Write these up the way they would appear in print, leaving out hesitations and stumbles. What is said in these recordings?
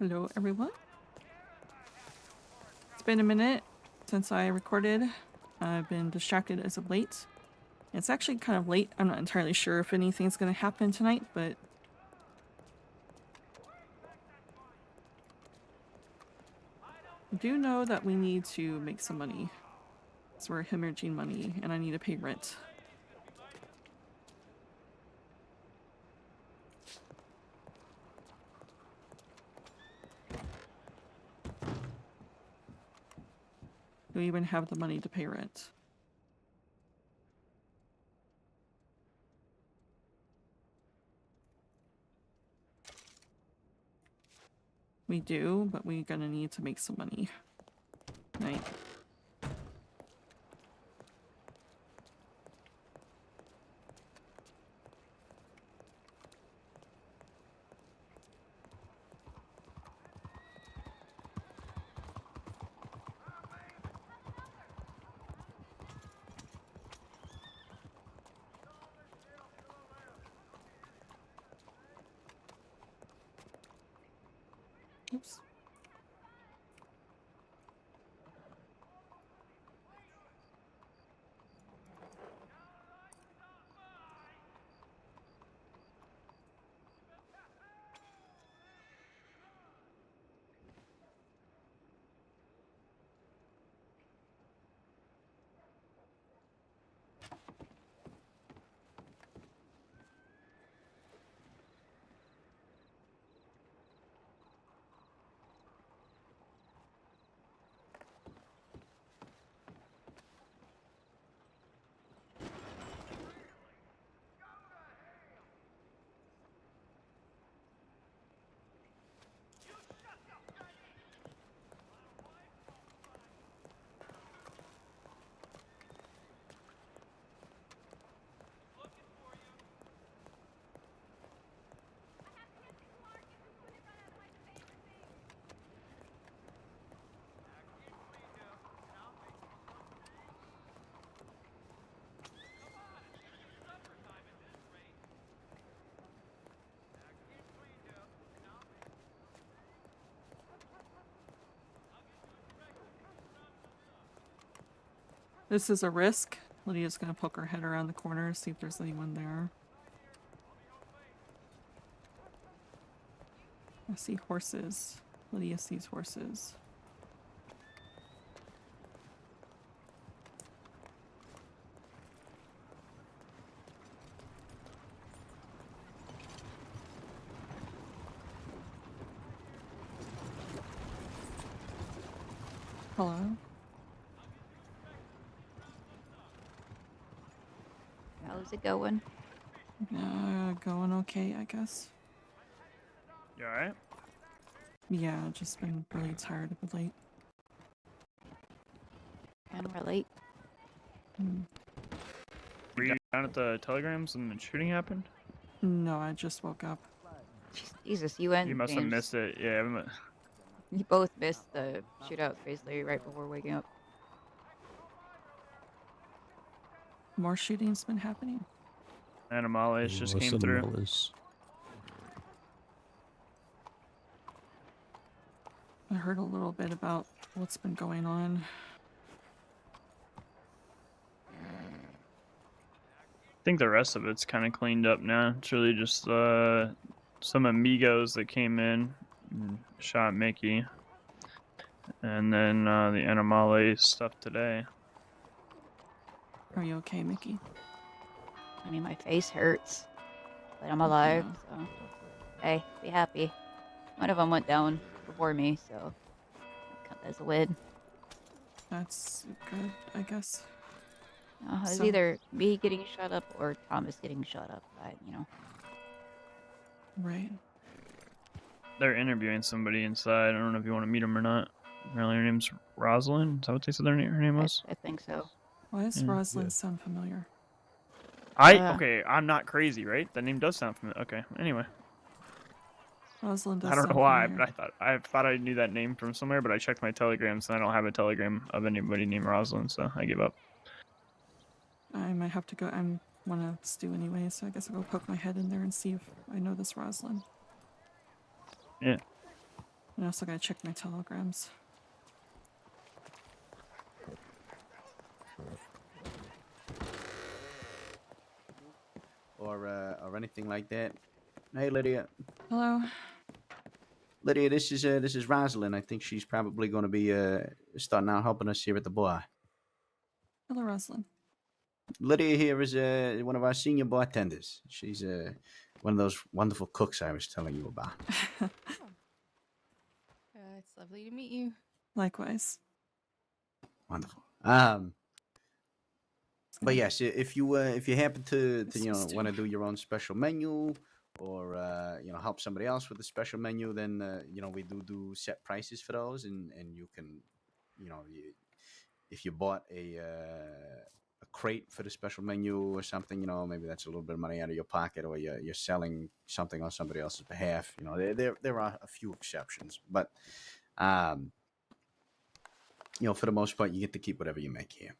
Hello, everyone. It's been a minute since I recorded. I've been distracted as of late. It's actually kind of late. I'm not entirely sure if anything's going to happen tonight, but I do know that we need to make some money. So we're hemorrhaging money, and I need to pay rent. Do we even have the money to pay rent? We do, but we're gonna need to make some money. Right. Oops. This is a risk. Lydia's gonna poke her head around the corner, see if there's anyone there. I see horses. Lydia sees horses. Hello? How's it going? Going okay, I guess. You alright? Yeah, just been really tired of it late. Can relate. Were you down at the telegrams when the shooting happened? No, I just woke up. Jesus, you and You must James. have missed it. Yeah, You both missed the shootouts basically right before waking up. More shootings been happening. Animales just came through. I heard a little bit about what's been going on. I think the rest of it's kind of cleaned up now. It's really just some amigos that came in and shot Mickey. And then the Animale stuff today. Are you okay, Mickey? I mean, my face hurts, but I'm alive, so hey, be happy. One of them went down before me, so count that as a win. That's good, I guess. It's So- either me getting shot up or Thomas getting shot up. Right. They're interviewing somebody inside. I don't know if you want to meet them or not. Apparently her name's Rosalind. Is that what they said her name was? I think so. Why does Yeah. Rosalind sound familiar? Okay, I'm not crazy, right? That name does sound familiar. Okay, anyway. Rosalind does I don't know sound why, familiar. but I thought I knew that name from somewhere, but I checked my telegrams and I don't have a telegram of anybody named Rosalind, so I give up. I might have to go. I want to stew anyway, so I guess I'll go poke my head in there and see if I know this Rosalind. Yeah. I also gotta check my telegrams. Or anything like that. Hey, Lydia. Hello? Lydia, this is Rosalind. I think she's probably going to be starting out helping us here at the bar. Hello, Rosalind. Lydia here is one of our senior bartenders. She's one of those wonderful cooks I was telling you about. It's lovely to meet you. Likewise. Wonderful. But yes, if you happen to want to do your own special menu or help somebody else with a special menu, then we do set prices for those, and you can if you bought a crate for the special menu or something, maybe that's a little bit of money out of your pocket, or you're selling something on somebody else's behalf. There are a few exceptions, but for the most part, you get to keep whatever you make here.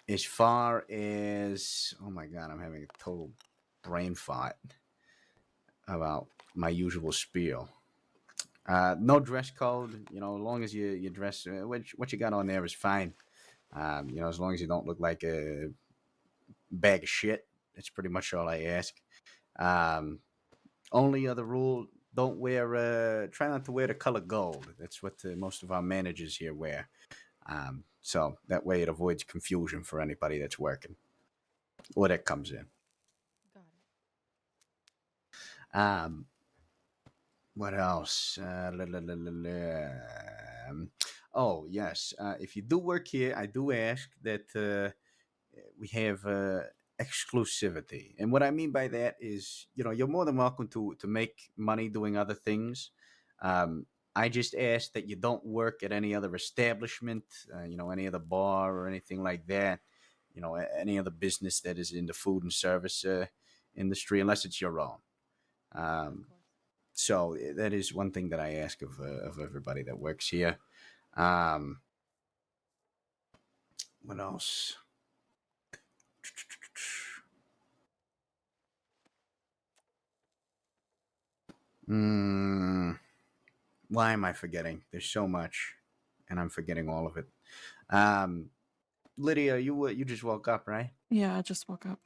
As far as, oh my God, I'm having a total brain fart about my usual spiel. No dress code, as long as you dress, what you got on there is fine. As long as you don't look like a bag of shit, that's pretty much all I ask. Only other rule, don't wear, try not to wear the color gold. That's what most of our managers here wear. So that way it avoids confusion for anybody that's working or that comes in. Got it. What else? Oh, yes. If you do work here, I do ask that we have exclusivity. And what I mean by that is, you're more than welcome to make money doing other things. I just ask that you don't work at any other establishment, any other bar or anything like that, any other business that is in the food and service industry, unless it's your own. Um, so that is one thing that I ask of everybody that works here. Um, what else? Why am I forgetting? There's so much, and I'm forgetting all of it. Um, Lydia, you just woke up, right? Yeah, I just woke up.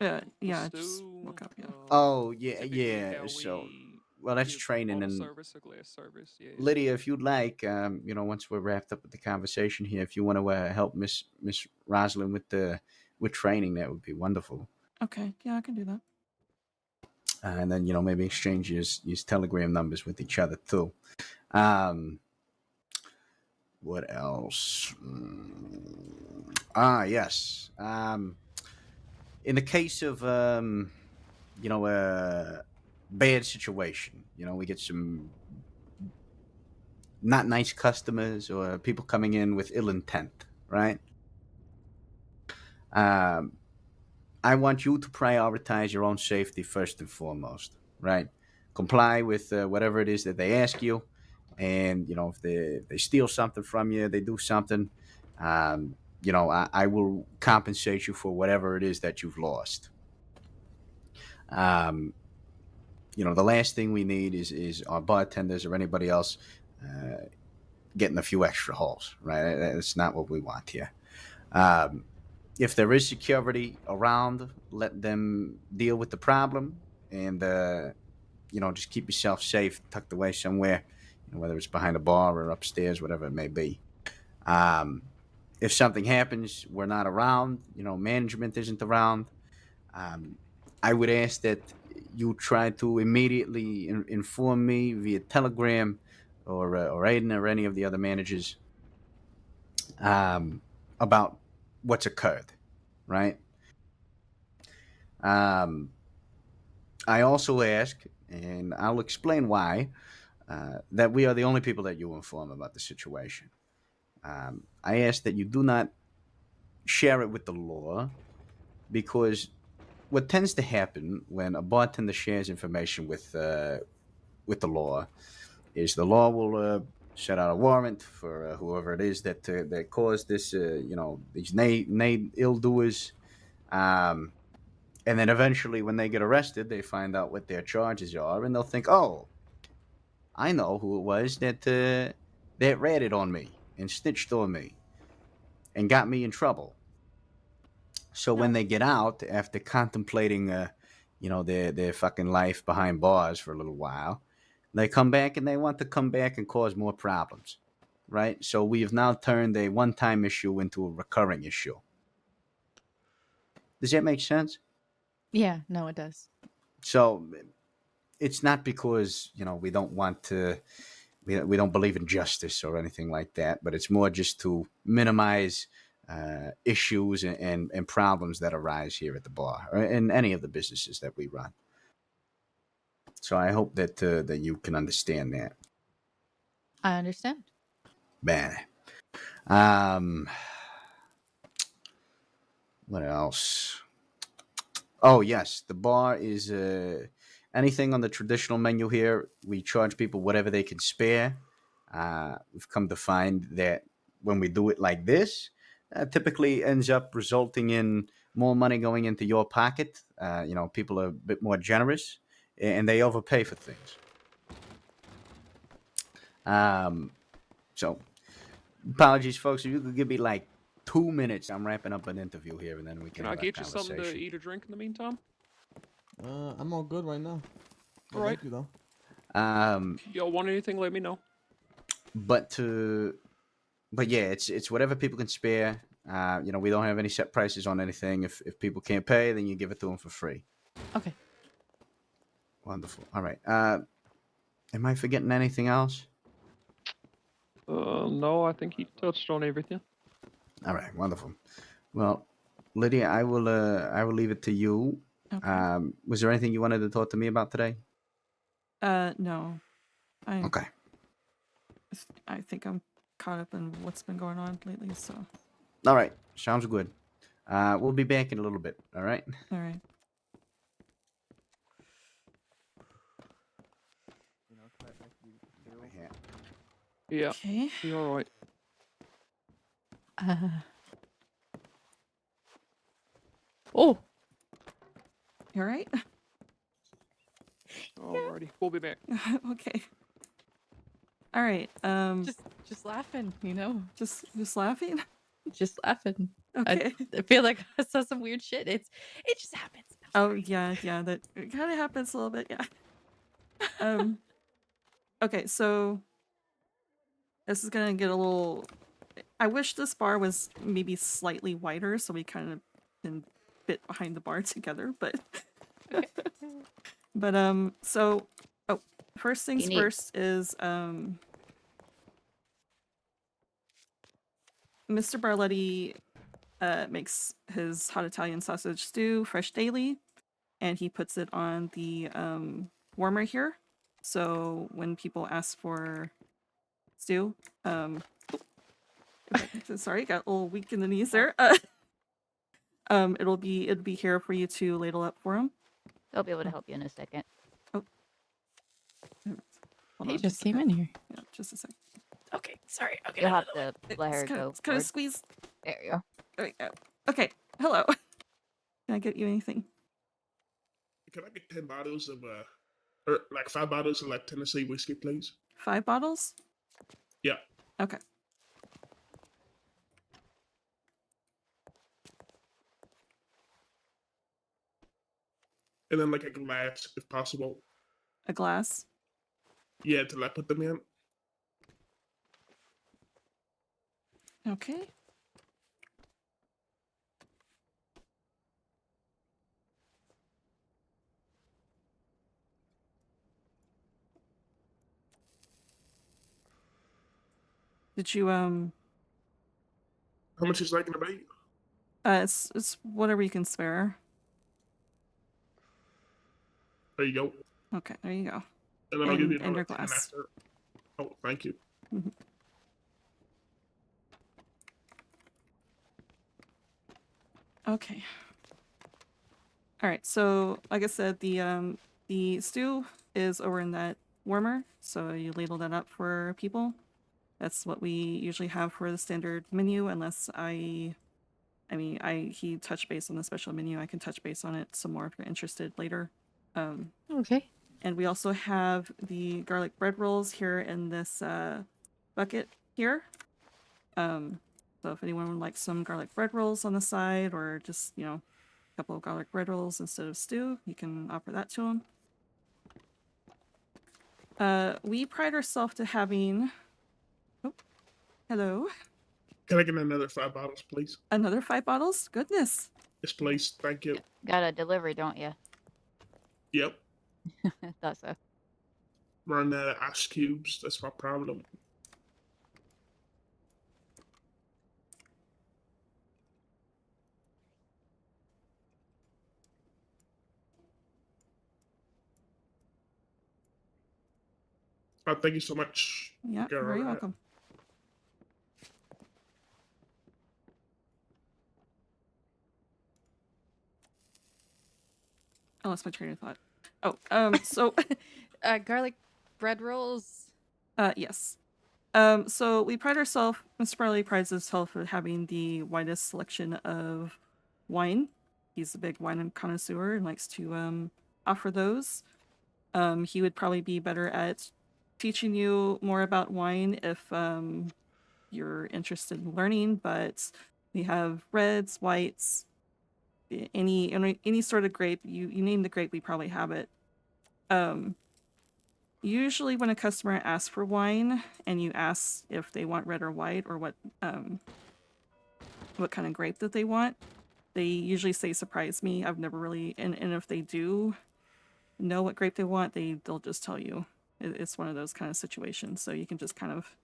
Yeah, I just woke up, yeah. Oh yeah, Typically, yeah. how So, we well, that's give training, bottle and service or glass service. Yeah. Lydia, if you'd like, once we're wrapped up with the conversation here, if you want to help Miss Rosalind with training, that would be wonderful. Okay, yeah, I can do that. And then maybe exchange use telegram numbers with each other too. Um, what else? Yes. In the case of a bad situation, we get some not nice customers or people coming in with ill intent, right? Um, I want you to prioritize your own safety first and foremost, right? Comply with whatever it is that they ask you, and if they steal something from you, they do something. I will compensate you for whatever it is that you've lost. Um, the last thing we need is our bartenders or anybody else getting a few extra holes, right? That's not what we want here. Um, if there is security around, let them deal with the problem, and just keep yourself safe, tucked away somewhere, whether it's behind a bar or upstairs, whatever it may be. Um, if something happens, we're not around, management isn't around. Um, I would ask that you try to immediately inform me via Telegram or Aiden or any of the other managers um, about what's occurred, right? Um, I also ask, and I'll explain why, that we are the only people that you inform about the situation. I ask that you do not share it with the law, because what tends to happen when a bartender shares information with the law is the law will set out a warrant for whoever it is that caused this, these ill doers. Um, And then eventually, when they get arrested, they find out what their charges are, and they'll think, "Oh, I know who it was that ratted on me and snitched on me and got me in trouble." So when they get out after contemplating, their fucking life behind bars for a little while, they come back and they want to come back and cause more problems, right? So we have now turned a one-time issue into a recurring issue. Does that make sense? Yeah, no, it does. So it's not because we don't want to, we don't believe in justice or anything like that, but it's more just to minimize issues and problems that arise here at the bar or in any of the businesses that we run. So I hope that you can understand that. I understand. Man. Um, what else? Oh yes, the bar is anything on the traditional menu here. We charge people whatever they can spare. We've come to find that when we do it like this, typically ends up resulting in more money going into your pocket. People are a bit more generous, and they overpay for things. So apologies, folks. If you could give me like 2 minutes, I'm wrapping up an interview here, and then we can Can I have our get you something to conversation. eat or drink in the meantime? I'm all good right now. Well, Alright. thank you though. If y'all want anything, let me know. But yeah, it's whatever people can spare. We don't have any set prices on anything. If people can't pay, then you give it to them for free. Okay. Wonderful. All right. Am I forgetting anything else? No, I think he touched on everything. All right. Wonderful. Well, Lydia, I will leave it to you. Okay. Was there anything you wanted to talk to me about today? No. Okay. I think I'm caught up in what's been going on lately, so. All right. Sounds good. We'll be back in a little bit. All right. All right. Yeah, Okay. you're alright. Oh, You all right? Alrighty, we'll be back. Okay. All right. just laughing, you know, Just laughing. just laughing. Okay. I feel like I saw some weird shit. It just happens. I'm Oh sorry. yeah. That kind of happens a little bit. Yeah. Okay. So this is gonna get a little. I wish this bar was maybe slightly wider, so we kind of can fit behind the bar together. But. But so first things need- first is Mr. Barletti makes his hot Italian sausage stew fresh daily, and he puts it on the warmer here. So when people ask for stew, sorry, got a little weak in the knees there. It'll be here for you to ladle up for him. They'll be able to help you in a second. Hold He on, just a came second. in here. Yeah, just a second. Okay, sorry. Okay, You'll have to let her It's go. kind of forward. squeezed. There you go. There we go. Okay, hello. Can I get you anything? Can I get 10 bottles of or like 5 bottles of like Tennessee whiskey, please? 5 bottles? Yeah. Okay. And then like a glass, if possible. A glass? Yeah, to like put them in. Okay. Did you How much is that gonna be? it's whatever you can spare. There you go. Okay, there you go. And then I'll give you And your another 10 glass. after. Oh, thank you. Okay. All right. So, like I said, the stew is over in that warmer, so you ladle that up for people. That's what we usually have for the standard menu, unless I mean, he touched base on the special menu. I can touch base on it some more if you're interested later. Okay. And we also have the garlic bread rolls here in this bucket here. So if anyone would like some garlic bread rolls on the side, or just, you know, a couple of garlic bread rolls instead of stew, you can offer that to them. We pride ourselves to having... Oh, hello. Can I get another 5 bottles, please? Another 5 bottles? Goodness. Yes, please. Thank you. Got a delivery, don't you? Yep. Thought so. Run out of ice cubes. That's my problem. Thank you so much. Yeah, Get you're very all that. welcome. I lost my train of thought. Oh, so Garlic bread rolls. yes. So we pride ourselves, Mr. Barley prides himself for having the widest selection of wine. He's a big wine connoisseur and likes to offer those. He would probably be better at teaching you more about wine if you're interested in learning, but we have reds, whites, any sort of grape. You name the grape, we probably have it. Usually when a customer asks for wine and you ask if they want red or white or what kind of grape that they want, they usually say surprise me. I've never really, and if they do know what grape they want, they'll just tell you. It's one of those kind of situations. So you can just kind of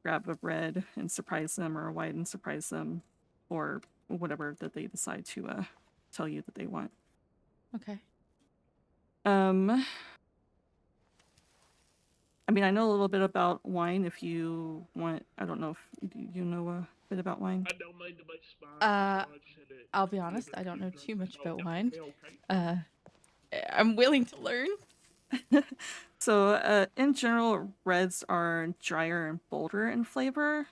grab a red and surprise them, or a white and surprise them, or whatever that they decide to tell you that they want. Okay. I mean, I know a little bit about wine. If you want, I don't know if you know a bit about wine. I don't mind the much. I'll be honest, I don't know too much about wine. Okay. I'm willing to learn. So, in general, reds are drier and bolder in flavor.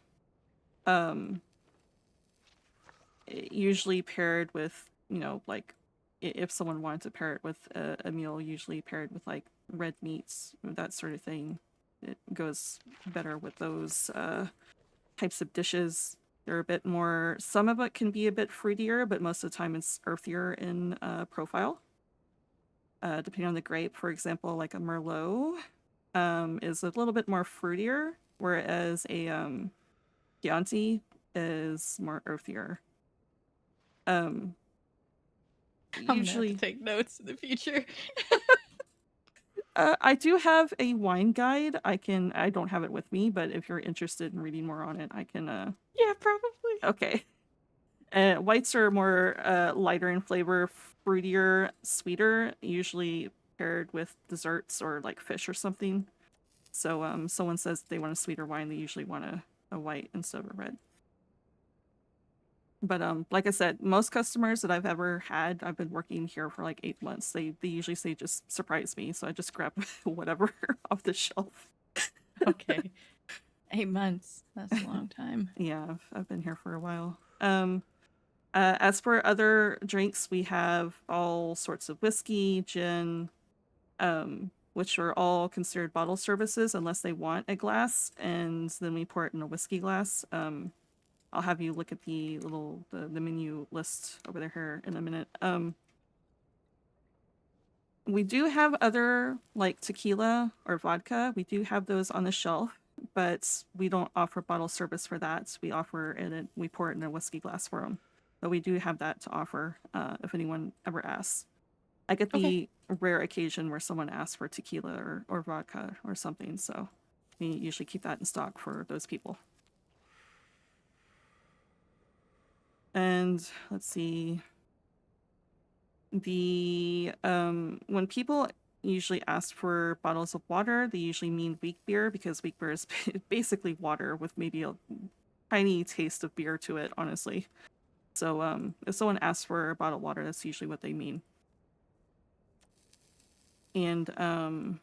Usually paired with, you know, like if someone wanted to pair it with a meal, usually paired with like red meats, that sort of thing. It goes better with those types of dishes. They're a bit more, some of it can be a bit fruitier, but most of the time it's earthier in profile. Depending on the grape, for example, like a Merlot is a little bit more fruitier, whereas a Chianti is more earthier. I'm Usually gonna have to take notes in the future. I do have a wine guide. I don't have it with me, but if you're interested in reading more on it, I can Yeah, probably. okay. Whites are more lighter in flavor, fruitier, sweeter, usually paired with desserts or like fish or something. So someone says they want a sweeter wine, they usually want a white instead of a red. But like I said, most customers that I've ever had, I've been working here for like 8 months. They usually say just surprise me, so I just grab whatever off the shelf. Okay. 8 months. That's a long time. Yeah, I've been here for a while. As for other drinks, we have all sorts of whiskey, gin, which are all considered bottle services unless they want a glass, and then we pour it in a whiskey glass. I'll have you look at the menu list over there here in a minute. We do have other like tequila or vodka. We do have those on the shelf, but we don't offer bottle service for that. We offer it. We pour it in a whiskey glass for them. But we do have that to offer if anyone ever asks. I get the rare occasion where someone asks for tequila or vodka or something, so we usually keep that in stock for those people. And let's see. When people usually ask for bottles of water, they usually mean weak beer, because weak beer is basically water with maybe a tiny taste of beer to it, honestly. So if someone asks for a bottle of water, that's usually what they mean. And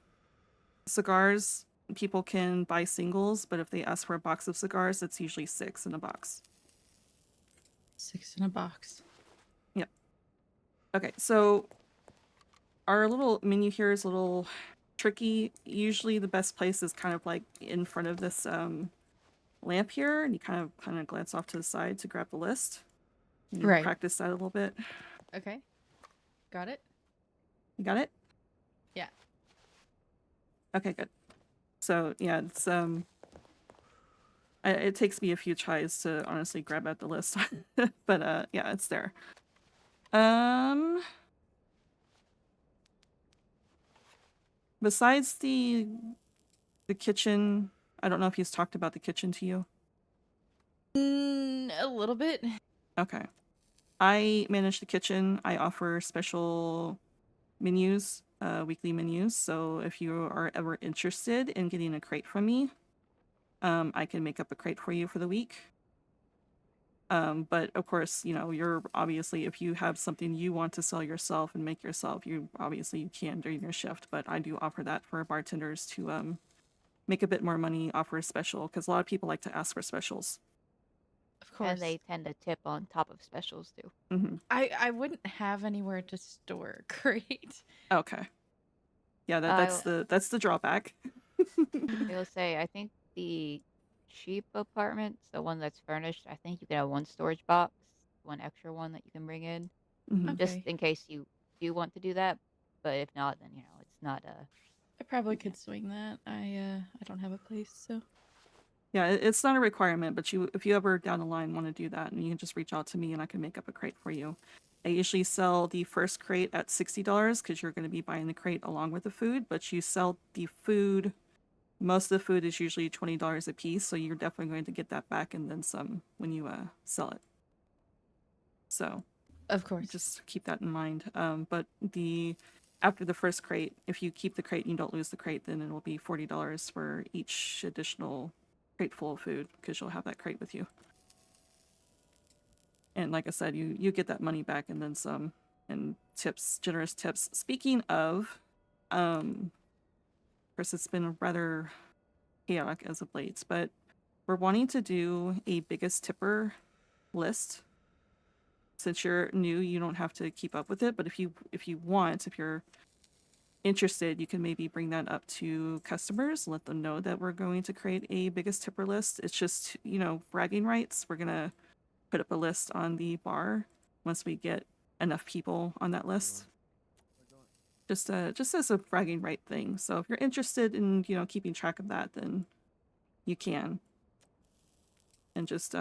cigars, people can buy singles, but if they ask for a box of cigars, it's usually 6 in a box. 6 in a box. Okay, so our little menu here is a little tricky. Usually the best place is kind of like in front of this lamp here, and you kind of glance off to the side to grab the list. You Right. practice that a little bit. Okay. Got it? You got it? Yeah. Okay, good. So yeah, it's it takes me a few tries to honestly grab out the list, but yeah, it's there. Besides the kitchen, I don't know if he's talked about the kitchen to you. A little bit. Okay. I manage the kitchen. I offer special menus, weekly menus. So if you are ever interested in getting a crate from me, I can make up a crate for you for the week. But of course, you know, you're obviously, if you have something you want to sell yourself and make yourself, you can during your shift. But I do offer that for bartenders to make a bit more money, offer a special, because a lot of people like to ask for specials. Of course. And they tend to tip on top of specials too. Mm-hmm. I wouldn't have anywhere to store a crate. Okay. Yeah, that's the drawback. I will say, I think the cheap apartments, the one that's furnished, I think you can have one storage box, one extra one that you can bring in, Mm-hmm. just Okay. in case you do want to do that. But if not, then you know it's not a. I probably could swing that. I don't have a place, so. Yeah, it's not a requirement, but if you ever down the line want to do that, and you can just reach out to me and I can make up a crate for you. I usually sell the first crate at $60 because you're going to be buying the crate along with the food, but you sell the food. Most of the food is usually $20 a piece, so you're definitely going to get that back and then some when you sell it. So, Of course. just keep that in mind. But after the first crate, if you keep the crate and you don't lose the crate, then it will be $40 for each additional crate full of food because you'll have that crate with you. And like I said, you get that money back and then some, and tips, generous tips. Speaking of, of course, it's been rather chaotic as of late, but we're wanting to do a biggest tipper list. Since you're new, you don't have to keep up with it, but if you're interested, you can maybe bring that up to customers, let them know that we're going to create a biggest tipper list. It's just, you know, bragging rights. We're gonna put up a list on the bar once we get enough people on that list. Just as a bragging right thing. So if you're interested in, you know, keeping track of that, then you can. And just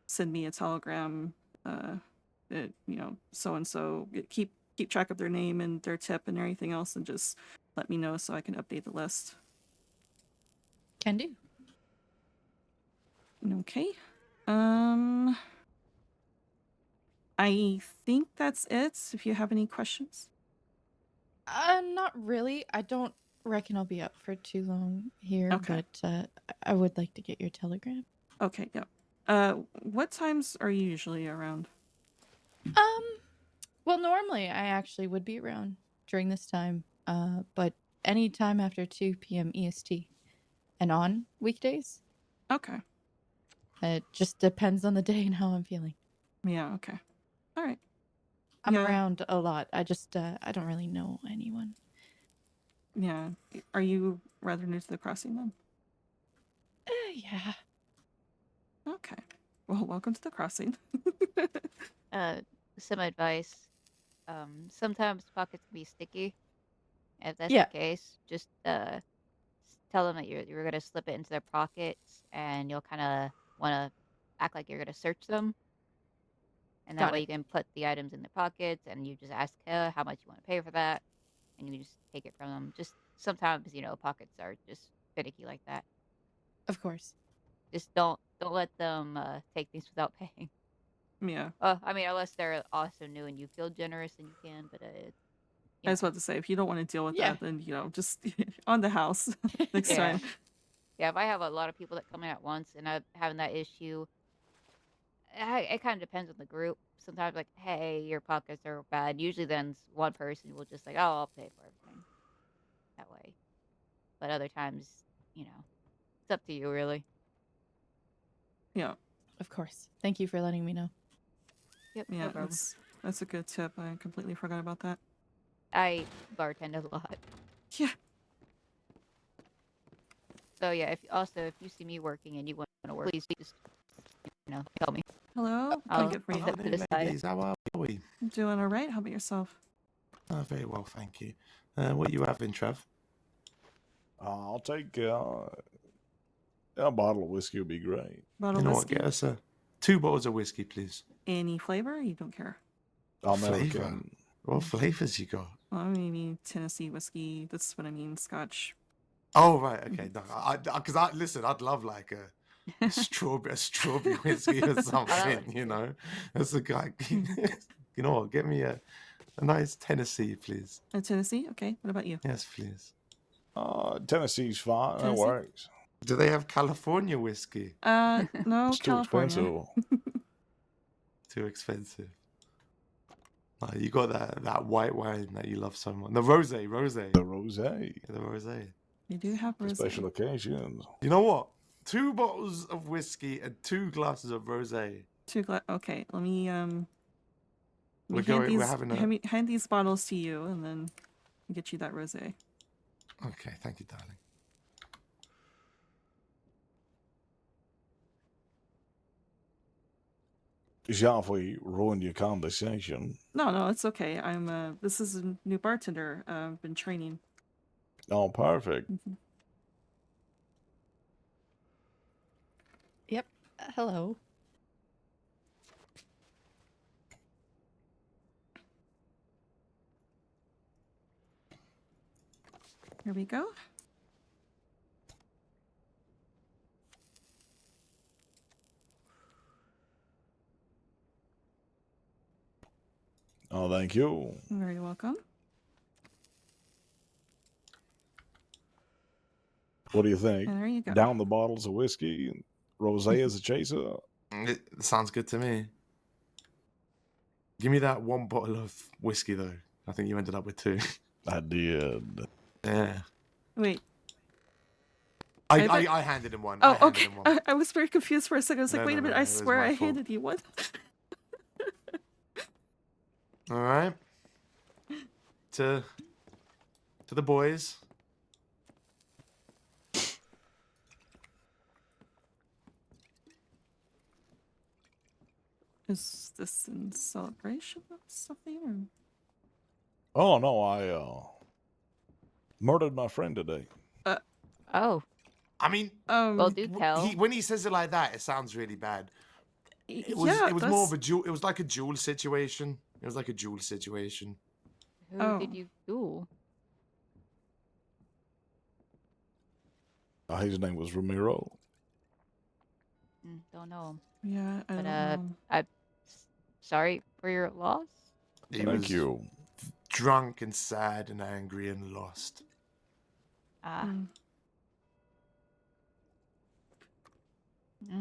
send me a telegram, you know, so and so. Keep track of their name and their tip and everything else, and just let me know so I can update the list. Can do. Okay. I think that's it. If you have any questions. Not really. I don't reckon I'll be up for too long here, Okay. but I would like to get your telegram. Okay, yeah. What times are you usually around? Well, normally I actually would be around during this time, but any time after 2 p.m. EST and on weekdays. Okay. It just depends on the day and how I'm feeling. Yeah, okay. All right. I'm Yeah. around a lot. I just I don't really know anyone. Yeah. Are you rather new to the crossing then? Yeah. Okay. Well, welcome to the crossing. Some advice. Sometimes pockets can be sticky. If that's Yeah. the case, just tell them that you're gonna slip it into their pockets, and you'll kind of want to act like you're gonna search them, and that Got way it. you can put the items in their pockets, and you just ask how much you want to pay for that, and you just take it from them. Just sometimes, you know, pockets are just finicky like that. Of course. Just don't let them take things without paying. Yeah. I mean, unless they're also new and you feel generous and you can, but I was about to say, if you don't want to deal with Yeah. that, then, you know, just on the house next Yeah. time. Yeah, if I have a lot of people that come in at once and I'm having that issue, it kind of depends on the group. Sometimes, like, hey, your pockets are bad. Usually, then one person will just like, oh, I'll pay for everything that way. But other times, you know, it's up to you, really. Yeah. Of course. Thank you for letting me know. Yep, no Yeah, problem. that's a good tip. I completely forgot about that. I bartend a lot. Yeah. So yeah, if you see me working and you want to work, please just tell me. Hello. What can I I'll get for you? step to the side. ladies. How are we? I'm doing all right. How about yourself? Very well, thank you. What you having, Trev? I'll take a bottle of whiskey would be great. Bottle You know whiskey? what? Get us 2 bottles of whiskey, please. Any flavor? You don't care. Flavor. American. What flavors you got? Well, maybe Tennessee whiskey. That's what I mean. Scotch. Oh right, okay. No, because listen, I'd love like a strawberry whiskey or something. You know, that's a guy. You know what? Get me a nice Tennessee, please. A Tennessee? Okay. What about you? Yes, please. Tennessee's fine. Tennessee? That works. Do they have California whiskey? No, It's too California. expensive. Too expensive. You got that white wine that you love so much. The rosé. The rosé. The rosé. They do have For rosé. special occasions. You know what? 2 bottles of whiskey and 2 glasses of rosé. Okay, let me We're having a. hand these bottles to you, and then get you that rosé. Okay, thank you, darling. Yeah, if we ruined your conversation. No, it's okay. This is a new bartender. I've been training. Oh, perfect. Yep. Hello. Here we go. Oh, thank you. You're very welcome. What do you think? And there you go. Down the bottles of whiskey, rosé as a chaser. It sounds good to me. Give me that 1 bottle of whiskey, though. I think you ended up with 2. I did. Yeah. Wait. I handed him one. Oh, I handed okay. him one. I was very confused for a second. I was like, No, wait no, a minute. no, I it was swear my I fault. handed you one. All right. To the boys. Is this in celebration of something? Oh, no, I murdered my friend today. Oh, I mean, well, do tell. when he says it like that, it sounds really bad. It was yeah, it was more of that's- a duel. It was like a duel situation. It was like a duel situation. Who Oh. did you duel? His name was Ramiro. Don't know him. Yeah, I But don't know. I'm sorry for your loss. He Thank was you. drunk and sad and angry and lost. Mm.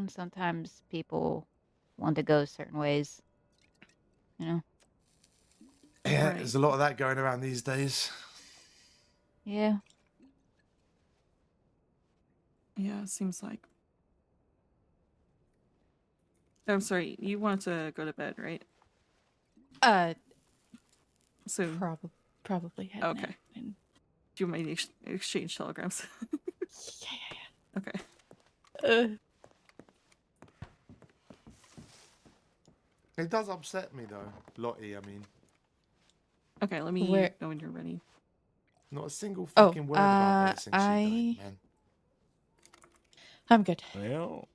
Sometimes people want to go certain ways. You know? Yeah, Right. there's a lot of that going around these days. Yeah. Yeah, it seems like. I'm sorry, you want to go to bed, right? Soon. Probably head Okay. And... Do you want me to exchange telegrams? Yeah. Okay. It does upset me though, Lottie. I mean, Okay, let me Where- know when you're ready. not a single fucking word about this since she I- died, man. I'm good. Well,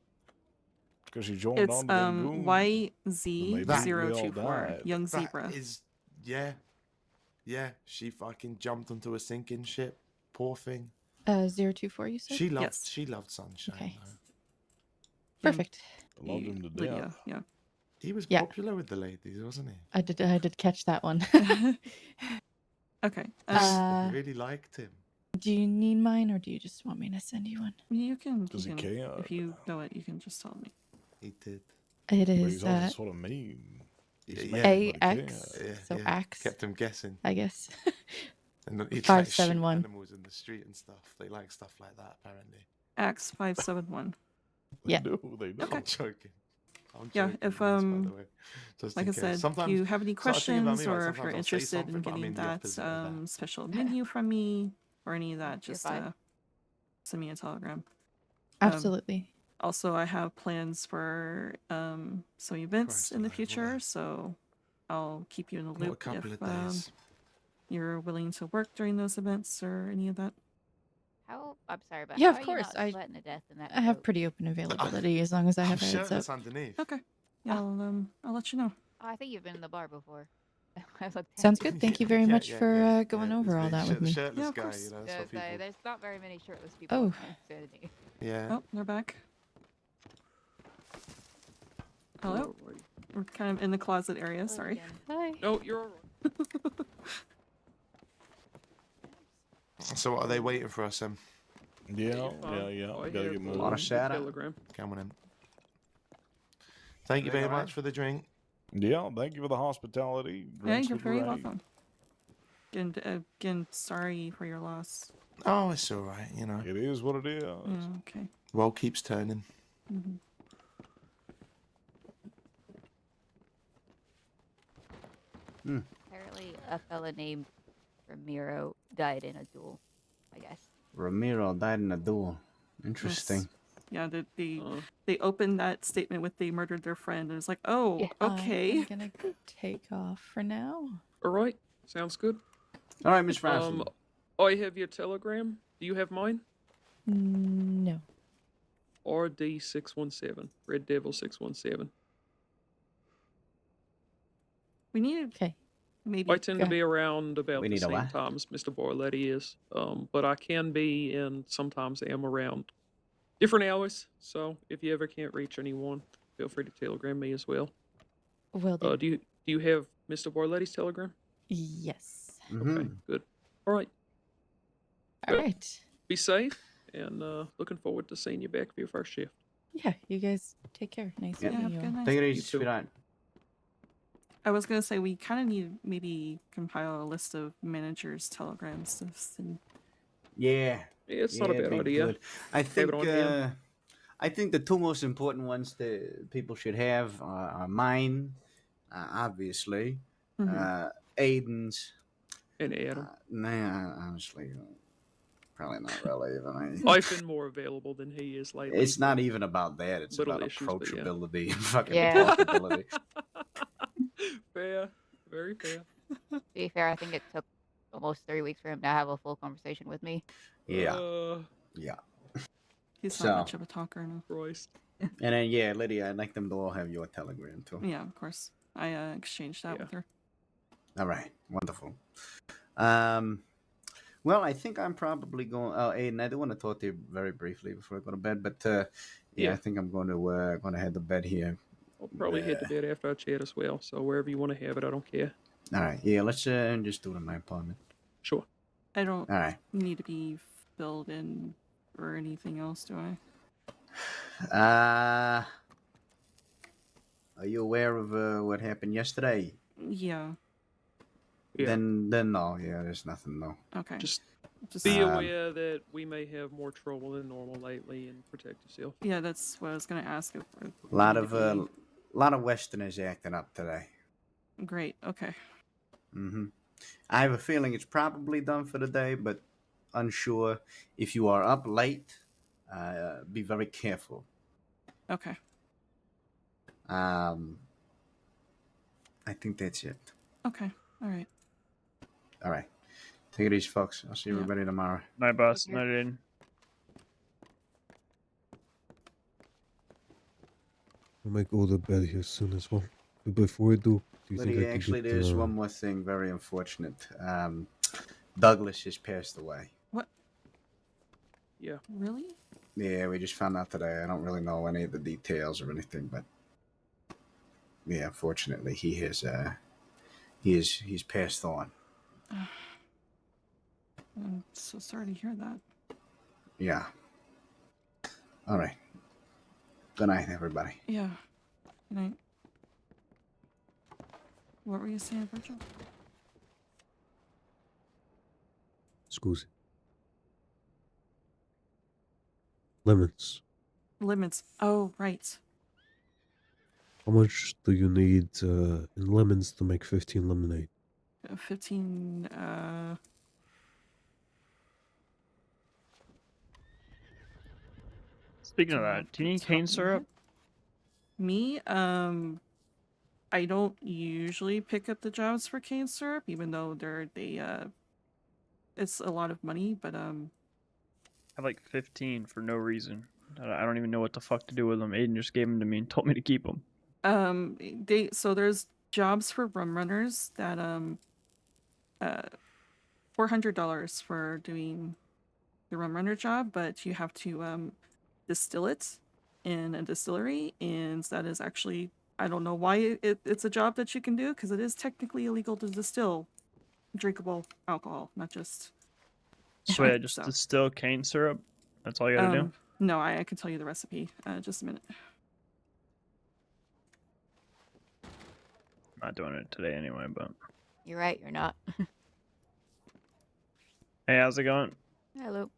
because she joined It's on to them goons. YZ Maybe we 024 all died. Young That Zebra. is, yeah. She fucking jumped onto a sinking ship. Poor thing. 024, you said? She loved Yes. she loved Sunshine. Okay. Though. Perfect. I loved him to death. Lydia, yeah. He was Yeah. popular with the ladies, wasn't he? I did catch that one. Okay. Uh, They really liked him. do you need mine or do you just want me to send you one? you can. Does you he can- care? If you know it, you can just tell me. He did. It But is he's also sort of mean. He's Yeah, mad, but he AX. cares. So Axe, Kept him guessing. I guess. And then he'd 571. like shoot animals in the street and stuff. They like stuff like that, apparently. Axe 571. They Yeah. do. They do. Okay. I'm joking. I'm Yeah, joking, if Liz, by the way. Just like in I case. said, if Sometimes, you have any so I think about questions me, right? or if you're Sometimes I'll say interested in something, but I getting mean the that opposite of that. special menu from me or any of that, You're just fine. send me a telegram. Absolutely. Also, I have plans for some events Christ in the alive, what future, a- so I'll keep you in the What a loop couple if of days. you're willing to work during those events or any of that. I'm sorry, but Yeah, how of are you course. not sweating to death in that I have coat? pretty open availability as long as I I'm have a heads up. shirtless underneath. Okay. Yeah, I'll let you know. Oh, I think you've been in the bar before. I looked at Sounds you. good. Thank you very much for going It's over all me, that with the me. shirtless Yeah, of guy, course. you know, that's Yeah, what people... there's not very many shirtless people Oh. in Insanity. Yeah. Oh, they're back. Hello? Alright. We're kind of in the closet area, Hello sorry. again. Hi. No, you're alright. So what, are they waiting for us then? Yeah, You're fine. yeah. I Gotta have get A lot moving. of your shout out. telegram. Coming in. Thank you Everything very all right? much for the drink. Yeah, thank you for the hospitality. Yeah, Drinks you're were very great. welcome. And again, sorry for your loss. Oh, it's all right, you know. It is what it is. Yeah, okay. World keeps turning. Mm-hmm. Apparently, a fella named Ramiro died in a duel, I guess. Ramiro died in a duel. Interesting. Yeah, they Uh, they opened that statement with they murdered their friend, and it's like, oh, Yeah. okay. I'm gonna take off for now. alright. Sounds good. All right, Miss Franson. I have your telegram. Do you have mine? No. RD617. Red Devil 617. We need Okay. maybe. I tend to Okay. be around about We the need a same what? time as Mr. Barletti is. But I can be and sometimes am around different hours. So if you ever can't reach anyone, feel free to telegram me as well. Will do. Do you have Mr. Barletti's telegram? Yes. Okay, good. All right. All Good. right. Be safe and looking forward to seeing you back for your first shift. Yeah, you guys take care. Nice Yeah. Yeah, meeting have you a good all. night. Take it You easy, too. sweetheart. I was gonna say we kind of need maybe compile a list of managers' telegrams to send. Yeah. Yeah, it's not a it'd bad be idea. good. I Have think it on hand. I think the two most important ones that people should have are mine, obviously, Mhm. Aiden's. And Adam. Nah, honestly, probably not really. Even I've been more available than he is lately. it's not even about that. It's Little about issues, but yeah. approachability and fucking Yeah. talkability. Fair. Very fair. To be fair, I think it took almost 3 weeks for him to have a full conversation with me. Yeah, yeah. He's So- not much of a talker, no. Christ. And then yeah, Lydia, I'd like them to all have your telegram too. Yeah, of course. I exchanged that Yeah. with her. All right, wonderful. Well, I think I'm probably going. Oh, Aiden, I do want to talk to you very briefly before I go to bed, but yeah, Yeah. I think I'm going to head to bed here. I'll probably head to bed after I chat as well. So wherever you want to have it, I don't care. All right, yeah, let's just do it in my apartment. Sure. I don't All right. need to be filled in or anything else, do I? Are you aware of what happened yesterday? Yeah. Yeah. Then no, yeah, there's nothing, no. Okay. Just Just be aware that we may have more trouble than normal lately, and protect yourself. yeah, that's what I was gonna ask. If A we lot need of to lot of Westerners acting up today. be... Great. Okay. I have a feeling it's probably done for the day, but unsure. If you are up late, be very careful. Okay. I think that's it. Okay. All right. All right. Take it easy, folks. I'll see Yeah. everybody tomorrow. Night, boss. Okay. Night, Aiden. I might go to bed here soon as well. But before I do you think I Lydia, can actually, get there's one more thing very unfortunate. Douglas has passed away. What? Yeah. Really? Yeah, we just found out today. I don't really know any of the details or anything, but yeah, unfortunately, he's passed on. I'm so sorry to hear that. Yeah. All right. Good night, everybody. Yeah. Good night. What were you saying, Virgil? Scusi. Lemons. Limits. Oh, right. How much do you need in lemons to make 15 lemonade? 15. Speaking Do of I have that, do you the need top cane of my syrup? head? Me, I don't usually pick up the jobs for cane syrup, even though it's a lot of money. But I have like 15 for no reason. I don't even know what the fuck to do with them. Aiden just gave them to me and told me to keep them. so there's jobs for rum runners that $400 for doing the rum runner job, but you have to distill it in a distillery, and that is actually, I don't know why it's a job that you can do, because it is technically illegal to distill drinkable alcohol, not just So yeah, just so. distill cane syrup. That's all you gotta do. No, I can tell you the recipe. Just a minute. I'm not doing it today anyway, but You're right, you're not. hey, how's it going? Hello.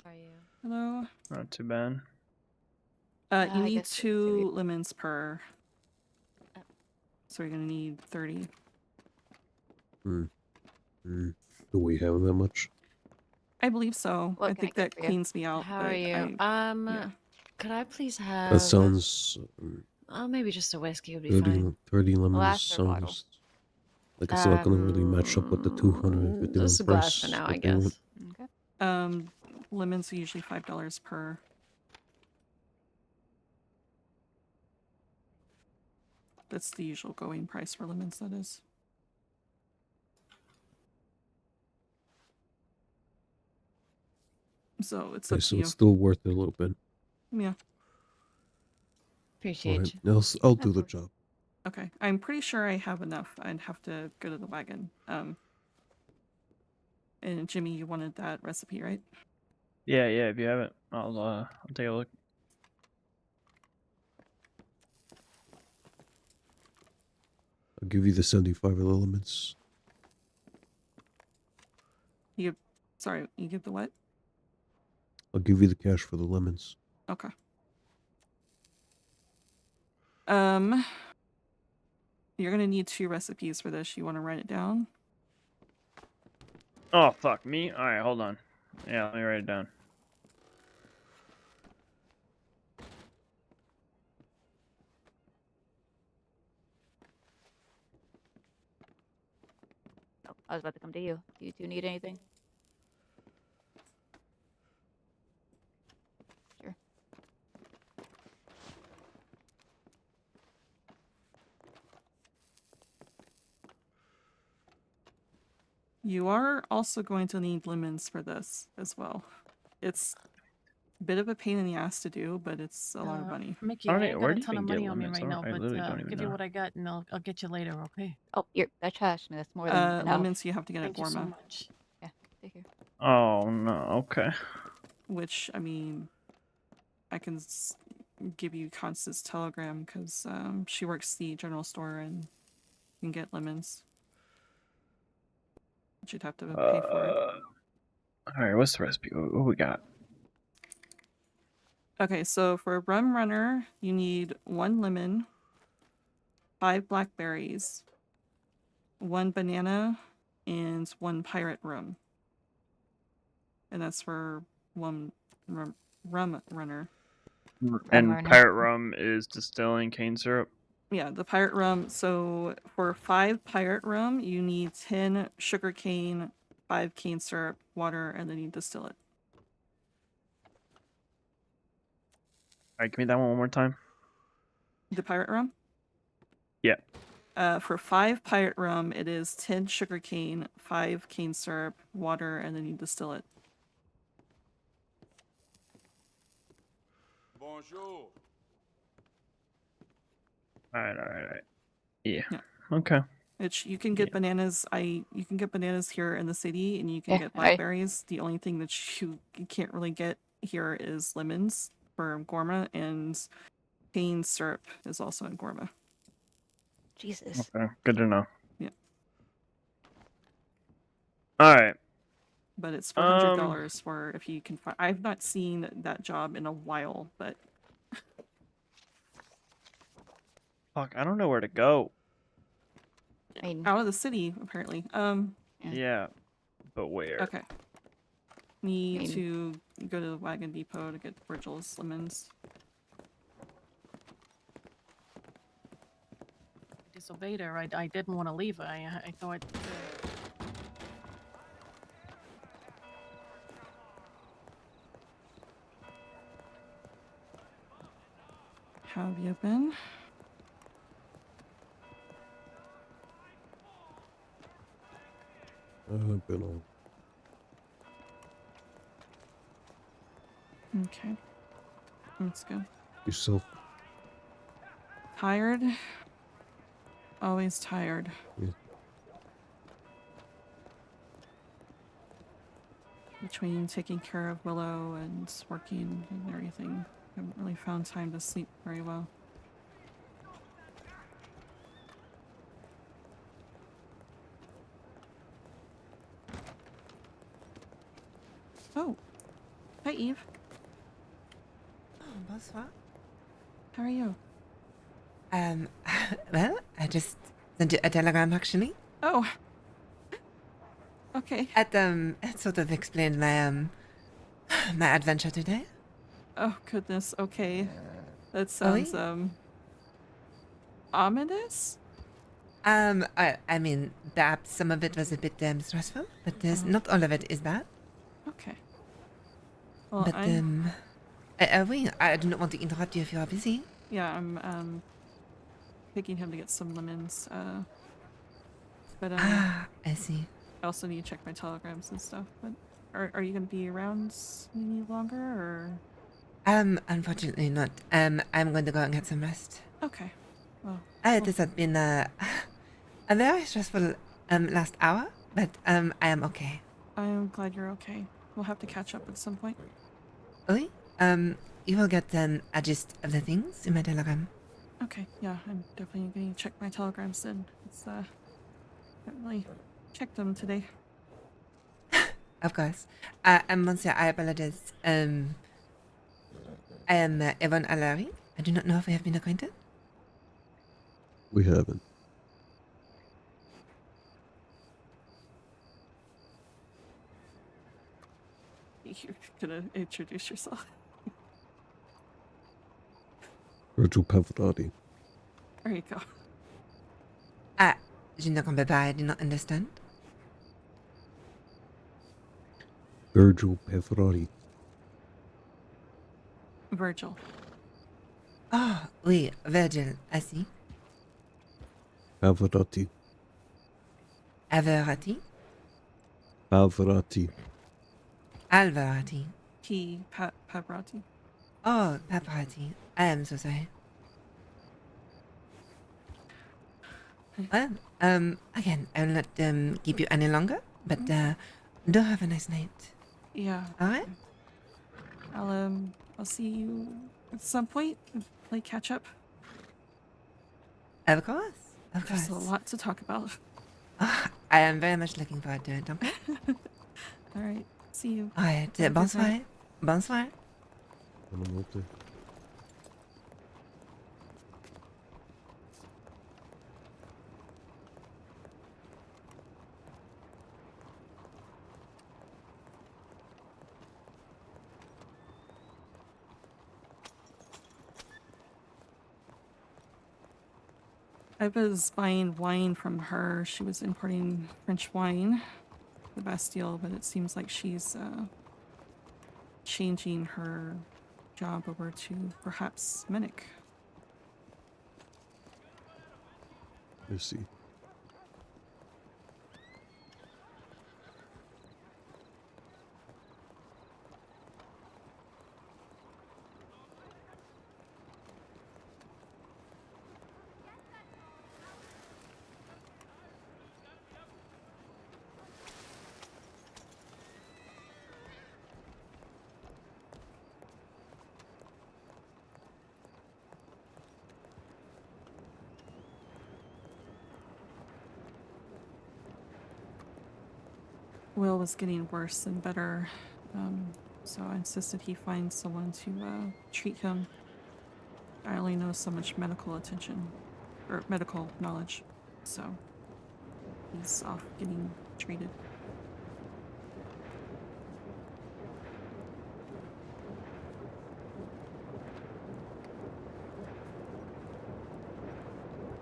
How are you? Hello. Not too bad. You I need guess we can save 2 lemons per. So you're gonna need 30. Do we have that much? I believe so. What I can I think get that for you? cleans me out. How but are you? yeah. Could I please That have sounds. maybe just a whiskey would be 30, fine. 30 lemons Glass or bottle? sounds like it's not gonna really match up with the 251 Just a glass for price now, that I they want. guess. Okay. Lemons are usually $5 per. That's the usual going price for lemons, that is. So it's Okay, up so to it's you. still worth it a little bit. Yeah. Appreciate you. I'll do the job. Okay. I'm pretty sure I have enough. I'd have to go to the wagon. And Jimmy, you wanted that recipe, right? Yeah, if you have it, I'll take a look. I'll give you the 75 elements. You give the what? I'll give you the cash for the lemons. Okay. You're gonna need 2 recipes for this. You want to write it down? Oh fuck me! All right, hold on. Yeah, let me write it down. Oh, I was about to come to you. Do you two need anything? Sure. You are also going to need lemons for this as well. It's a bit of a pain in the ass to do, but it's a lot of money. Mickey, I I don't ain't even- got where a do you ton of even get money on me lemons? right now, I but literally don't I'll even give you know. what I got and I'll get you later, okay? Oh, that trashed me. That's more than enough. Lemons you have to get Thank at you so Gorma. much. Yeah, take care. Oh no. Okay. Which, I mean, I can give you Constance's telegram because she works the general store and you can get lemons. But you'd have to pay for it. All right. What's the recipe? What we got? Okay, so for a rum runner, you need 1 lemon, 5 blackberries, 1 banana, and 1 pirate rum. And that's for 1 rum runner. And runner. pirate rum is distilling cane syrup. Yeah, the pirate rum. So for 5 pirate rum, you need 10 sugar cane, 5 cane syrup, water, and then you distill it. All right, give me that one more time. The pirate rum? Yeah. For 5 pirate rum, it is 10 sugar cane, 5 cane syrup, water, and then you distill it. Bonjour. All right. Yeah. Yeah. Okay. Which you can get bananas. You can get bananas here in the city, and you can Yeah, get right. blackberries. The only thing that you can't really get here is lemons for Gorma, and cane syrup is also in Gorma. Jesus. Okay. Good to know. Yeah. All right. But it's $400 for if you can find. I've not seen that job in a while, but Fuck, I don't know where to go. I mean, Out of the city, apparently. Yeah, but where? Okay. Need mean- to go to the wagon depot to get Virgil's lemons. I disobeyed her. I didn't want to leave her. I thought. How have you been? I've been on. Okay. That's good. Yourself? Tired? Always tired. Yeah. Between taking care of Willow and working and everything, I haven't really found time to sleep very well. Oh. Hi, Eve. Oh, bonsoir. How are you? Well, I just sent you a telegram actually. Oh. Okay. It sort of explained my adventure today. Oh, goodness. Okay. That Oui. sounds, ominous? I mean, perhaps some of it was a bit stressful, but not all of it is bad. Okay. Well, But oui, I do not want to interrupt you if you are busy. yeah, I'm taking him to get some lemons. But I see. I also need to check my telegrams and stuff. But are you gonna be around any longer, or? Unfortunately not. I'm going to go and get some rest. Okay. Well. This has been a very stressful last hour, but I am okay. I am glad you're okay. We'll have to catch up at some point. Oui. You will get a gist of the things in my telegram. Okay. Yeah, I'm definitely going to check my telegrams then. It's haven't really checked them today. Of course. Monsieur, I apologize. I am Yvonne Alari. I do not know if we have been acquainted. We haven't. You're gonna introduce yourself. Virgil Pavarotti. There you go. Je ne comprends pas. I do not understand. Virgil Pavarotti. Virgil. Oh, oui, Virgil. I see. Pavarotti. Averati. Pavarotti. Alvarati. Paparati. Oh, Paparati. I am so sorry. Well, again, I will not keep you any longer, but do have a nice night. Yeah. All right. I'll see you at some point. Play catch up. Of course. Of There's course. a lot to talk about. Oh, I am very much looking forward to it, okay? All right. See you. All right. Have a good Bonsoir. night. Bonsoir. Buenas noches. I was buying wine from her. She was importing French wine, the Bastille, but it seems like she's changing her job over to perhaps Menick. Let's see. Will was getting worse and better, so I insisted he find someone to treat him. I only know so much medical attention. or medical knowledge. So he's off getting treated.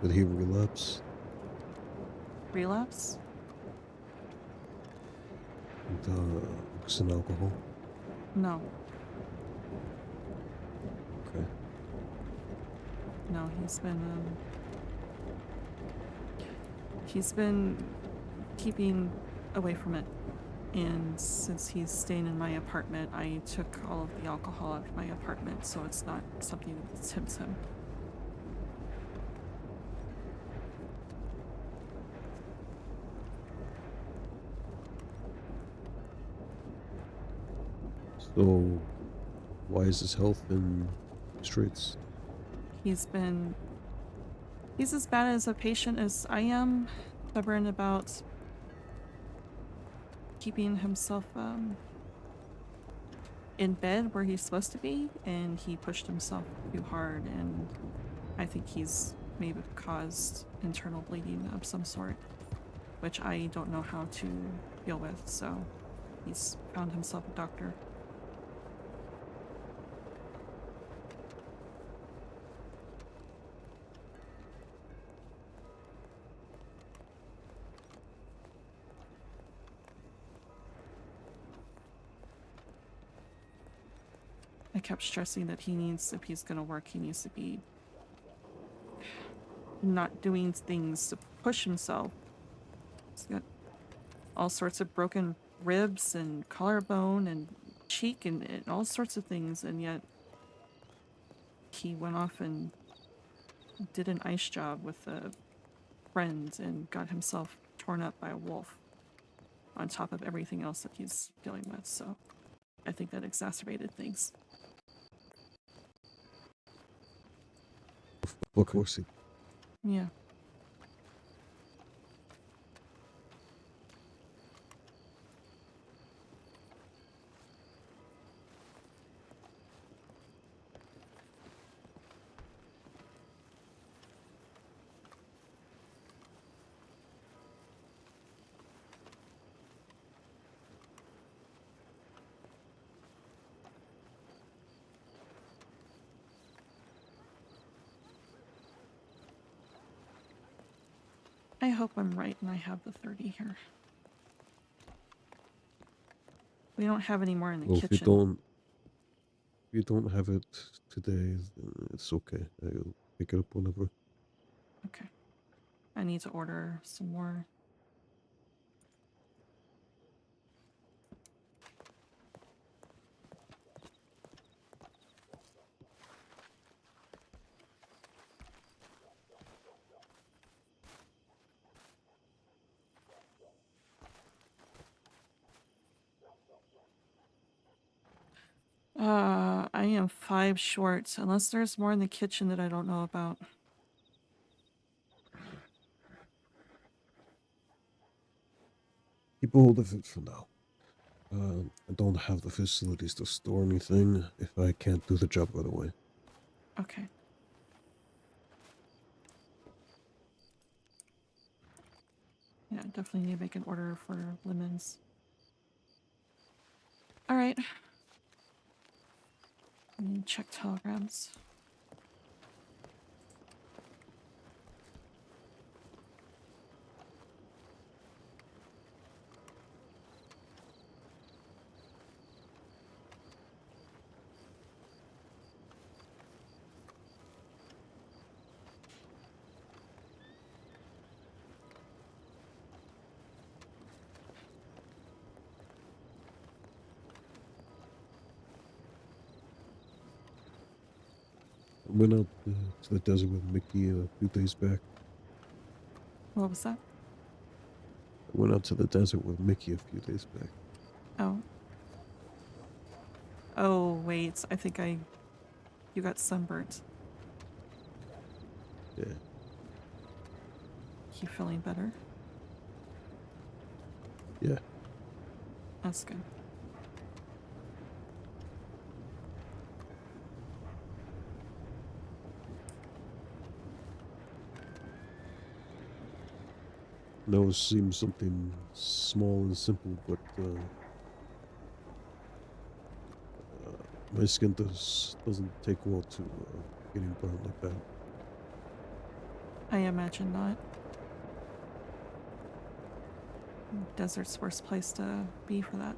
Did he relapse? Relapse? Into drugs and alcohol? No. Okay. No, he's been keeping away from it. And since he's staying in my apartment, I took all of the alcohol out of my apartment, so it's not something that tempts him. So, why is his health in straits? He's as bad as a patient as I am, stubborn about keeping himself in bed where he's supposed to be, and he pushed himself too hard, and I think he's maybe caused internal bleeding of some sort, which I don't know how to deal with, so he's found himself a doctor. I kept stressing that if he's gonna work, he needs to be not doing things to push himself. He's got all sorts of broken ribs and collarbone and cheek and all sorts of things, and yet he went off and did an ice job with a friend and got himself torn up by a wolf on top of everything else that he's dealing with, so I think that exacerbated things. Of course. Yeah. I hope I'm right and I have the 30 here. We don't have any more in the Well, kitchen. if you don't have it today, it's okay. I'll pick it up whenever. Okay. I need to order some more. I am 5 short, unless there's more in the kitchen that I don't know about. Keep hold of it for now. I don't have the facilities to store anything if I can't do the job right away. Okay. Yeah, definitely need to make an order for lemons. Alright. Check telegrams. I went out to the desert with Mickey a few days back. What was that? I went out to the desert with Mickey a few days back. Oh. Oh, wait. I think you got sunburnt. Yeah. You feeling better? Yeah. That's good. know it seems something small and simple, but my skin doesn't take well to getting burned like that. I imagine not. Desert's worst place to be for that.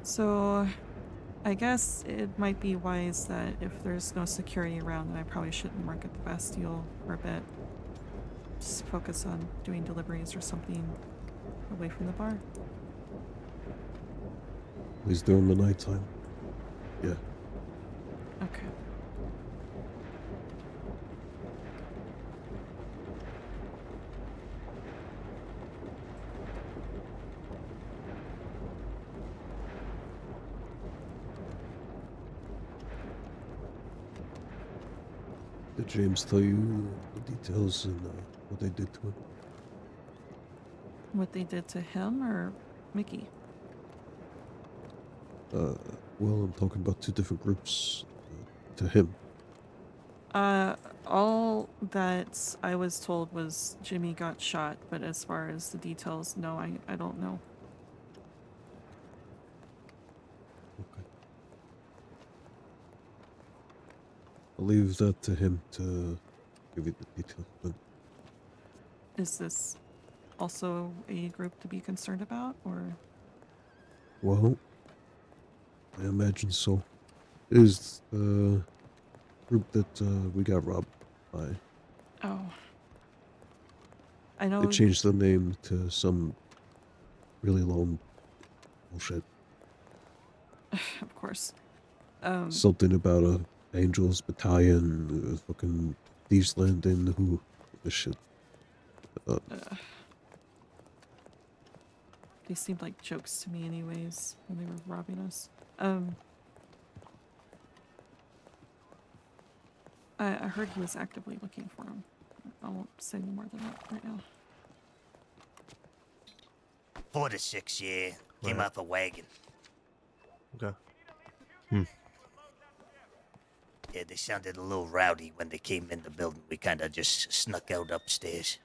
So, I guess it might be wise that if there's no security around, then I probably shouldn't work at the Bastille for a bit. Just focus on doing deliveries or something away from the bar. At least during the nighttime. Yeah. Okay. Did James tell you the details and what they did to him? What they did to him or Mickey? Well, I'm talking about two different groups. To him. All that I was told was Jimmy got shot, but as far as the details, no, I don't know. Okay. I'll leave that to him to give you the details. Then. Is this also a group to be concerned about, or? Well, I imagine so. It is the group that we got robbed by. Oh. I know. They changed the name to some really long bullshit. Of course. Something about a Angels Battalion, fucking Thieves Landing, who the shit. They seemed like jokes to me anyways when they were robbing us. I heard he was actively looking for him. I won't say any more than that right now. 4 to 6, yeah. Came Right. off a wagon. Okay. Yeah, they sounded a little rowdy when they came in the building. We kind of just snuck out upstairs.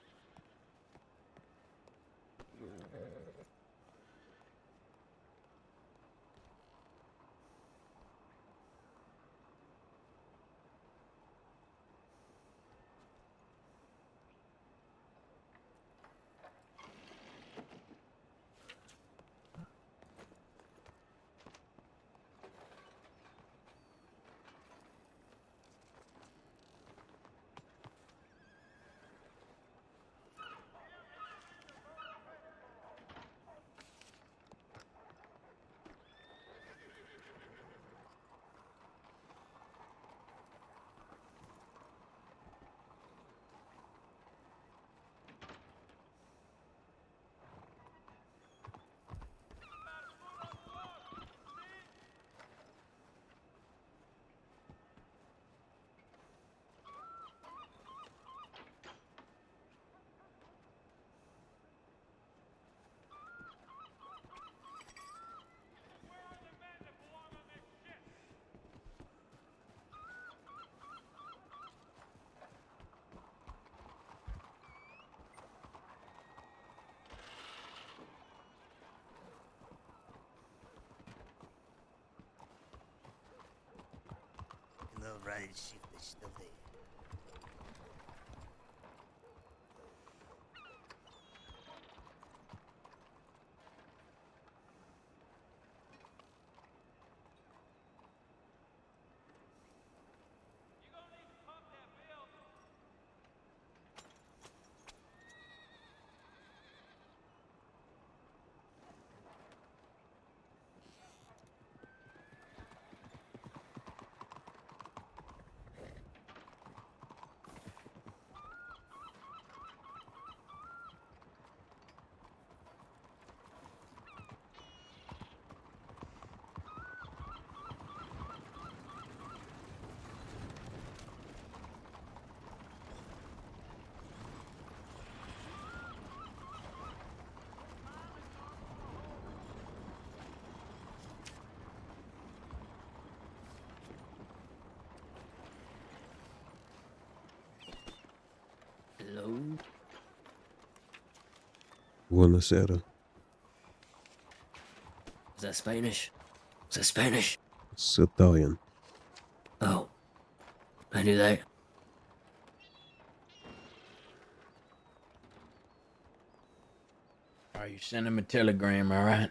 A little ready to see if they're still there. Buonasera. Is that Spanish? Is that Spanish? It's Italian. Oh, I knew that. Are you sending him a telegram, all right?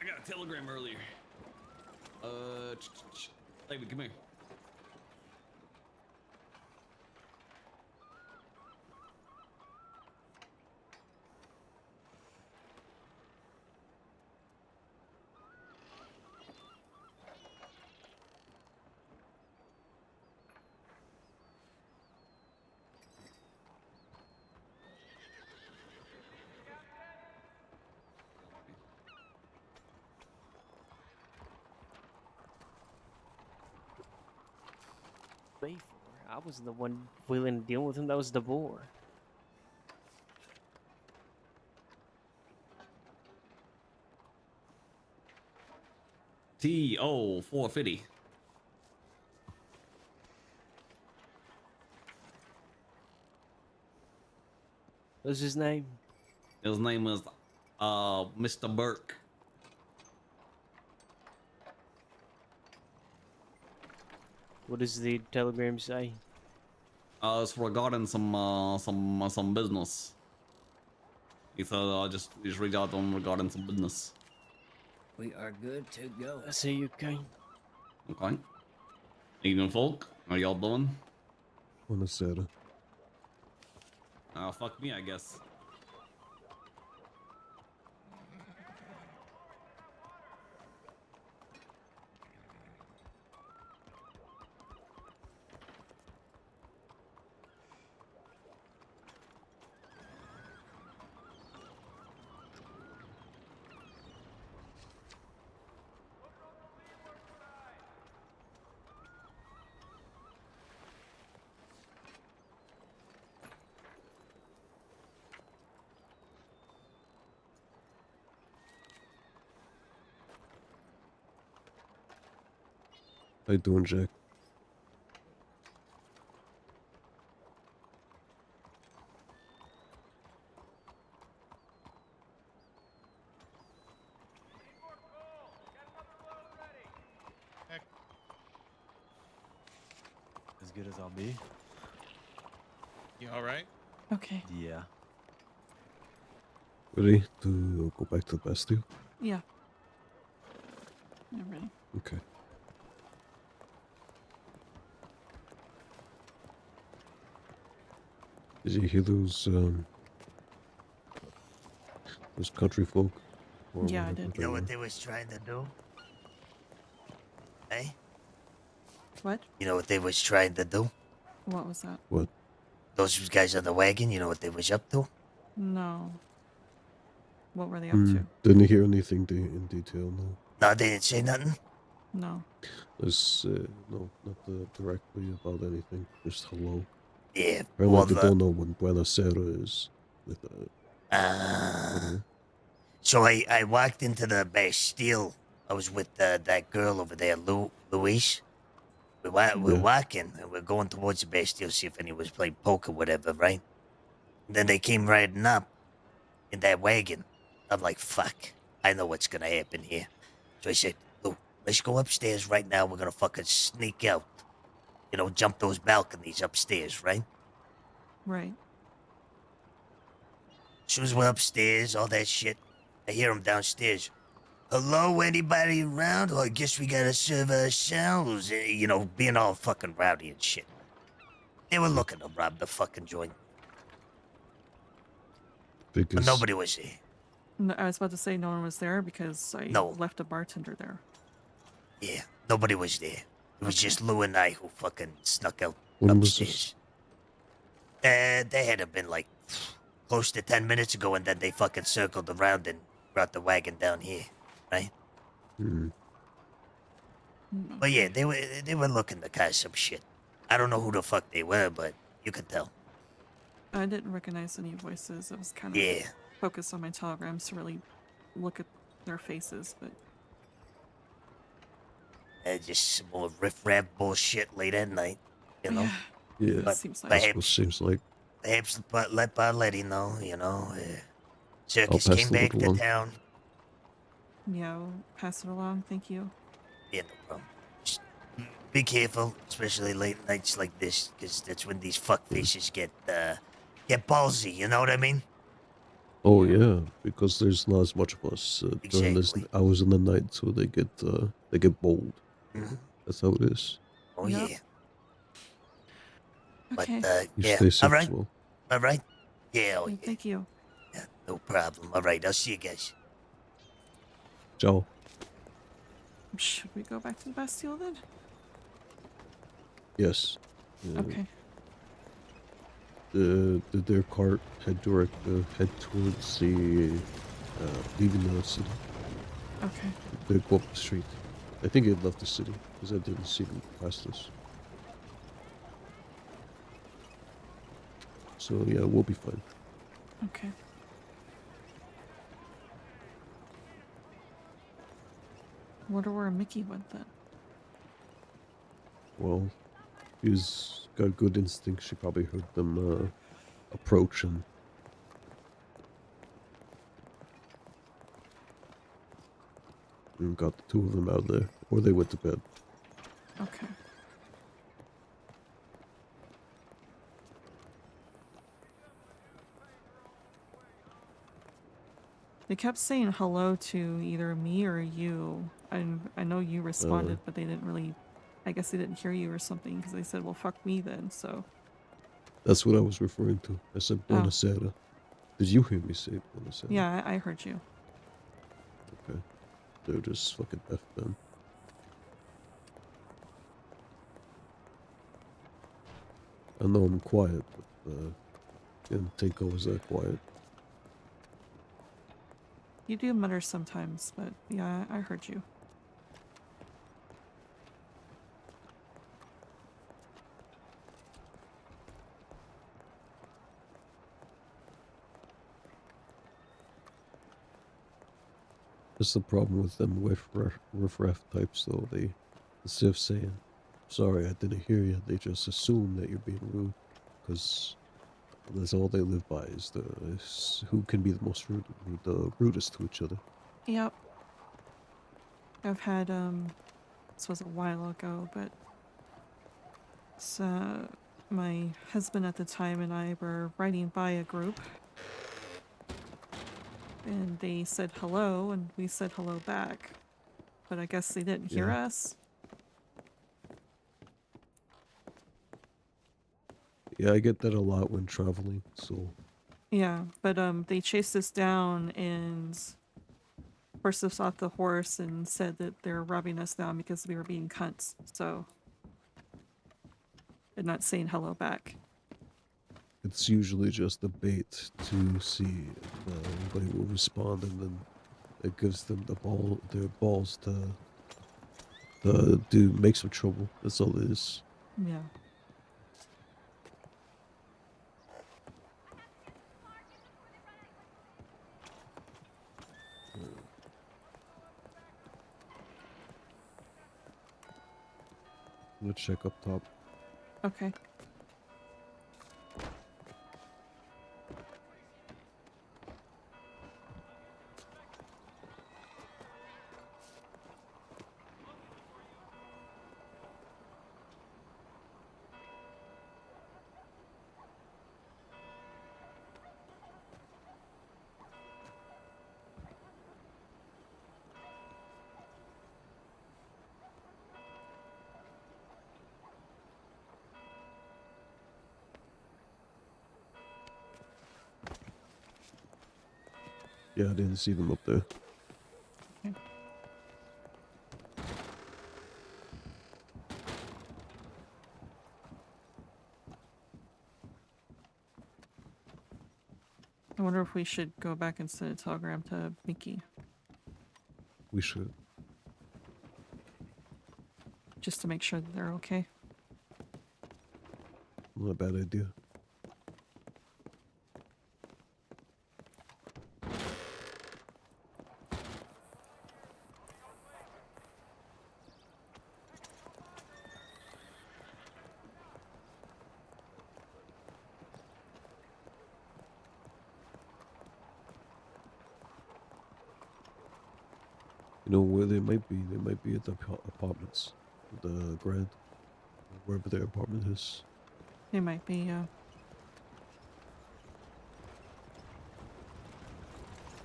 I got a telegram earlier. David, come here. Me for? I wasn't the one willing to deal with him. That was DeBoer. TO 450. What's his name? His name is Mr. Burke. What does the telegram say? It's regarding some business. He said just reach out to him regarding some business. We are good to go. I see you, Kane. Okay. Evening, folk. How y'all doing? Buonasera. Fuck me, I guess. How you doing, Jack? As good as I'll be. You all right? Okay. Yeah. Ready to go back to the Bastille? Yeah. I'm ready. Okay. Did you hear those country folk? Or Yeah, I whatever did. they You know were? what they was trying to do? Hey? What? You know what they was trying to do? What was that? What? Those guys on the wagon, you know what they was up to? No. What were they up to? Didn't hear anything in detail, no. No, they didn't say nothing? No. There's, no, not directly about anything. Just hello. Yeah, Apparently well, they don't know what Buenasera is. With, whatever. So I walked into the Bastille. I was with that girl over there, Louise. We're Yeah. walking, and we're going towards the Bastille, see if anyone was playing poker, whatever, right? And then they came riding up in that wagon. I'm like, fuck, I know what's gonna happen here. So I said, Lou, let's go upstairs right now. We're gonna fucking sneak out. You know, jump those balconies upstairs, right? Right. As soon as we're upstairs, all that shit, I hear them downstairs. Hello, anybody around? Oh, I guess we gotta serve ourselves. You know, being all fucking rowdy and shit. They were looking to rob the fucking joint. But Because nobody was there. No, I was about to say no one was there because I No. left a bartender there. Yeah, nobody was there. It was just Lou and I who fucking snuck out when was this? upstairs. They had to been like close to 10 minutes ago, and then they fucking circled around and brought the wagon down here, right? But yeah, they were looking to cause some shit. I don't know who the fuck they were, but you could tell. I didn't recognize any voices. I was kind of Yeah. focused on my telegrams to really look at their faces, but Just some more riff-raff bullshit late at night, you know? Yeah, But seems like that's what perhaps, seems like. perhaps let Letty know, you know? I'll Circus pass came the back word to along. town. yeah, I'll pass it along. Thank you. Yeah, no problem. Just be careful, especially late nights like this, because that's when these fuckfaces get ballsy, you know what I mean? Oh yeah, because there's not as much of us during these Exactly. hours in the night, so they get bold. Mhm. That's how it is. Oh, Yep. yeah. Okay. But, You yeah. stay All safe as right. well. All right. Yeah, oh, Yeah, yeah. thank you. Yeah, no problem. All right, I'll see you guys. Ciao. Should we go back to the Bastille then? Yes. Okay. Their cart head towards the leaving the city. Okay. They go up the street. I think it left the city because I didn't see them past us. So yeah, we'll be fine. Okay. Wonder where Mickey went then. Well, he's got good instinct. She probably heard them approach and got the two of them out of there, or they went to bed. Okay. They kept saying hello to either me or you. I know you responded, but they didn't really. I guess they didn't hear you or something because they said, "Well, fuck me then." So. That's what I was referring to. I said Oh. Buonasera. Did you hear me say Buonasera? Yeah, I heard you. Okay. They're just fucking F them. I know I'm quiet, but didn't think I was that quiet. You do mutter sometimes, but yeah, I heard you. That's the problem with them riff-raff types, though. They, instead of saying, sorry, I didn't hear you, they just assume that you're being rude. Because that's all they live by is who can be the most the rudest to each other. Yep. I've had, this was a while ago, but my husband at the time and I were riding by a group. And they said hello, and we said hello back. But I guess they didn't hear Yeah. us. Yeah, I get that a lot when traveling, so... Yeah, but they chased us down and forced us off the horse and said that they were robbing us down because we were being cunts, so... And not saying hello back. It's usually just a bait to see if anybody will respond, and then it gives them their balls to make some trouble. That's all it is. Yeah. I'm gonna check up top. Okay. Yeah, I didn't see them up there. Okay. I wonder if we should go back and send a telegram to Mickey. We should. Just to make sure that they're okay. Not a bad idea. You know where they might be? They might be at the apartments, the Grand, wherever their apartment is. They might be.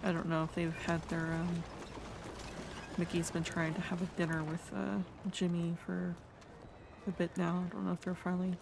I don't know if they've had their. Mickey's been trying to have a dinner with Jimmy for a bit now. I don't know if they're finally.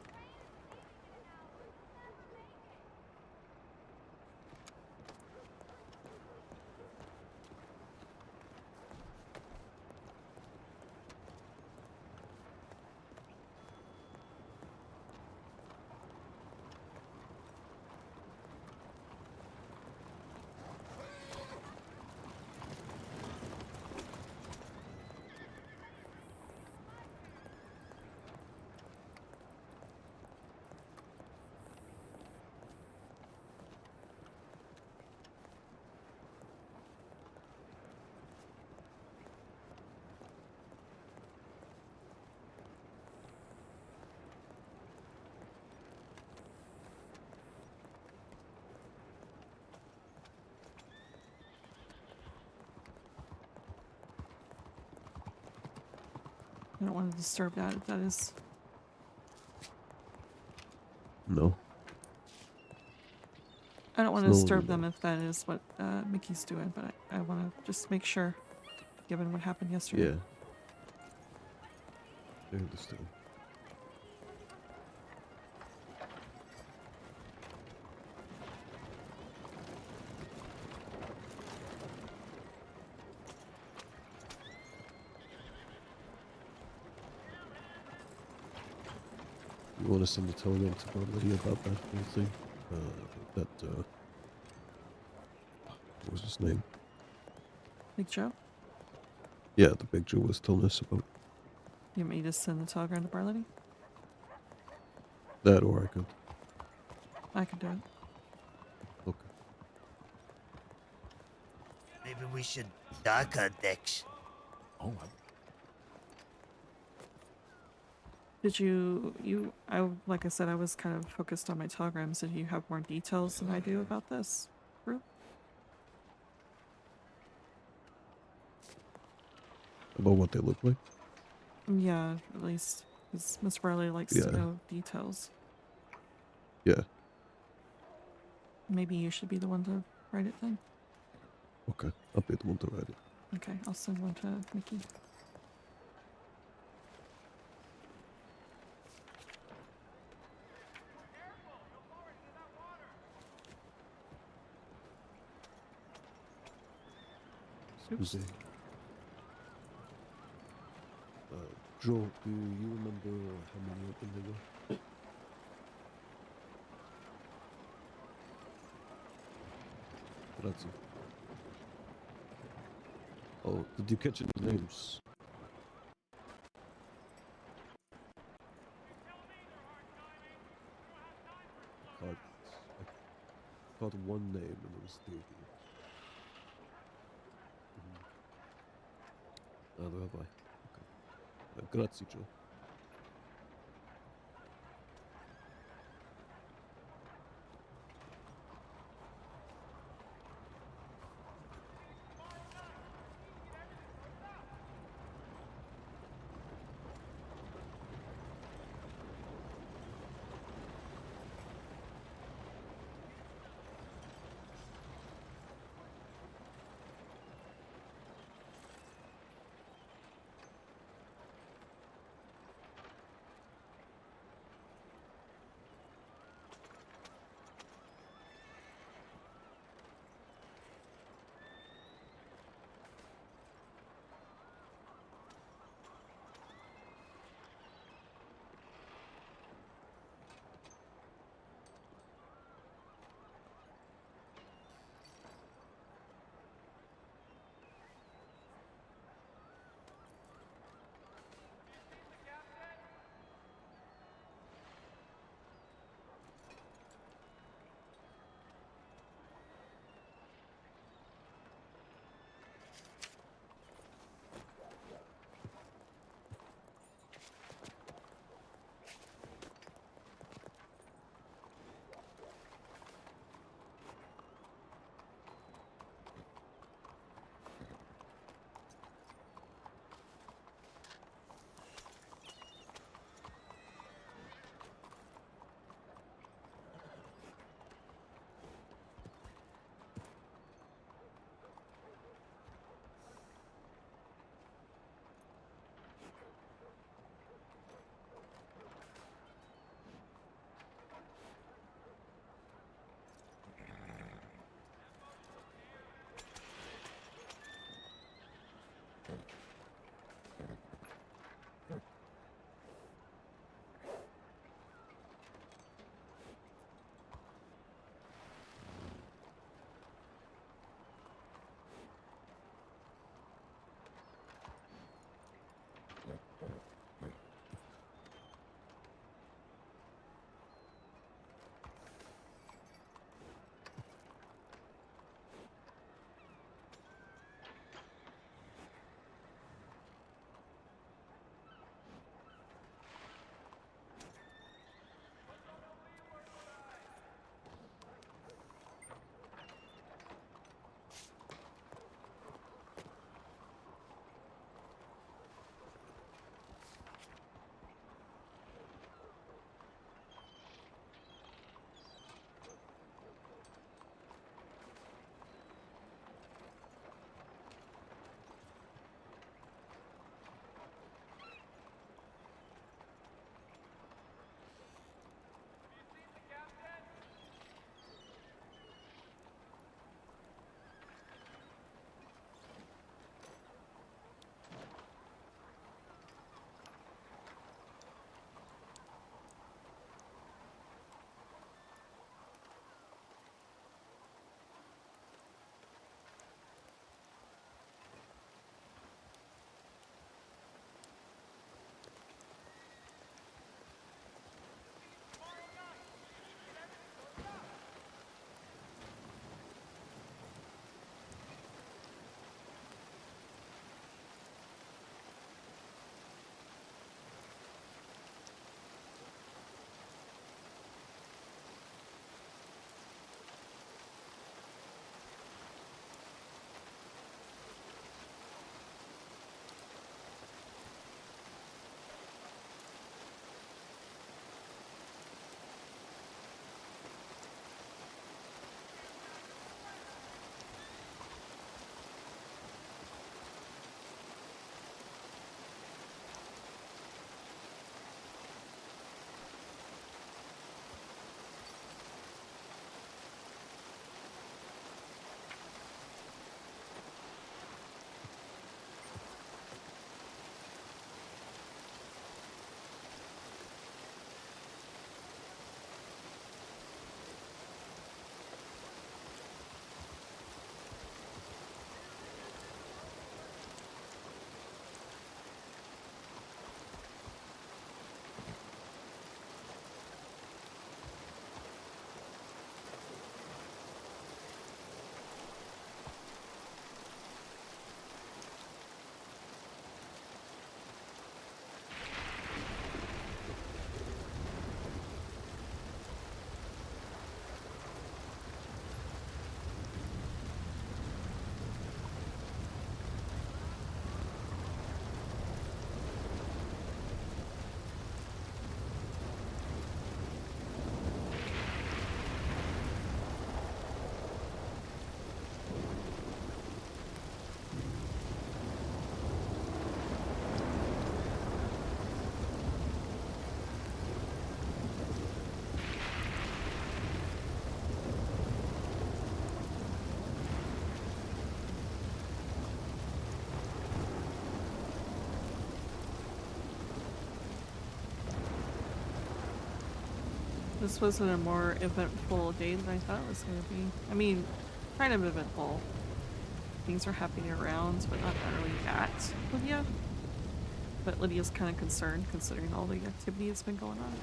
I don't want to disturb that if that is. No. I don't want to No, disturb no. them if that is what Mickey's doing, but I want to just make sure, given what happened yesterday. Yeah. I understand. You want to send a telegram to Lydia about that whole thing? What was his name? Big Joe? Yeah, the Big Joe was telling us about. You want me to send the telegram to Barlady? That, or I could. I can do it. Okay. Maybe we should dock our decks. Oh, Did you, like I said, I was kind of focused on my telegrams. Did you have more details than I do about this group? About what they look like? Yeah, at least, because Miss Barley likes to know details. Yeah. Maybe you should be the one to write it then. Okay. I'll be the one to write it. Okay, I'll send one to Mickey. Excuse me. Joe, do you remember how many open there were? Grazie. Oh, did you catch any names? I caught one name and it was Davey. Neither have I. Okay. Grazie, Joe. This wasn't a more eventful day than I thought it was going to be. I mean, kind of eventful. Things are happening around, but not really at Lydia. But Lydia's kind of concerned considering all the activity that's been going on.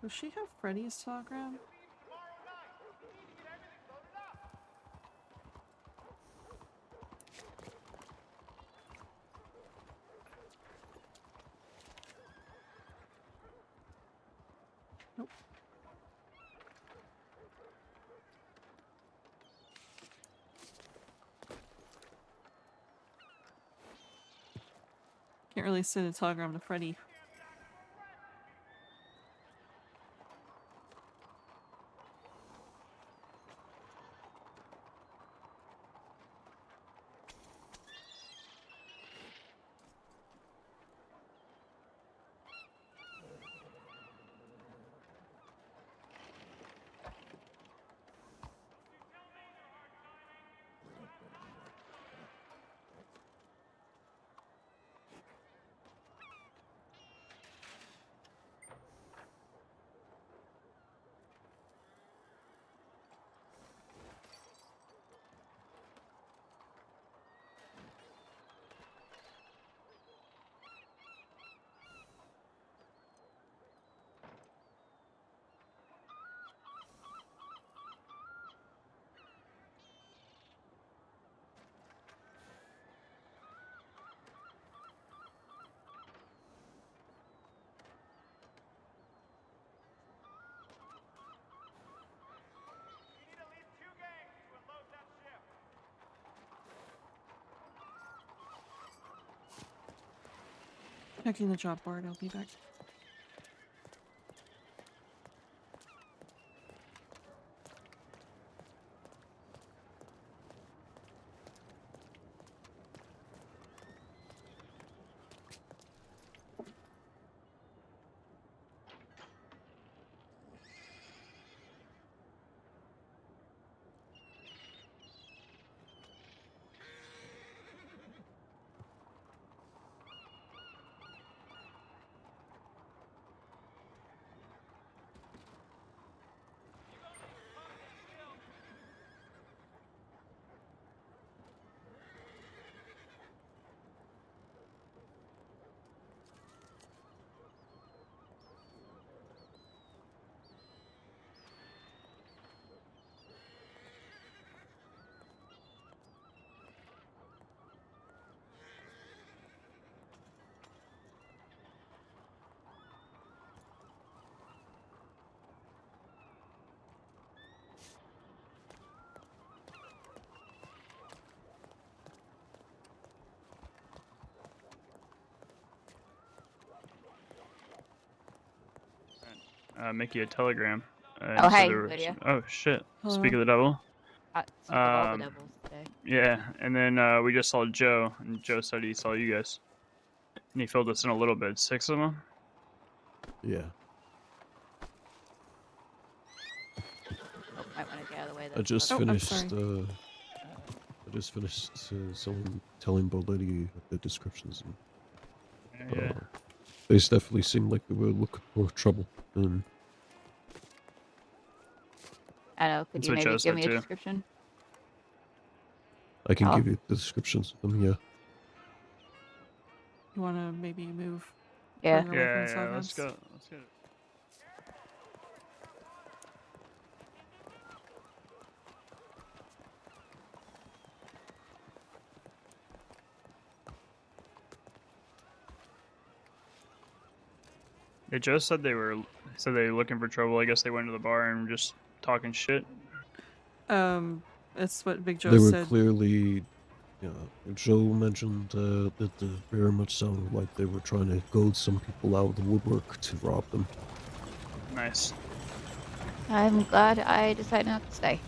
Does she have Freddy's telegram? Nope. Can't really send a telegram to Freddy. Checking the job board, I'll be back. Make you a telegram. Oh, so hey, there was- Lydia. Oh shit! Hello. Speak of the devil. Speak of all the devils today. Yeah, and then we just saw Joe, and Joe said he saw you guys, and he filled us in a little bit. 6 of them. Yeah. Oh, might want to get out of the way. I just I'm finished. sorry. I just finished someone telling Bolidi the descriptions. And, Yeah. They definitely seemed like they were looking for trouble, and I don't know. Could That's you what maybe Joe give said me a too. description? I can Oh. give you the descriptions of them. Yeah. You want to maybe move Yeah. further away from the Yeah, let's telegrams? go. Let's go. Yeah, Joe said they were looking for trouble. I guess they went to the bar and were just talking shit. That's what Big Joe They were said. clearly, yeah. Joe mentioned that it very much sounded like they were trying to goad some people out of the woodwork to rob them. Nice. I'm glad I decided not to stay.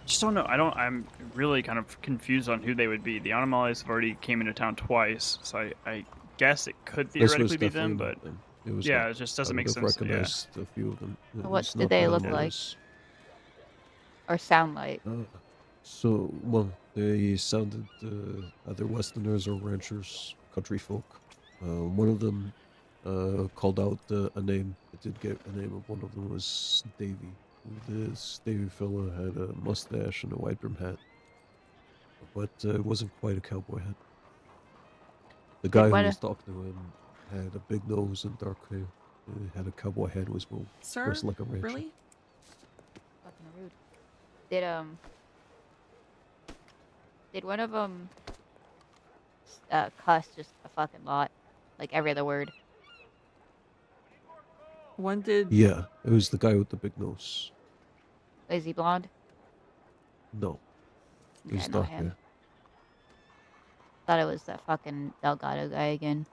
Just don't know. I'm really kind of confused on who they would be. The Anomalies have already came into town twice, so I guess it could This was theoretically be them, definitely but not them. It was yeah, not. it just I doesn't would make have sense. Yeah. recognized a few of them. It What was did not they the look like? Anomalies. Or sound like? So, well, they sounded either Westerners or ranchers, country folk. One of them called out a name. I did get a name of one of them was Davy. This Davy fella had a mustache and a white brim hat, but it wasn't quite a cowboy hat. The guy who was talking to him had a big nose and dark hair. Had a cowboy hat, was well Sir, dressed like a rancher. really? Fucking rude. Did one of them cuss just a fucking lot, like every other word? One did. Yeah, it was the guy with the big nose. Is he blonde? No, it Yeah, was not dark him. hair. Thought it was that fucking Delgado guy again.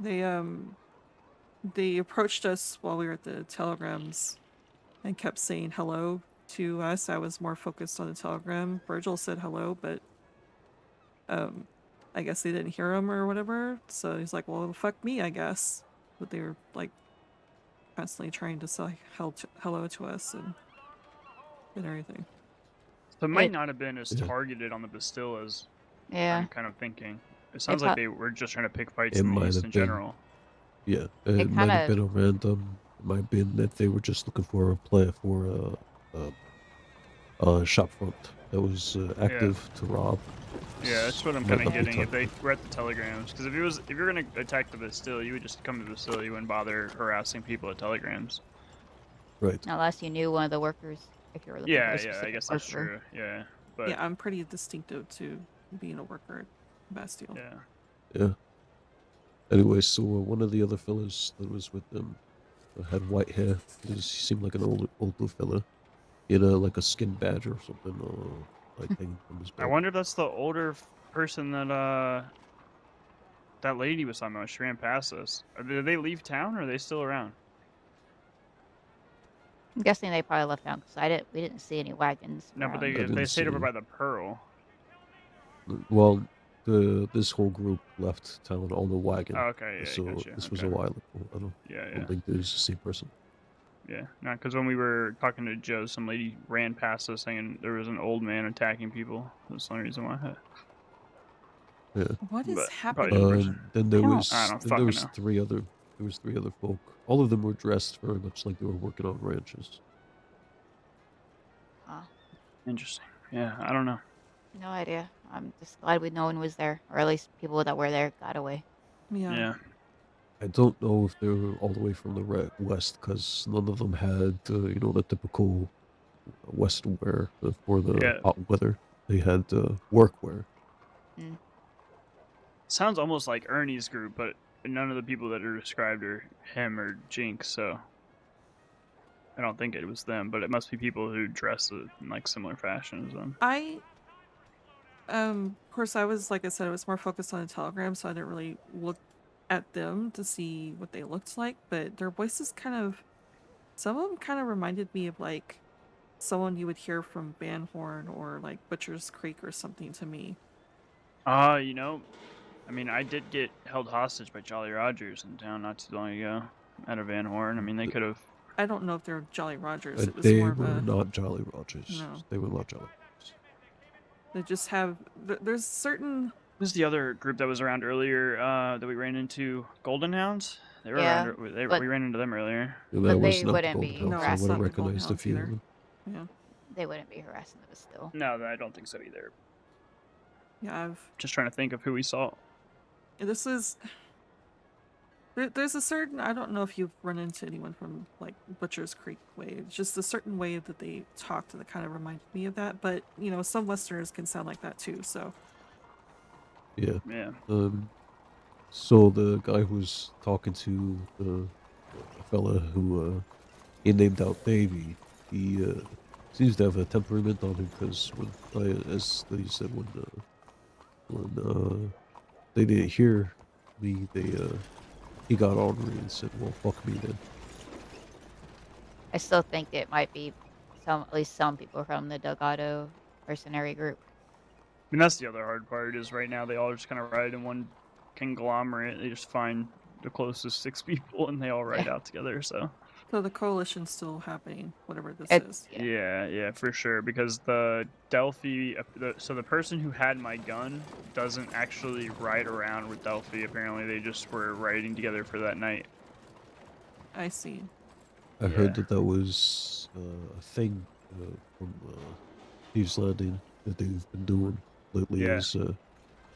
They approached us while we were at the telegrams and kept saying hello to us. I was more focused on the telegram. Virgil said hello, but I guess they didn't hear him or whatever. So he's like, well, fuck me, I guess. But they were like constantly trying to say hello to us and everything. So it might not have been as Yeah. targeted on the Bastillas. Yeah. I'm kind of thinking. It sounds like they were just trying to pick fights in the might East have in been. general. Yeah, it might have been a random. It might have been that they were just looking for a play for a shop front that was active to rob. Yeah, that's what I'm Might kind of not be getting. If they targeted. were at the telegrams, because if you're gonna attack the Bastille, you would just come to the Bastille. You wouldn't bother harassing people at telegrams. Right. Unless you knew one of the workers, if you were looking for a Yeah, specific I guess worker. that's true. Yeah, but Yeah, I'm pretty distinctive to being a worker at Bastille. Yeah. Yeah. Anyway, so one of the other fellas that was with them had white hair. He seemed like an older fella. He had like a skin badge or something, like hanging from his I belt. wonder if that's the older person that that lady was talking about. She ran past us. Did they leave town, or are they still around? I'm guessing they probably left town because we didn't see any wagons. No, but around. they stayed over by the Pearl. Well, this whole group left town on a wagon. Oh, okay, yeah, So gotcha. this was a Okay. while ago. I don't think it was the same person. Yeah, no, because when we were talking to Joe, some lady ran past us saying there was an old man attacking people. That's the only reason why. Yeah. What is But happening? probably different person. Then there I don't was fucking know. three other folk. All of them were dressed very much like they were working on ranches. Huh. Interesting. Yeah, I don't know. No idea. I'm just glad no one was there, or at least people that were there got away. Yeah. I don't know if they were all the way from the west because none of them had the typical west wear for the hot weather. They had work wear. Sounds almost like Ernie's group, but none of the people that are described are him or Jinx, so I don't think it was them, but it must be people who dress in like similar fashion as them. Of course, I was, like I said, I was more focused on the telegram, so I didn't really look at them to see what they looked like, but their voices some of them kind of reminded me of, like, someone you would hear from Van Horn or, like, Butcher's Creek or something to me. I mean, I did get held hostage by Jolly Rogers in town not too long ago at a Van Horn. I mean, they could have... I don't know if they're Jolly Rogers. It was They more of were a... not Jolly Rogers. No. They were not Jolly. They just have... There's certain Who's the other group that was around earlier that we ran into? Golden Hounds? They were Yeah, around. but We ran into them earlier. Yeah, but that was they not the wouldn't Golden be House. I harassing. would have not the Golden recognized a Hounds few of either. them. Yeah. They wouldn't be harassing them still. No, I don't think so either. Yeah, I've. Just trying to think of who we saw. This is. There's a certain. I don't know if you've run into anyone from like Butcher's Creek way. It's just a certain way that they talk that kind of reminded me of that. But you know, some Westerners can sound like that too. So. Yeah. Yeah. So the guy who's talking to the fella who he named out Davy, he seems to have a temperament on him because as they said, when they didn't hear me, he got ornery and said, "Well, fuck me then." I still think it might be at least some people from the Delgado mercenary group. I mean, that's the other hard part is right now they all just kind of ride in one conglomerate. They just find the closest 6 people and they all ride out together. So So the coalition's still happening, whatever this is. yeah, for sure. Because the Delphi, so the person who had my gun doesn't actually ride around with Delphi. Apparently, they just were riding together for that night. I see. I heard that was a thing from Thieves Landing that they've been doing lately is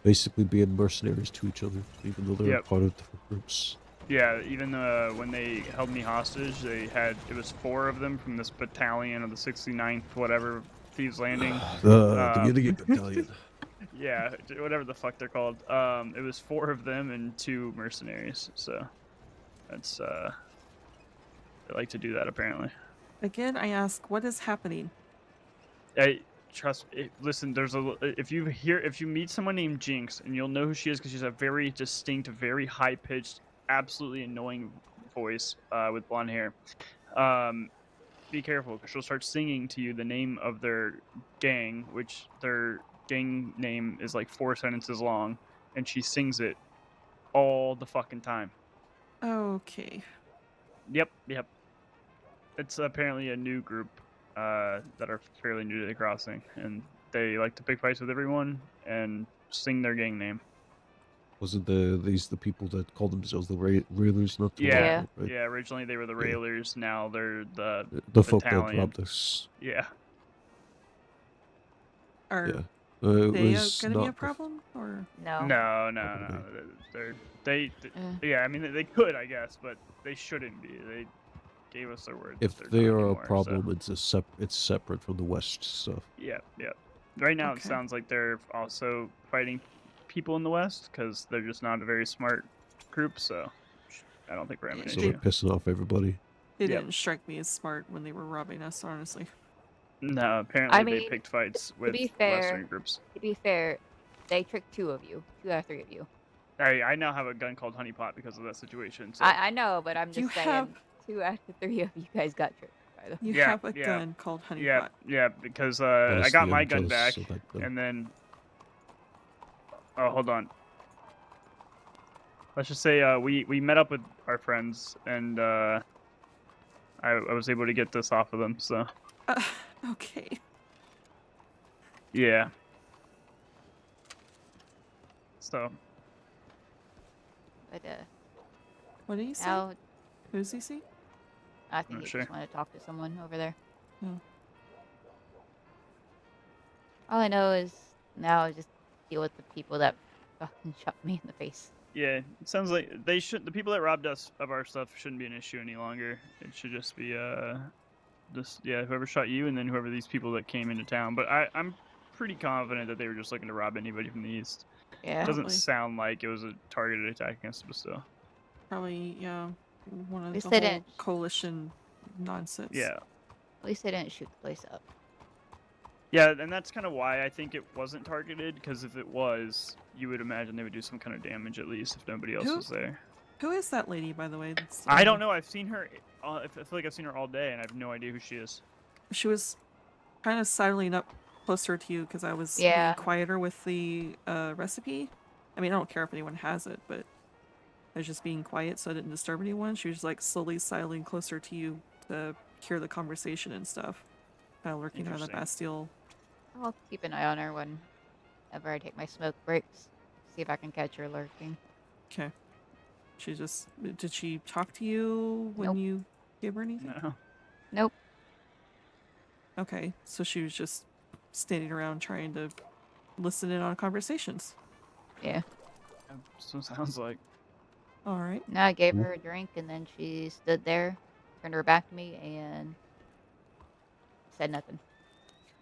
basically being mercenaries to each other, even though they're part of different groups. Yeah, even when they held me hostage, it was 4 of them from this battalion of the 69th, whatever, Thieves Landing. The Idiot Battalion. Yeah, whatever the fuck they're called. It was 4 of them and 2 mercenaries, so that's, they like to do that apparently. Again, I ask, what is happening? Trust me, listen, if you meet someone named Jinx, and you'll know who she is because she's a very distinct, very high-pitched, absolutely annoying voice with blonde hair. Be careful because she'll start singing to you the name of their gang, which their gang name is like 4 sentences long, and she sings it all the fucking time. Okay. Yep. It's apparently a new group that are fairly new to the crossing, and they like to pick fights with everyone and sing their gang name. Wasn't these the people that called themselves the Railers not too long ago, right? Yeah, originally they were the Railers, now they're the folk that battalion. robbed us. Yeah. Are it they was going to be a not the problem or no? No. They yeah, I mean they could, I guess, but they shouldn't be. They gave us their word. If that they they're not are anymore, a problem, it's separate from the West stuff. Yeah. Right now, Okay. it sounds like they're also fighting people in the West because they're just not a very smart group. So I don't think we're having an So issue. they're pissing off everybody. They didn't strike me as smart when they were robbing us, honestly. No, apparently I mean, they picked fights with to be fair, Western groups. To be fair, they tricked 2 of you, 2 out of 3 of you. I now have a gun called Honeypot because of that situation. So I know, but I'm You just saying, have- 2 out of 3 of you guys got tricked by them. You have a gun called Honeypot. Yeah, because I got Honestly, my I'm gun back, jealous of that gun. and then hold on. Let's just say we met up with our friends, and I was able to get this off of them. So Okay. yeah. So. But What did you say? now Who's he see? I think Not you sure. just want to talk to someone over there. Oh. All I know is now just deal with the people that fucking shot me in the face. Yeah, it sounds like the people that robbed us of our stuff shouldn't be an issue any longer. It should just be whoever shot you and then whoever these people that came into town. But I'm pretty confident that they were just looking to rob anybody from the east. Yeah. It doesn't Probably. sound like it was a targeted attack against us, but still. Probably, yeah. One of least the they whole didn't. coalition nonsense. Yeah. At least they didn't shoot the place up. Yeah, and that's kind of why I think it wasn't targeted, because if it was, you would imagine they would do some kind of damage at least if nobody else was there. Who is that lady, by the way? I don't know. I've seen her. I feel like I've seen her all day, and I have no idea who she is. She was kind of sidling up closer to you because I was Yeah. being quieter with the recipe. I mean, I don't care if anyone has it, but I was just being quiet so I didn't disturb anyone. She was like slowly sidling closer to you to hear the conversation and stuff. Kind of lurking out of the Interesting. Bastille. I'll keep an eye on her whenever I take my smoke breaks. See if I can catch her lurking. Okay. Did she talk to you when Nope. you gave her anything? No. Nope. Okay, so she was just standing around trying to listen in on conversations. Yeah. So sounds like. All right. No, I gave her a drink, and then she stood there, turned her back to me, and said nothing.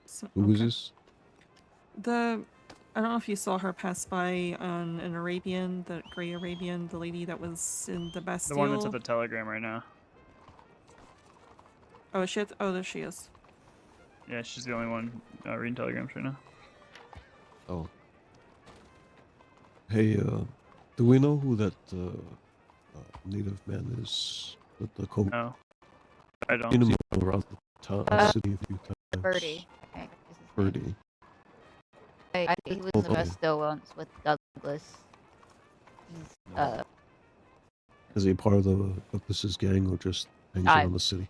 So, Who was this? I don't know if you saw her pass by on an Arabian, the gray Arabian, the lady that was in the Bastille. The one that's at the telegram right now. Oh, oh, there she is. Yeah, she's the only one reading telegrams right now. Oh. Hey, do we know who that native man is with the coat? No, I don't. Seen him around the city a few times. Birdie. Okay, this is Birdie. he was in the Okay. Bastille once with Douglas. He's, Is he part of the Douglas's gang or just hangs around the city?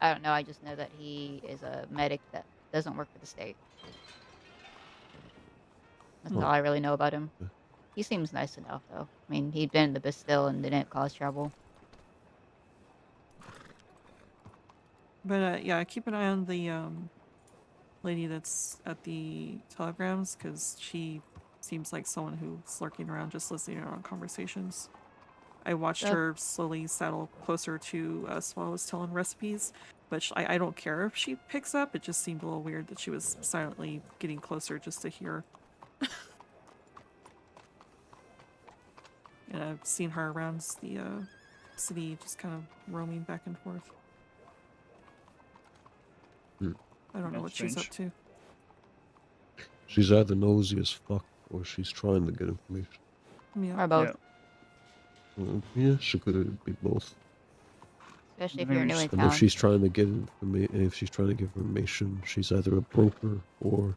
I don't know. I just know that he is a medic that doesn't work for the state. That's all I really know about him. He seems nice enough, though. I mean, he'd been in the Bastille and didn't cause trouble. But yeah, keep an eye on the lady that's at the telegrams, because she seems like someone who's lurking around just listening in on conversations. I watched her slowly saddle closer to us while I was telling recipes, but I don't care if she picks up. It just seemed a little weird that she was silently getting closer just to hear. And I've seen her around the city just kind of roaming back and forth. I don't know what she's up to. She's either nosy as fuck or she's trying to get information. Yeah. Or both. Yeah, she could be both. Especially if you're new in And town. if she's trying to get information, she's either a broker or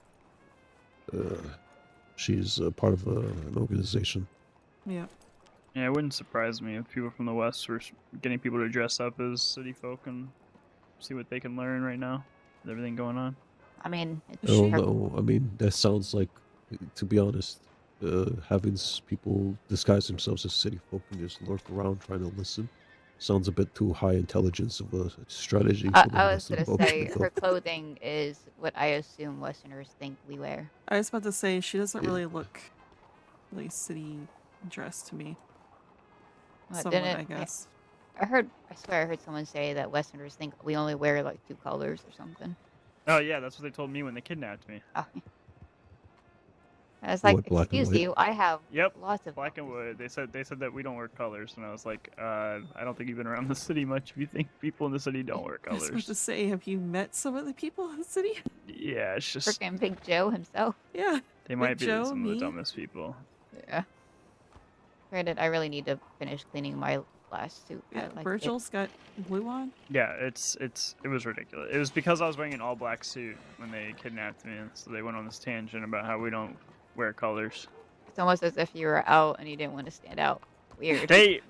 she's a part of an organization. Yeah. Yeah, it wouldn't surprise me if people from the West were getting people to dress up as city folk and see what they can learn right now with everything going on. I mean, I don't know. I mean, that sounds like, to be honest, having people disguise themselves as city folk and just lurk around trying to listen sounds a bit too high intelligence of a strategy. For I was going to say, her clothing is what I assume Westerners think we wear. I was about to say, she doesn't really look really city dressed to me. Well, Somewhat, I guess. I swear I heard someone say that Westerners think we only wear like 2 colors or something. Oh yeah, that's what they told me when they kidnapped me. Oh. I was like, black and excuse white? you, I have Yep, lots of black and white. They said that we don't wear colors, and I was like, I don't think you've been around the city much if you think people in the city don't wear I was about colors. to say, have you met some of the people in the city? Yeah, it's just freaking Big Joe himself. Yeah. they might be Joe, some me. of the dumbest people. Yeah. Granted, I really need to finish cleaning my last suit. Yeah, I like Virgil's got blue on. Yeah, it was ridiculous. It was because I was wearing an all black suit when they kidnapped me, and so they went on this tangent about how we don't wear colors. It's almost as if you were out and you didn't want to stand out. Weird. They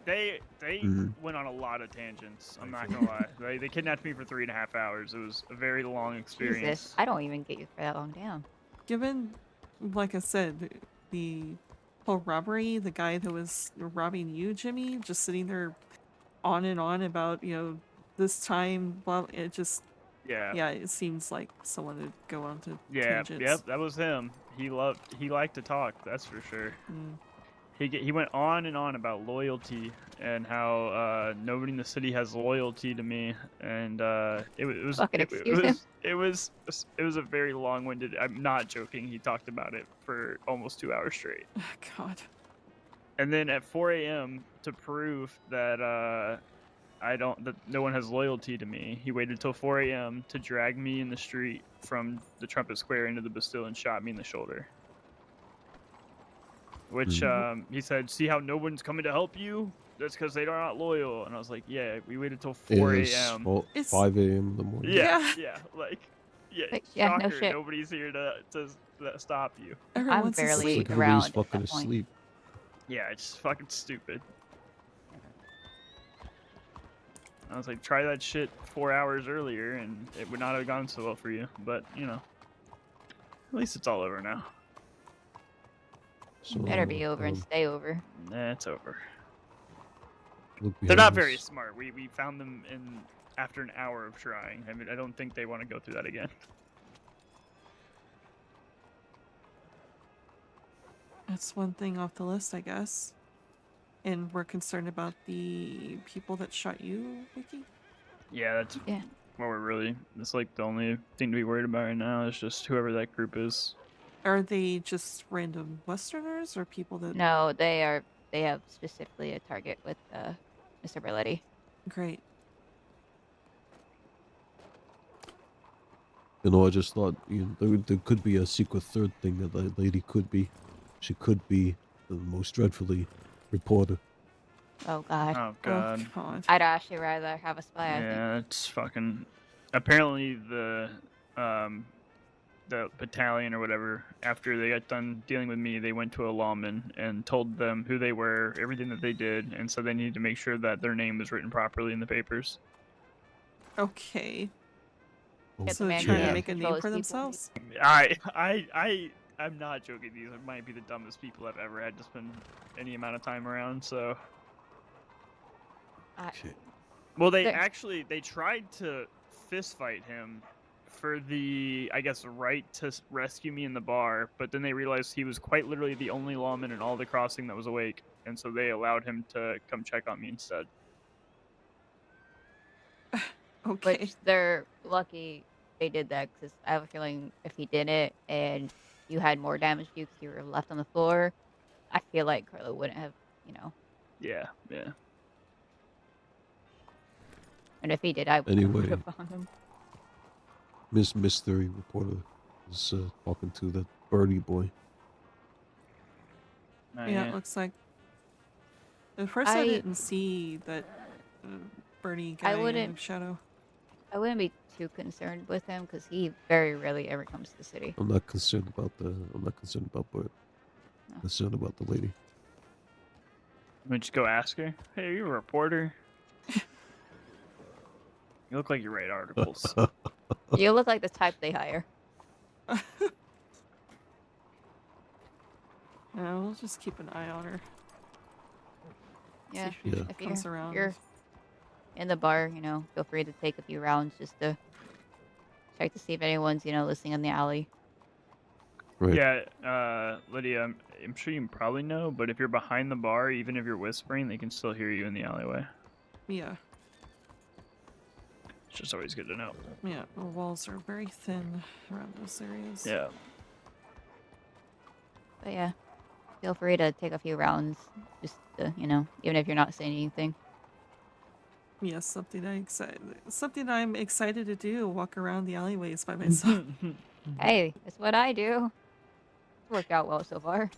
went on a lot of tangents. I'm not gonna lie. They kidnapped me for 3.5 hours. It was a very long experience. Jesus, I don't even get you for that long down. Given, like I said, the whole robbery, the guy that was robbing you, Jimmy, just sitting there on and on about, this time, blah, it just, Yeah, it seems like someone would go on to yeah, tangents. yep, that was him. He liked to talk, that's for sure. He went on and on about loyalty and how nobody in the city has loyalty to me, and it was a very long-winded. I'm not joking. He talked about it for almost 2 hours straight. Oh, God. And then at 4 a.m. to prove that that no one has loyalty to me, he waited till 4 a.m. to drag me in the street from the Trumpet Square into the Bastille and shot me in the shoulder. Which he said, see how no one's coming to help you? That's because they are not loyal. And I was like, yeah, we waited till 4 a.m. 5 a.m. in the morning. Yeah, Yeah, no shocker, shit. nobody's here to stop you. I'm barely Like around everybody's at fucking that point. asleep. Yeah, it's fucking stupid. I was like, try that shit 4 hours earlier, and it would not have gone so well for you. But, at least it's all over now. So, Better be over and stay over. Nah, it's over. look They're behind not very us. smart. We found them in after an hour of trying. I mean, I don't think they want to go through that again. That's one thing off the list, I guess. And we're concerned about the people that shot you, Vicky? Yeah, that's what we're really. It's like the only thing to be worried about right now is just whoever that group is. Are they just random Westerners or people that... No, they have specifically a target with Mr. Berletti. Great. You know, I just thought there could be a secret third thing that that lady could be. She could be the most dreadfully reporter. Oh God. Oh God. I'd actually rather have a spy. I think. Yeah, it's fucking. Apparently the battalion or whatever, after they got done dealing with me, they went to a lawman and told them who they were, everything that they did, and so they needed to make sure that their name was written properly in the papers. Okay. Get So the they're man trying can't to make a control name his for people. themselves? I'm not joking. These might be the dumbest people I've ever had to spend any amount of time around, so... Well, they tried to fist fight him for the, I guess, right to rescue me in the bar, but then they realized he was quite literally the only lawman in all the crossing that was awake, and so they allowed him to come check on me instead. Okay. Which they're lucky they did that, because I have a feeling if he did it and you had more damage to you because you were left on the floor, I feel like Carlo wouldn't have, Yeah. And if he did, I would Anyway, have found him. Mystery reporter is talking to that birdie boy. Yeah, it looks like... At first I didn't see that Bernie guy in the shadow. I wouldn't be too concerned with him because he very rarely ever comes to the city. I'm not concerned about Bert. I'm concerned about the lady. Let me just go ask her. Hey, are you a reporter? You look like you write articles. You look like the type they hire. No, we'll just keep an eye on her. Yeah, See if she if comes around. you're in the bar, feel free to take a few rounds just to check to see if anyone's, listening in the alley. Right. Yeah, Lydia, I'm sure you probably know, but if you're behind the bar, even if you're whispering, they can still hear you in the alleyway. Yeah. It's just always good to know. Yeah, the walls are very thin around those areas. Yeah. But yeah, feel free to take a few rounds just to, even if you're not saying anything. Yes, something I'm excited to do, walk around the alleyways by myself. Hey, it's what I do. It's worked out well so far.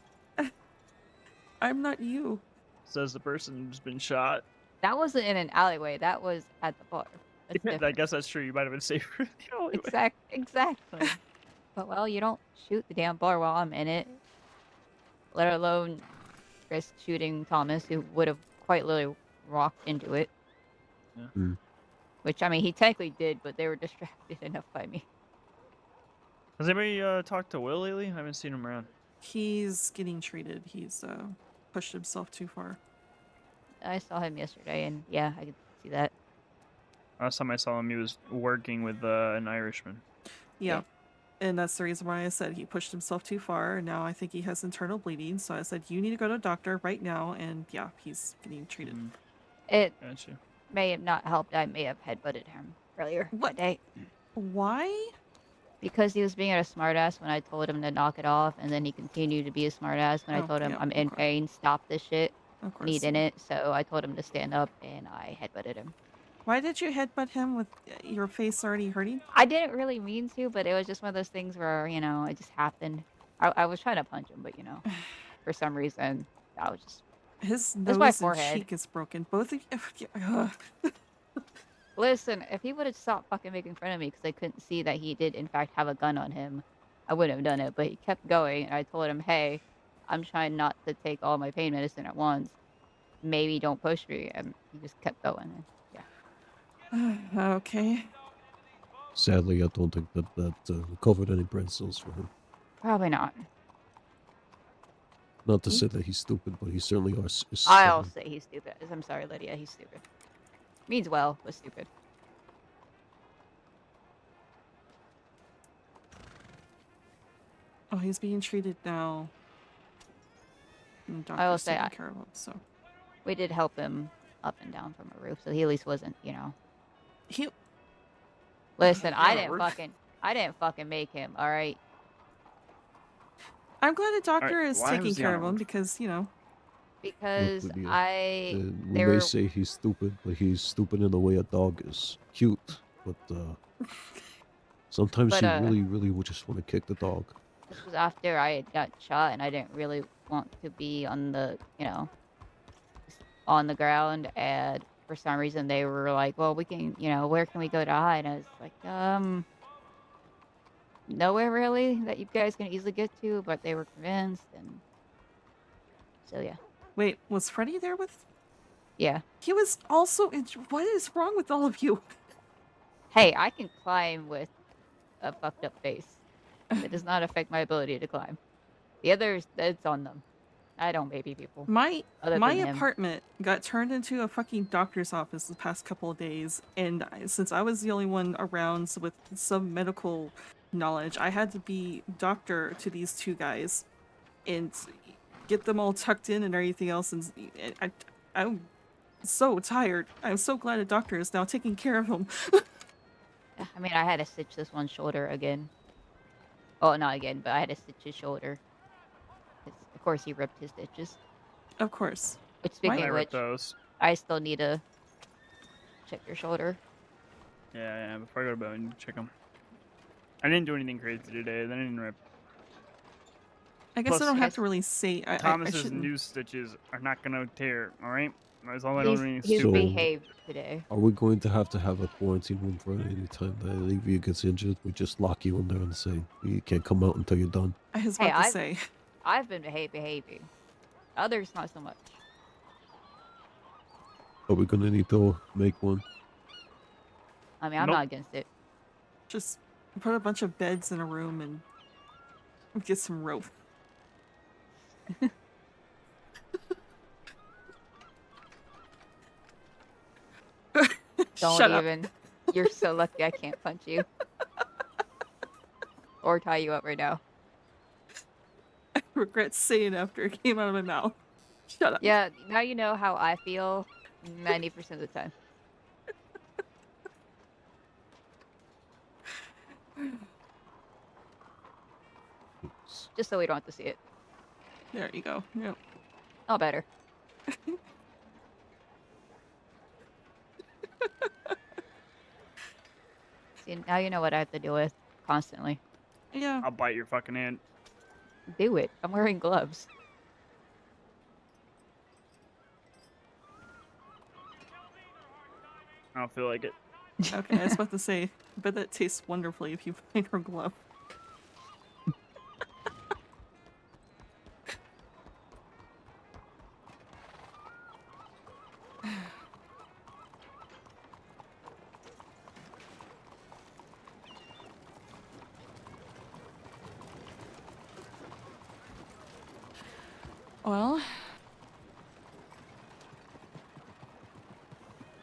I'm not you. Says the person who's been shot. That wasn't in an alleyway. That was at the bar. That's I different. guess that's true. You might have been safer in the alleyway. Exactly. But, well, you don't shoot the damn bar while I'm in it. Let alone risk shooting Thomas, who would have quite literally walked into it. Yeah. Which, I mean, he technically did, but they were distracted enough by me. Has anybody talked to Will lately? I haven't seen him around. He's getting treated. He's pushed himself too far. I saw him yesterday, and yeah, I could see that. Last time I saw him, he was working with an Irishman. Yeah. And that's the reason why I said he pushed himself too far. And now I think he has internal bleeding. So I said, you need to go to a doctor right now. And yeah, he's getting treated. It Gotcha. may have not helped. I may have headbutted him earlier that day. Why? Because he was being a smartass when I told him to knock it off, and then he continued to be a smartass when I told him, I'm in pain, stop this shit. And he didn't, so I told him to stand up, and I headbutted him. Why did you headbutt him with your face already hurting? I didn't really mean to, but it was just one of those things where, it just happened. I was trying to punch him, but, for some reason, I was just... His my nose and forehead. cheek is broken. Both of you... Listen, if he would have stopped fucking making fun of me because I couldn't see that he did, in fact, have a gun on him, I wouldn't have done it. But he kept going, and I told him, hey, I'm trying not to take all my pain medicine at once. Maybe don't push me. And he just kept going. And, okay. Sadly, I don't think that recovered any brain cells for him. Probably not. Not to say that he's stupid, but he certainly is I'll stubborn. say he's stupid. I'm sorry, Lydia. He's stupid. Means well, but stupid. Oh, he's being treated now. And the I will doctor's say taking care of him, so. we did help him up and down from a roof, so he at least wasn't, He. Listen, I Yeah, didn't fucking make him. All right. I'm glad the doctor Alright, is why taking was he care on of a him roof? because, you know. Because Look, Lydia, we they may were say he's stupid, but he's stupid in the way a dog is. Cute, but sometimes But, you really, really would just want to kick the dog. this was after I had got shot, and I didn't really want to be on the, on the ground. And for some reason, they were like, "Well, we can, where can we go to hide?" And I was like, nowhere really that you guys can easily get to. But they were convinced, and so yeah. Wait, was Freddy there with? Yeah. He was also in. What is wrong with all of you? Hey, I can climb with a fucked up face. It does not affect my ability to climb. The others, it's on them. I don't baby people. My Other than him. apartment got turned into a fucking doctor's office the past couple of days, and since I was the only one around with some medical knowledge, I had to be doctor to these two guys, and get them all tucked in and everything else. And I'm so tired. I'm so glad a doctor is now taking care of him. I mean, I had to stitch this one shoulder again. Oh, not again, but I had to stitch his shoulder. Of course, he ripped his stitches. Of course. Which, speaking I of ripped which, those. I still need to check your shoulder. Yeah, before I go to bed, I need to check them. I didn't do anything crazy today. They didn't rip. I guess Plus, I don't have to really say. I Thomas's shouldn't. new stitches are not gonna tear. All right, that's all I don't need. He's So, behaved today. Are we going to have a quarantine room for any time that Olivia gets injured? We just lock you in there and say you can't come out until you're done. I was about to say. I've been behaving. Others, not so much. Are we gonna need to make one? I mean, I'm not against it. Just put a bunch of beds in a room and get some rope. Don't Shut even. up. You're so lucky I can't punch you. Or tie you up right now. I regret saying after it came out of my mouth. Shut up. Yeah, now you know how I feel 90% of the time. Just so we don't have to see it. There you go. Yep. All better. See, now you know what I have to deal with constantly. Yeah. I'll bite your fucking hand. Do it. I'm wearing gloves. I don't feel like it. Okay, I was about to say, I bet that tastes wonderfully if you find her glove. Well,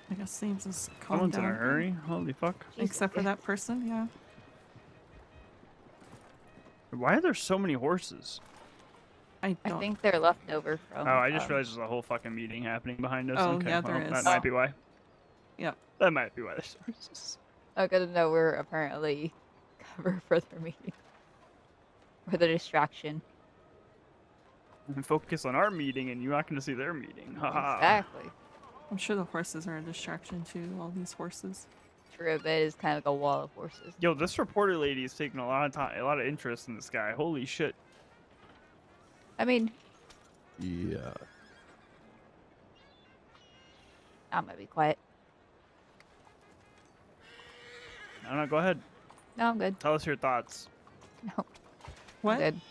I guess things is calmed Someone's in down. a hurry. Holy fuck. Except for that person, yeah. Why are there so many horses? I I think they're left over from. Oh, I just realized there's a whole fucking meeting happening behind us. Oh, Okay, yeah, well, there is. that might be why. Yep. That might be why there's horses. Oh, good to know we're apparently covered for their meeting. For the distraction. And focus on our meeting, and you're not going to see their meeting. Haha. Exactly. I'm sure the horses are a distraction too, all these horses. True, but it is kind of like a wall of horses. Yo, this reporter lady is taking a lot of time, a lot of interest in this guy. Holy shit. I mean, Yeah. I'm gonna be quiet. I don't know. Go ahead. No, I'm good. Tell us your thoughts. No. What? I'm good.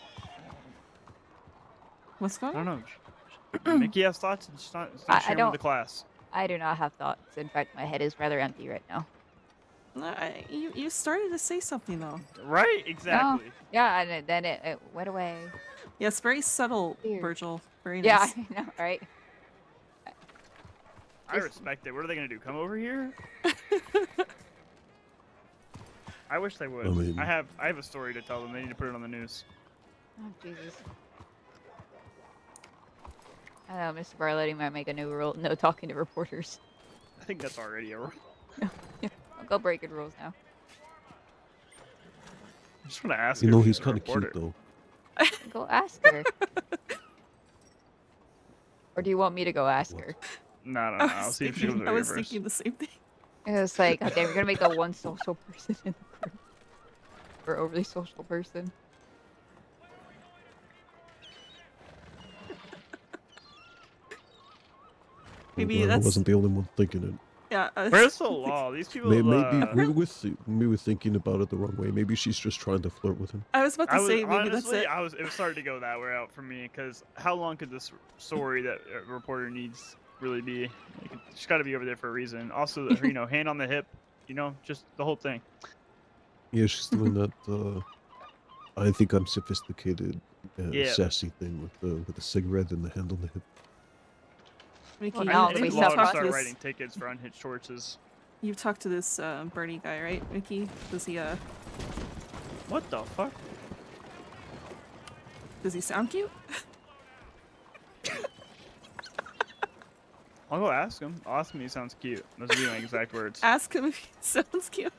What's going I on? don't know. Mickey has thoughts, and she's not I sharing don't- with the class. I do not have thoughts. In fact, my head is rather empty right now. You started to say something though. Right? Exactly. No. Yeah, and then it went away. Yes, very subtle, Weird. Virgil. Very Yeah, nice. I know, right? I respect it. What are they gonna do? Come over here? I wish they would. I mean- I have a story to tell them. They need to put it on the news. Oh, Jesus. I know, Mr. Barletti might make a new rule. No talking to reporters. I think that's already a rule. I'll go breaking rules now. I just want to ask You her know, if he's she's a kind of cute reporter. though. Go ask her. Or do you want me to go ask her? No, I'll see if she comes over I here was first. thinking the same thing. It was like, God damn, you're gonna make the one social person in the group. Or overly social person. Maybe I that's wasn't the only one thinking it. yeah. Where's the law? These people. Maybe we were thinking about it the wrong way. Maybe she's just trying to flirt with him. I was about to say maybe honestly, that's it. it was starting to go that way out for me because how long could this story that a reporter needs really be? Like, she's got to be over there for a reason. Also, hand on the hip, just the whole thing. Yeah, she's doing that. I think I'm sophisticated, Yeah. sassy thing with the cigarette and the hand on the hip. Mickey, Well, now I that need we law stopped to talking start this- writing tickets for unhitched horses. You've talked to this Bernie guy, right, Mickey? Does he What the fuck? does he sound cute? I'll go ask him. I'll ask him if he sounds cute. Those are my exact words. Ask him if he sounds cute.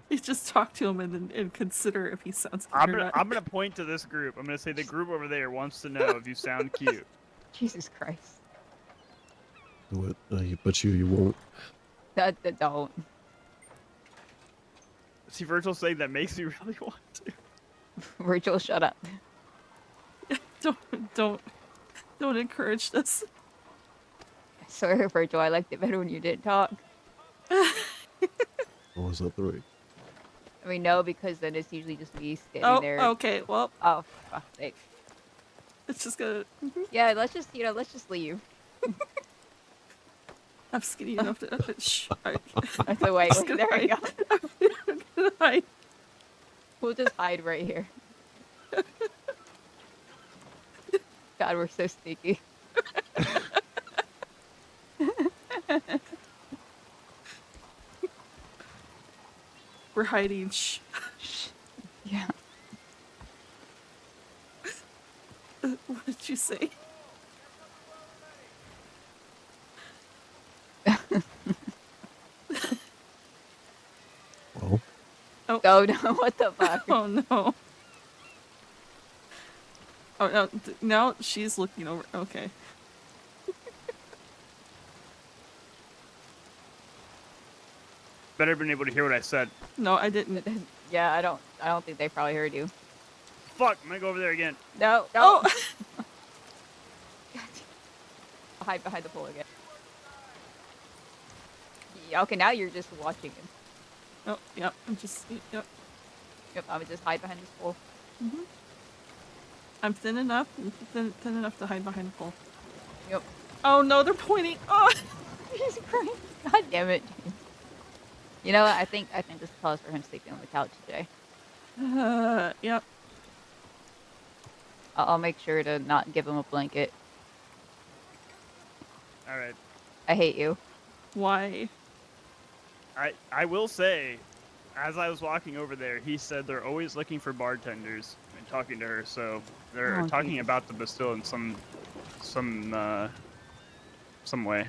You just talk to him and consider if he sounds cute I'm or gonna, not. I'm gonna point to this group. I'm gonna say the group over there wants to know if you sound cute. Jesus Christ. Do it. But you won't. That don't. See, Virgil saying that makes me really want to. Rachel, shut up. Don't encourage this. Sorry, Virgil, I liked it better when you didn't talk. Oh, is that the right? I mean, no, because then it's usually just me standing there. Okay, well. Oh, for fuck's sake. It's just gonna. Yeah, let's just leave. I'm skinny enough to. Shh. That's the way. Just gonna There we go. I'm gonna hide. We'll just hide right here. God, we're so sneaky. We're hiding. Shh. Yeah. What did you say? Well. Oh no! What the fuck? Oh no! Oh no! Now she's looking over. Okay. Better been able to hear what I said. No, I didn't. Yeah, I don't think they probably heard you. Fuck! I'm gonna go over there again. No. Oh. I'll hide behind the pole again. Yeah, okay, now you're just watching him. Oh, yep. I'm just. Yep. Yep, I would just hide behind this pole. Mm-hmm. I'm thin enough. Thin enough to hide behind the pole. Yep. Oh no, they're pointing. Oh. Jesus Christ! God damn it, James. You know what? I think this calls for him sleeping on the couch today. Yep. I'll make sure to not give him a blanket. All right. I hate you. Why? I will say, as I was walking over there, he said they're always looking for bartenders and talking to her. So they're Oh, talking geez. about the Bastille in some way.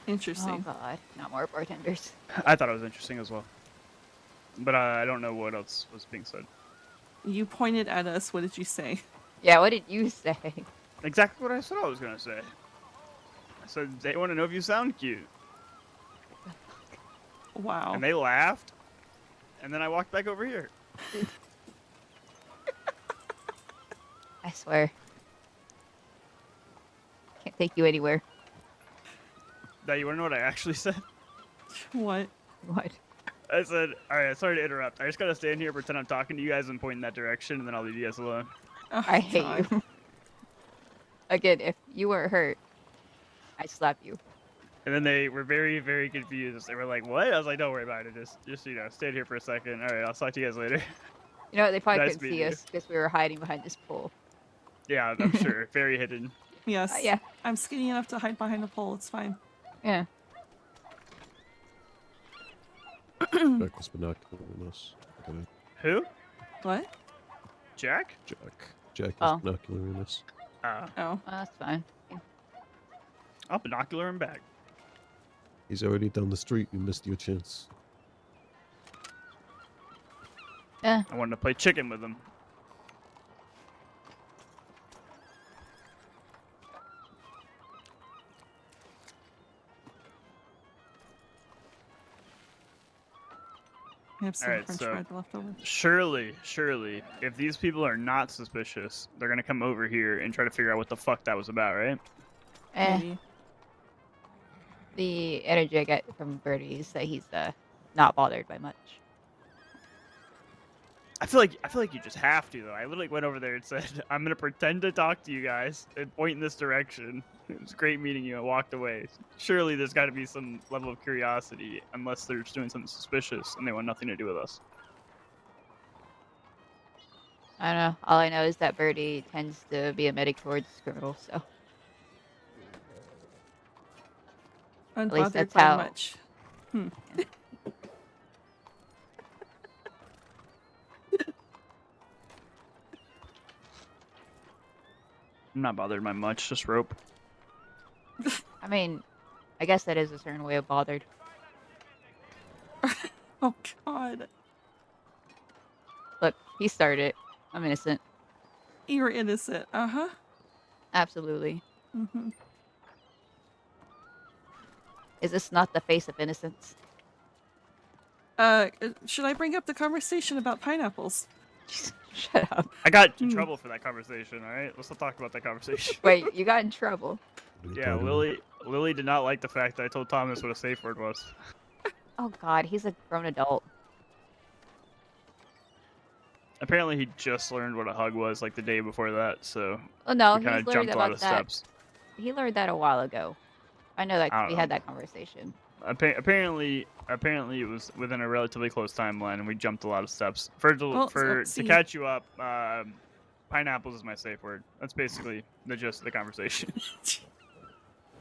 Interesting. Oh God, not more bartenders. I thought it was interesting as well, but I don't know what else was being said. You pointed at us. What did you say? Yeah, what did you say? Exactly what I said I was gonna say. I said they want to know if you sound cute. Wow. And they laughed, and then I walked back over here. I swear. Can't take you anywhere. Now you want to know what I actually said? What? What? I said, all right, sorry to interrupt. I just gotta stand here, pretend I'm talking to you guys, and point in that direction, and then I'll leave you guys alone. Oh, I hate God. you. Again, if you were hurt, I'd slap you. And then they were very, very confused. They were like, what? I was like, don't worry about it. Just stand here for a second. All right, I'll talk to you guys later. You know, they probably Nice couldn't see meeting you. us because we were hiding behind this pole. Yeah, I'm sure. Very hidden. Yes. Yeah. I'm skinny enough to hide behind a pole. It's fine. Yeah. Jack was binocularing us. Okay. Who? What? Jack? Jack Oh. was binocularing us. Oh. Well, that's fine. I'll binocular him back. He's already down the street. You missed your chance. Yeah. I wanted to play chicken with him. I have some Alright, French so bread left over. surely, if these people are not suspicious, they're gonna come over here and try to figure out what the fuck that was about, right? Maybe. The energy I get from Birdie is that he's not bothered by much. I feel like you just have to though. I literally went over there and said, "I'm gonna pretend to talk to you guys and point in this direction." It was great meeting you. I walked away. Surely there's got to be some level of curiosity, unless they're just doing something suspicious and they want nothing to do with us. I don't know. All I know is that Birdie tends to be a medic towards criminals, so. At least Unbothered that's by how. much. Hmm. I'm not bothered by much, just rope. I mean, I guess that is a certain way of bothered. Oh God. Look, he started it. I'm innocent. You're innocent. Uh-huh. Absolutely. Mm-hmm. Is this not the face of innocence? Should I bring up the conversation about pineapples? Shut up. I got in trouble for that conversation. All right, let's not talk about that conversation. Wait, you got in trouble? Yeah, Lily did not like the fact that I told Thomas what a safe word was. Oh God, he's a grown adult. Apparently, he just learned what a hug was like the day before that, so Oh no, we kind he's of learned jumped a lot about of that. steps. He learned that a while ago. I know that I 'cause don't we know. had that conversation. Apparently, it was within a relatively close timeline, and we jumped a lot of steps. To see. catch you up, pineapples is my safe word. That's basically the gist of the conversation.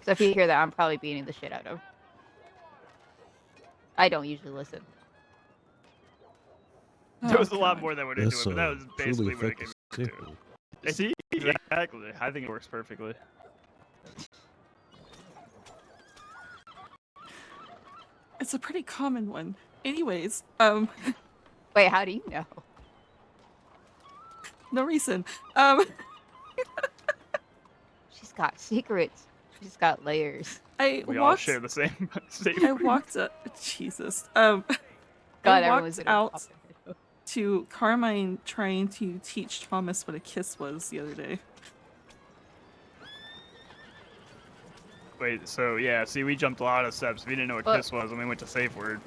So if you hear that, I'm probably beating the shit out of him. I don't usually listen. There was a lot more that went into That's it, but that was basically what it effective came safe to. word. See, exactly. I think it works perfectly. It's a pretty common one. Anyways, Wait, how do you know? no reason. She's got secrets. She's got layers. We all share the same. I walked Jesus. God, I everyone's walked gonna out pop their head. to Carmine trying to teach Thomas what a kiss was the other day. Wait, so yeah, see, we jumped a lot of steps. We didn't know what But- kiss was, and we went to safe word.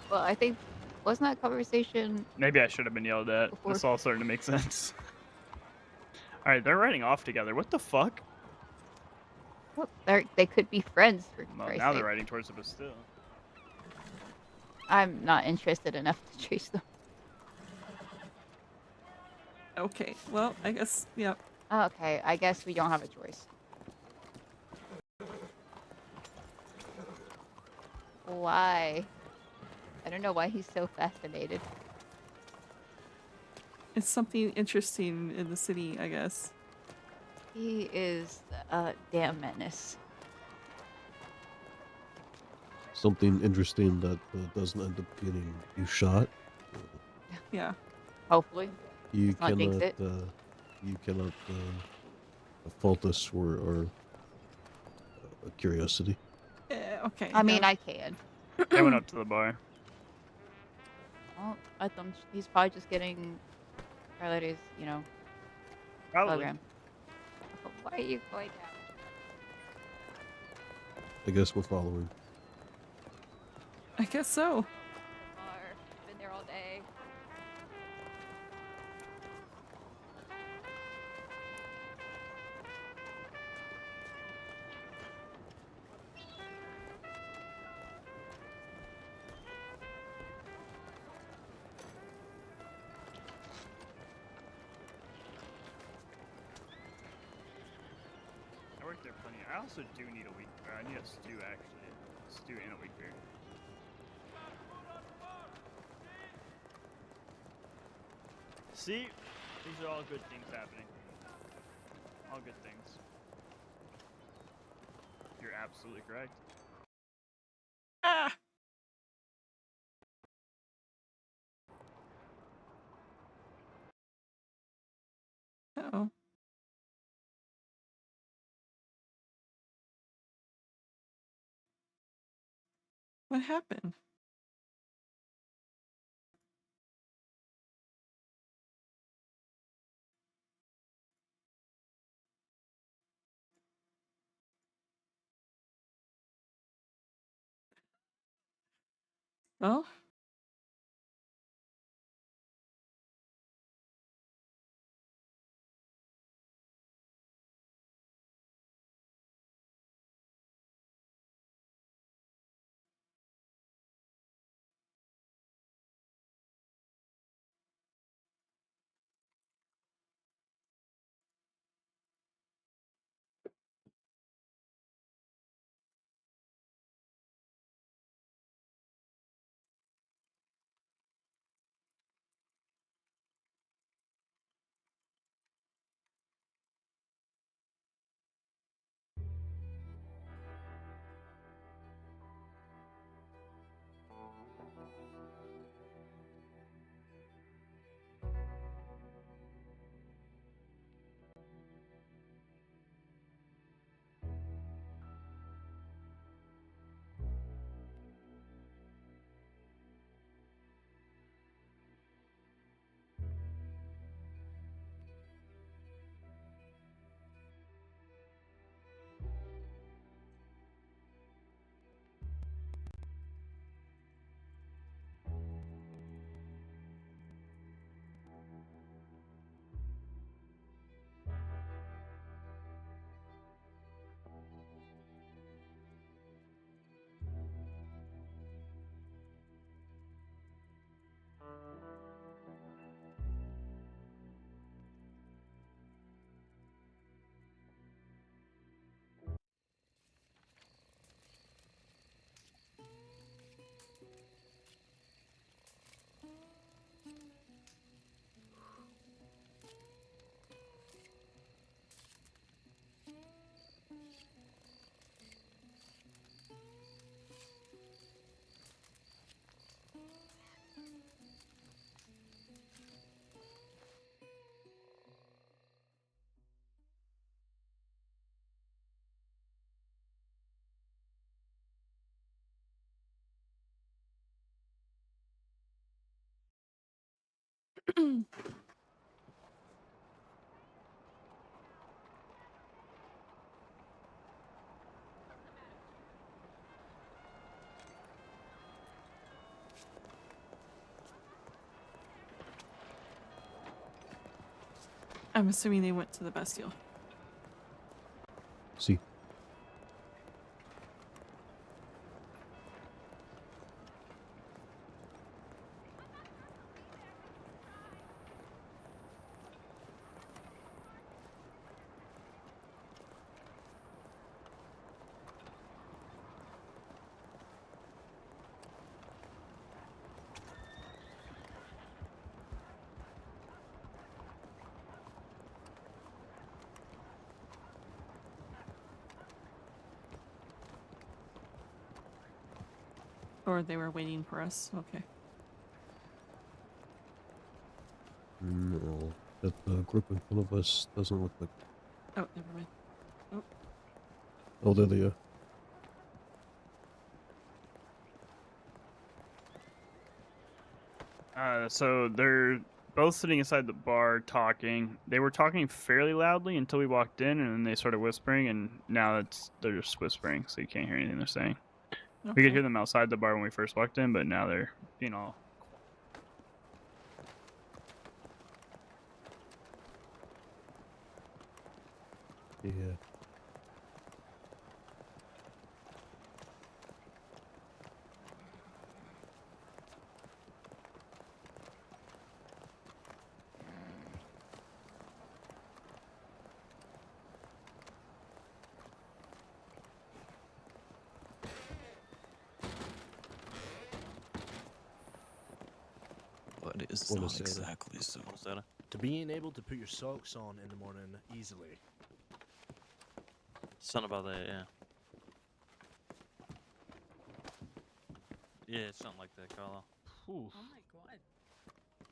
Well, I think wasn't that conversation? Maybe I should have been yelled at. Before- This all starting to make sense. All right, they're riding off together. What the fuck? Well, they could be friends for Well, Christ's now sake. they're riding towards the Bastille. I'm not interested enough to chase them. Okay, well, I guess, yeah. Okay, I guess we don't have a choice. Why? I don't know why he's so fascinated. It's something interesting in the city, I guess. He is a damn menace. Something interesting that doesn't end up getting you shot. Yeah. Hopefully. You Let's not jinx cannot. it. You cannot fault us for our curiosity. Okay. I mean, yeah. I can. They went up to the bar. Well, I think he's probably just getting Carletti's, Probably. program. Why are you going down? I guess we're following. I guess so. Been there all day. work there plenty. I also do need a week. I need a stew actually. Stew and a week beer. See, these are all good things happening. All good things. You're absolutely correct. Ah! Uh-oh. What happened? Well, I'm assuming they went to the Bastille. See. Or they were waiting for us. Okay. No, that group in front of us doesn't look like. Oh, never mind. Oh. Oh, there they are. So they're both sitting inside the bar talking. They were talking fairly loudly until we walked in, and then they started whispering, and now they're just whispering, so you can't hear anything they're saying. We Okay. could hear them outside the bar when we first walked in, but now they're being all. Yeah. but it is Buona not sera. exactly so. To being able to put your socks on in the morning easily. Something about that, yeah. Yeah, it's something like that, Carlo. Oh my god.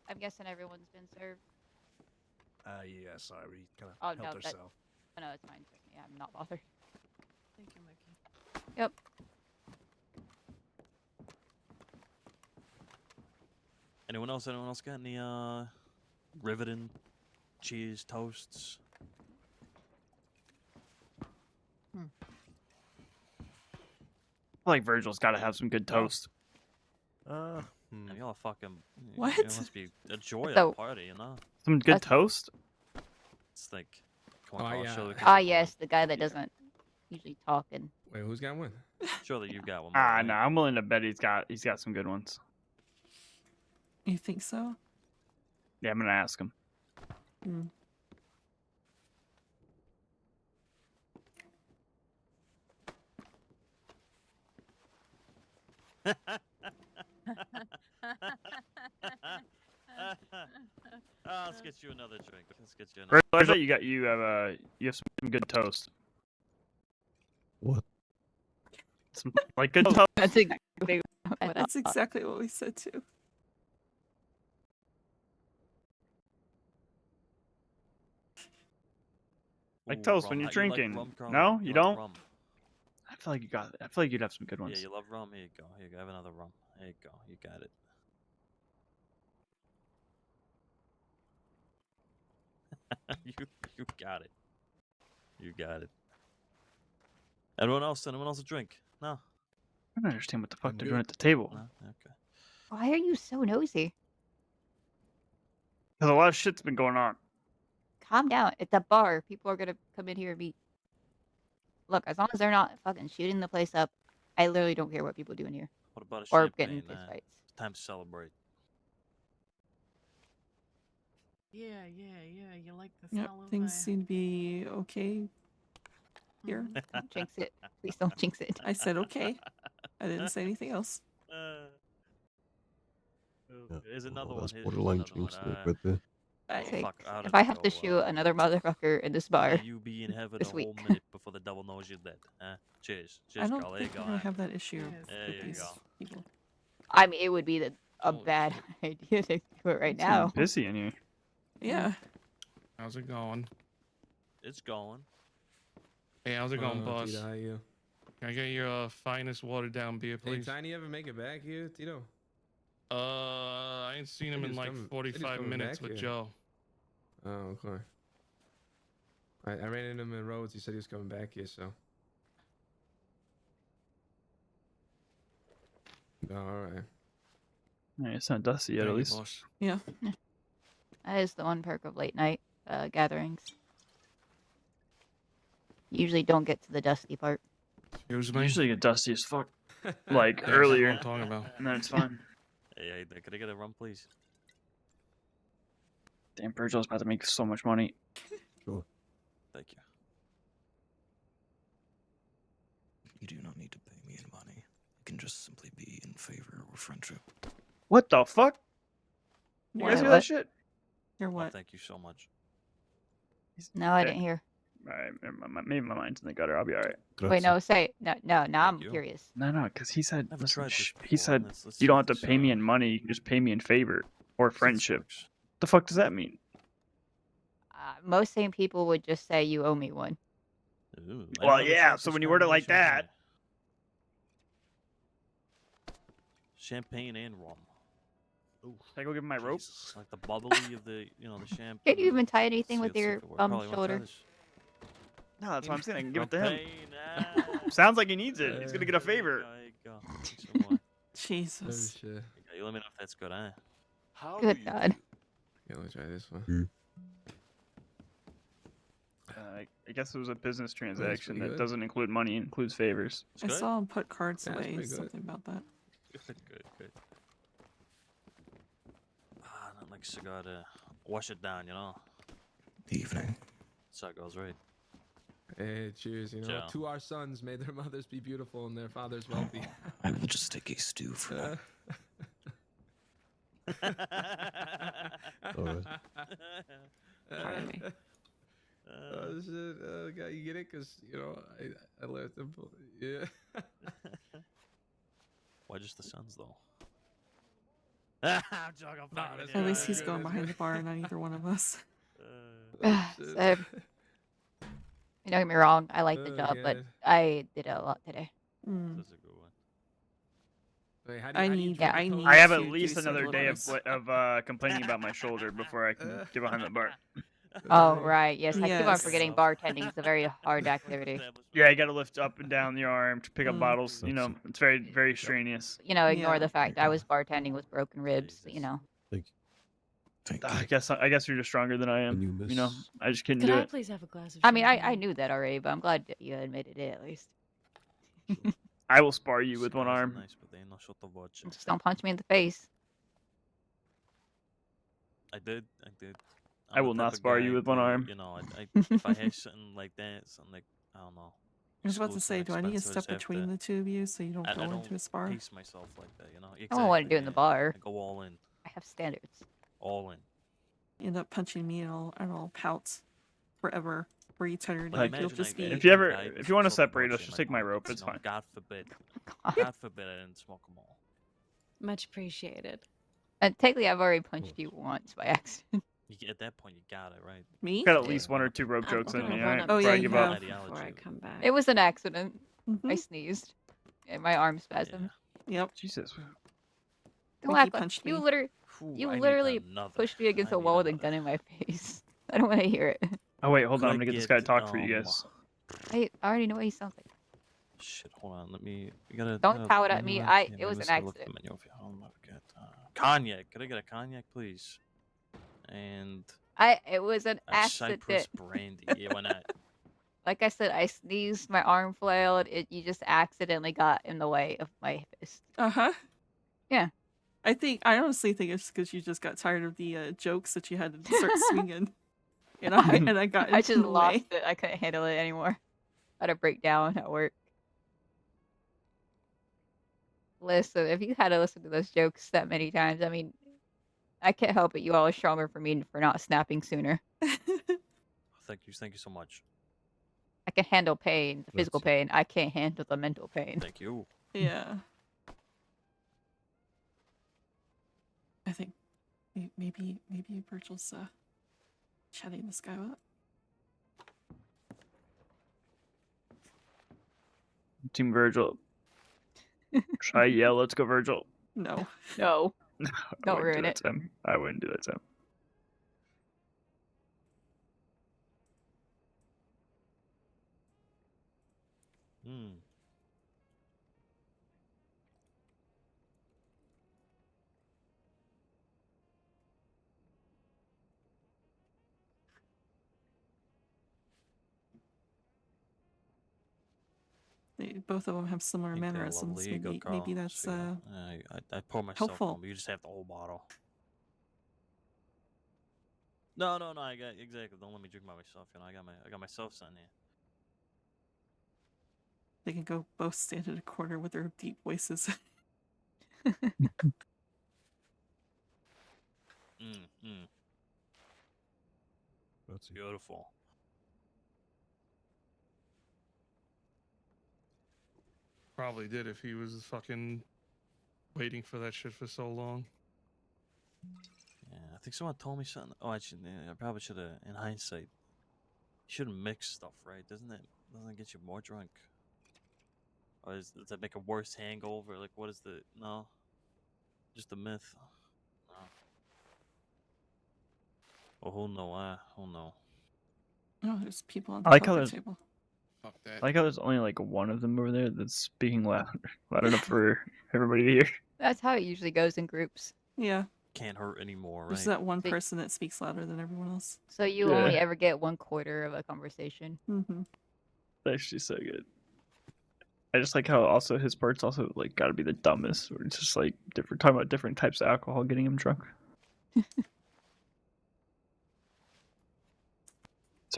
I'm guessing everyone's been served. Yes, Irie kind of Oh helped no, herself. no, it's fine. Trust me, I'm not bothered. Thank you, Mickey. Yep. Anyone else? Anyone else got any riveting cheese toasts? I feel like Virgil's got to have some good toast. Man, y'all are fucking. What? It must be a joy at So- a party, you know? Some good That's- toast? It's like, come on, Oh, Carl, yeah. show the Ah, yes, the guy that doesn't usually talk and. Wait, who's got one? Surely you've got one. Ah, no, I'm willing to bet he's got some good ones. You think so? Yeah, I'm gonna ask him. Hmm. Let's get you another drink. Let's get you another. Virgil, you have some good toast. What? Some like good toast. That's exactly what I That's thought. exactly what we said too. Like Ooh, toast rum. when you're You like drinking. rum, Carl? No, you like don't. rum? I feel like you got. I feel like you'd have some good ones. Yeah, you love rum. Here you go. Here you go. Have another rum. There you go. You got it. you got it. You got it. Anyone else? Anyone else a drink? No. I don't understand what the fuck I'm they're good. doing at the table. No. Okay. Why are you so nosy? Because a lot of shit's been going on. Calm down. It's a bar. People are gonna come in here and be. Look, as long as they're not fucking shooting the place up, I literally don't care what people do in here. What about a Or champagne? getting fist fights. It's time to celebrate. Yeah. You like the Yep, smell of things seem to be okay here. Don't jinx it. Please don't jinx it. I said okay. I didn't say anything else. Here's another Oh, one. that's Here's borderline another one. jinx right there. Say, Fuck, how if did I it have go, to shoot another motherfucker in this bar, you be in heaven this a week. whole minute before the devil knows you're dead. Huh? Cheers. I Cheers, don't Carl. There you think go. we're gonna huh? have that issue There with you these go. people. I mean, it would be a bad idea to do it right It's getting now. pissy in here. Yeah. How's it going? It's going. Hey, how's it going, boss? Tito, how are you? Can I get your finest watered down beer, Hey, please? Tiny, ever make it back here, Tito? I ain't seen him Said he in was like coming- said he was 45 coming minutes back with here. Joe. Oh, okay. I ran into him in the roads. He said he was coming back here, so. Oh, all right. Yeah, it's not dusty yet, Thank at you, least. boss. Yeah. That is the one perk of late night gatherings. You usually don't get to the dusty part. Excuse me? Usually get dusty as fuck. Like Yeah, that's what earlier. I'm talking about. And then it's fine. Hey, could I get a rum, please? Damn, Virgil's about to make so much money. Sure. Thank you. You do not need to pay me any money. It can just simply be in favor or friendship. What the fuck? You guys Wait, hear what? that shit? Hear Oh, what? thank you so much. No, I didn't hear. Alright, maybe my mind's in the gutter. I'll be alright. Wait, no, say it. No. Now I'm you. curious. No, because he said, Never listen, tried this he before. said Let's you see don't what have to this, pay me in money. You can just pay me in favor or this friendship. works. The fuck does that mean? Most sane people would just say you owe me one. Ooh, I Well, never yeah. tried So this when you word it like combination that, before. Champagne and rum. Should I go give him my rope? Like the bubbly of the, the champagne. Can't you even tie anything Let's with see your if it works. Carl, you wanna try shoulder? this? No, that's what I'm saying. I can give it to him. Champagne, Sounds like he needs it. He's gonna get a favor. There you go. Thanks so much. Jesus. Oh, shit. You let me know if that's good, huh? Good God. Yeah, let me try this one. I guess it was a business transaction pretty that good. doesn't include money, it includes favors. I saw him put cards Yeah, it's away. pretty good. Something about that. Good. Not like cigar to wash it down, Evening. So it goes right. Hey, cheers. Ciao. To our sons, may their mothers be beautiful and their fathers wealthy. I will just take a stew for that. Alright. Pardon me. Oh shit! God, you get it? Cause you know I left him. Yeah. Why just the Suns though? I'm joking. I'm fucking with you. At least he's going behind the bar, not either one of us. So, don't get me wrong, I like the job, but God. I did it a lot today. That's a good one. Wait, how I do you need drink I the need I have to at least do some another day deliveries. of complaining about my shoulder before I can get behind the bar. Oh, right. Yes, I keep on Yes. forgetting bartending is a very hard activity. Yeah, you got to lift up and down the arm to pick up bottles. You know, it's very strenuous. You know, ignore Yeah. the fact I was bartending with broken ribs, you know. I guess you're just stronger than I am. You know, I just couldn't Could do I it. please have a glass of I mean, I champagne? knew that already, but I'm glad that you admitted it at least. I will spar you with one Cigars are arm. nice, but they ain't no shot the watch. Just don't punch me in the face. I did. I will the type not of spar guy you with one to, arm. You know, if I have something like that, something like I don't know. I was about to say, do I need to expenses step between the two of you so you don't I go don't into a spar? pace myself like that, you know. I don't want to do it in the bar. I go all in. I have standards. All in. You end up punching me and I'll pout forever for eternity. Like, You'll imagine just be. If you want to separate us, just take my rope. It's fine. God forbid. God. God forbid I didn't smoke them all. Much appreciated. And technically, I've already punched you once by accident. At that point, you got it right. Me? Got at least one or two rope jokes in gonna me, run alright? up Oh, Before yeah, I you give have. up. before I come back. It was an accident. Mm-hmm. I sneezed. And my arm spasmed. Yep. Jesus. Don't Mickey act like punched you me. literally pushed me against a wall with a gun in my face. I don't want to hear it. Oh wait, hold Could on. I I'm gonna get this guy to talk for you guys. I already know what he sounds like. Shit, hold on. Let me. You gotta. Don't pout at me. It was an accident. Cognac. Could I get a cognac, please? And It was an a Cypress accident. brandy. Yeah, why not? Like I said, I sneezed, my arm flailed. You just accidentally got in the way of my fist. Uh-huh. Yeah. I honestly think it's because you just got tired of the jokes that you had to start swinging. And I got I into just the lost way. it. I couldn't handle it anymore. I had a breakdown at work. Listen, if you had to listen to those jokes that many times, I mean, I can't help it. You all are stronger for me for not snapping sooner. Thank you so much. I can handle pain, the physical pain. I can't handle the mental pain. Thank you. Yeah. I think maybe Virgil's chatting this guy up. Team Virgil. Should I yell? Let's go, Virgil. No. No. I Don't wouldn't ruin do that it. to him. I wouldn't do that to him. Hmm. Both of them have similar Ain't that mannerisms. lovely? Go, Maybe Carl. that's So, I pour myself helpful. one, but you just have the whole bottle. No, I got exactly. Don't let me drink by myself. You know, I got myself something here. They can go both stand in a corner with their deep voices. That's beautiful. Probably did if he was fucking waiting for that shit for so long. Yeah, I think someone told me something. Oh, I probably should have. In hindsight, you shouldn't mix stuff, right? Doesn't it get you more drunk? Or does that make a worse hangover? Like, what is the no? Just a myth. No. Oh, who know? Who know? Oh, there's people on I the like how poker there's table. I like how there's only like one of them over there that's speaking loud enough for everybody to hear. That's how it usually goes in groups. Yeah. Can't hurt anymore, right? There's that one person that speaks louder than everyone else. So you only ever get 1/4 of a conversation. Mm-hmm. That's actually so good. I just like how also his parts also like got to be the dumbest. Where it's just like talking about different types of alcohol getting him drunk. His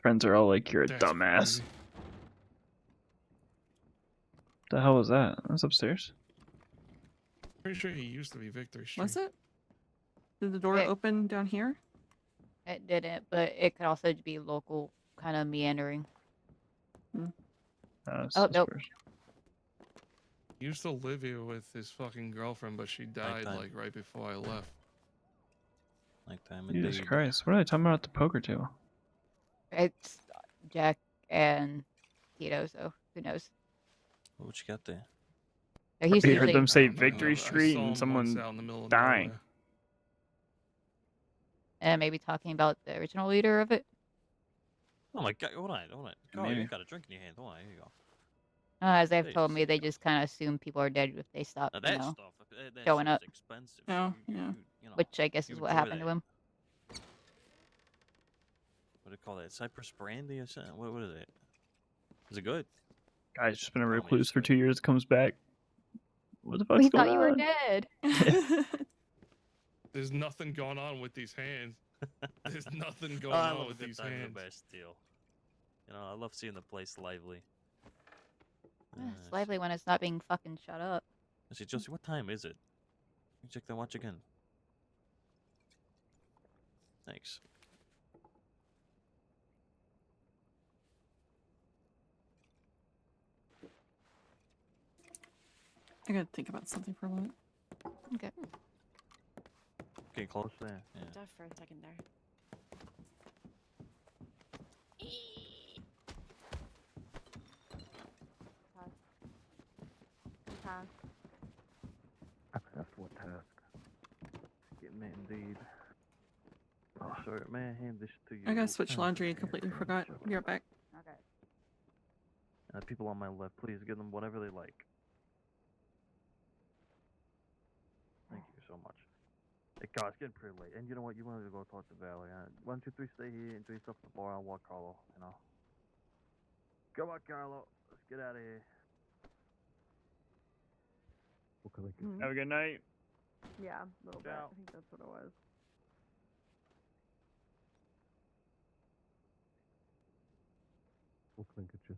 friends are all like, "You're a dumbass." Crazy. The hell was that? That was upstairs. Pretty sure he used to be Victory Street. Was it? Did the door open down here? It didn't, but it could also be local, kind of meandering. Oh, nope. He used to live here with his fucking girlfriend, but she died Nighttime. like right before I left. Nighttime Jesus indeed. Christ, what are they talking about at the poker table? It's Jack and Tito, so who knows? What you got there? He used I to heard usually them say I don't know. Victory I Street saw and him once someone out in the middle of dying. nowhere. and maybe talking about the original leader of it. Oh my god, hold on. Carl, Maybe. you got a drink in your hand. Hold on, here you go. As they've told Jesus. me, they just kind of assume people are dead if they stop, Now you that know, stuff, that showing shit's up. expensive. Oh, so yeah. you know, Which I guess you is what enjoy happened to that. him. What do you call that? Cypress brandy or something? What is it? Is it good? Guy's just been a Tell me recluse it's for good. 2 years, comes back. What the fuck's We going thought you were on? dead. There's nothing going on with these hands. There's nothing going Oh, I on love a with good these time in the hands. Bastille. You know, I love seeing the place lively. It's lively when it's not being fucking shut up. Actually, Josie, what time is it? Let me check that watch again. Thanks. I gotta think about something for a moment. Okay. Getting close there. Yeah. Deaf for a second there. That's what task. Getting it indeed. Oh, sorry, may I hand this to you? I gotta switch laundry. Completely forgot. Be right back. Okay. People on my left, please give them whatever they like. Thank you so much. Hey, God, it's getting pretty late. And you know what? You wanted to go talk to Valley. 1, 2, 3, stay here. Enjoy yourself at the bar. I'll walk Carlo, you know. Come on, Carlo. Let's get out of here. What can I get? Have a good night. Yeah, a little bit. Ciao. I think that's what it was. What can I get you?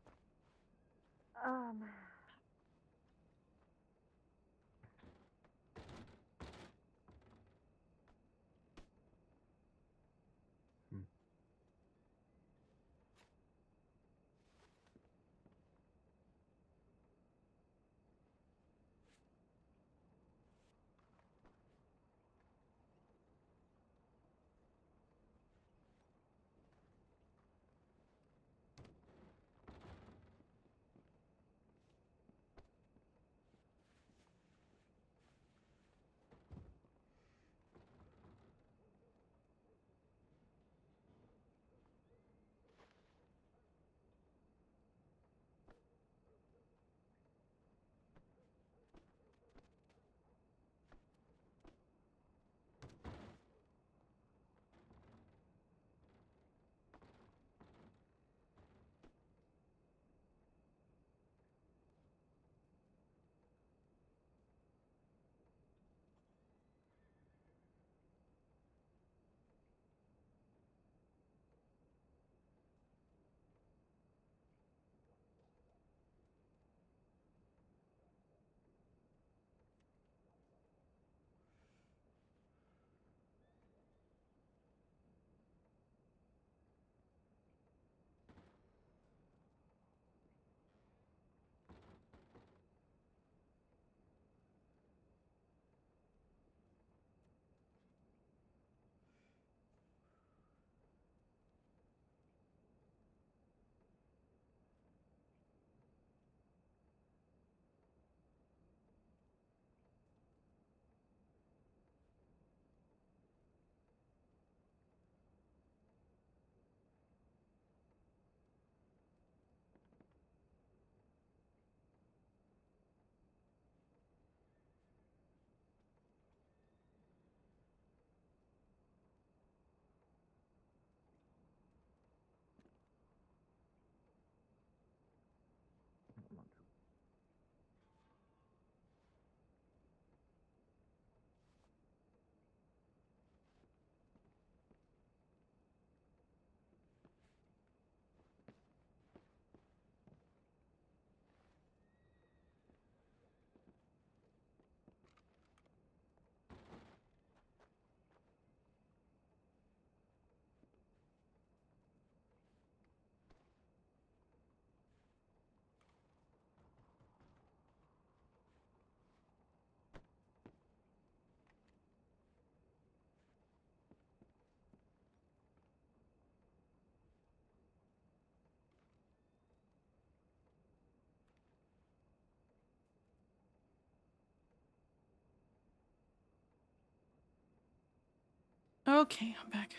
Okay, I'm back.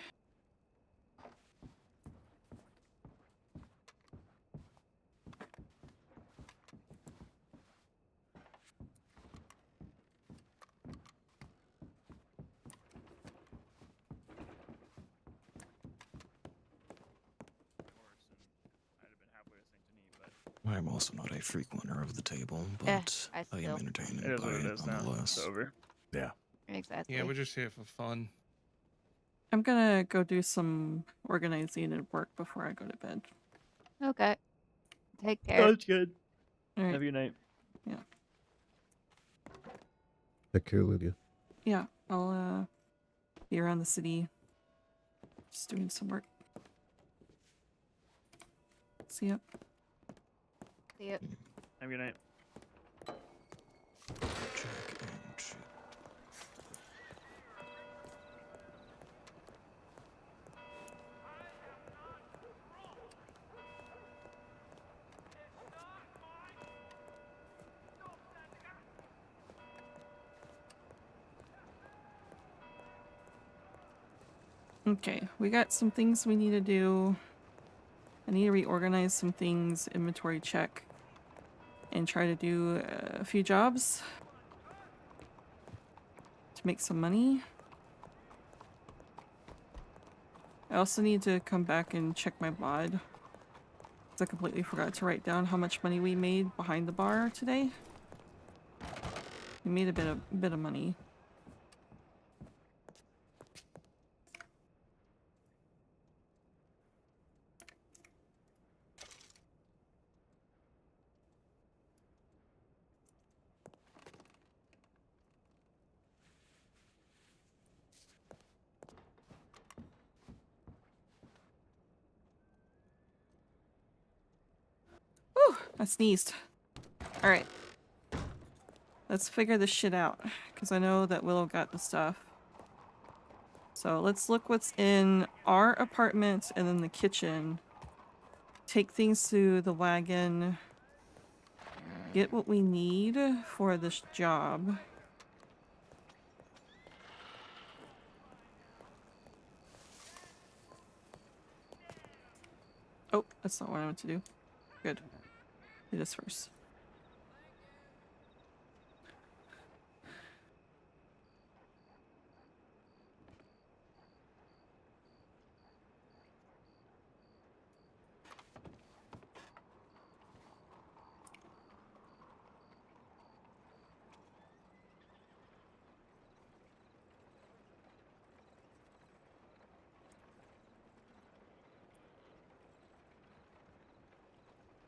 I'm also not a frequenter of the table, Eh, but I I am still. entertained It is by what it it is now. It's nonetheless. over. Yeah. Exactly. Yeah, we're just here for fun. I'm gonna go do some organizing at work before I go to bed. Okay. Take care. That's good. All right. Have a good night. Yeah. Take care, Lydia. Yeah. I'll be around the city, just doing some work. See ya. See ya. Have a good night. Okay, we got some things we need to do. I need to reorganize some things, inventory check, and try to do a few jobs to make some money. I also need to come back and check my VOD, because I completely forgot to write down how much money we made behind the bar today. We made a bit of money. Whew, I sneezed. Alright. Let's figure this shit out, because I know that Willow got the stuff. So let's look what's in our apartment and then the kitchen. Take things to the wagon. Get what we need for this job. Oh, that's not what I meant to do. Good. Do this first.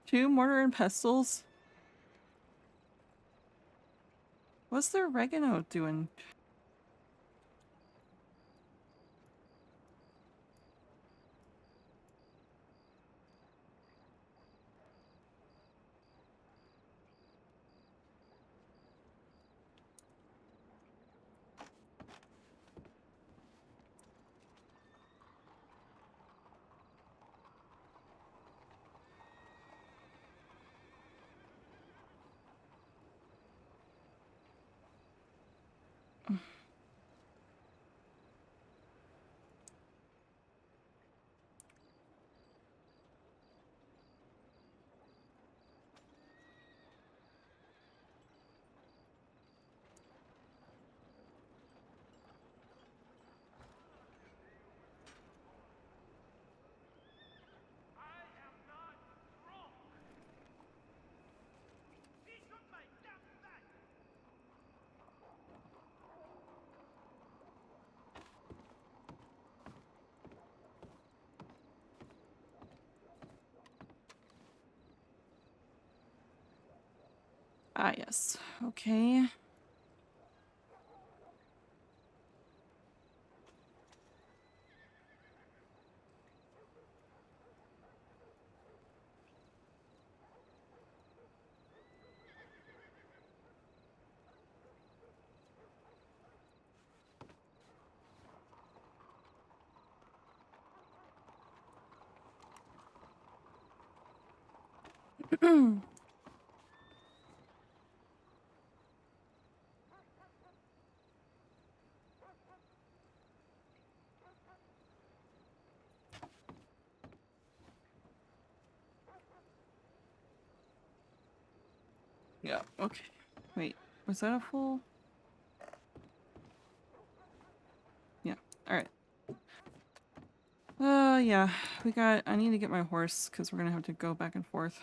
Two mortar and pestles? What's the oregano doing? Ah, yes. Okay. Yeah, okay. Wait, was that a full? Yeah, alright. Yeah, I need to get my horse because we're gonna have to go back and forth.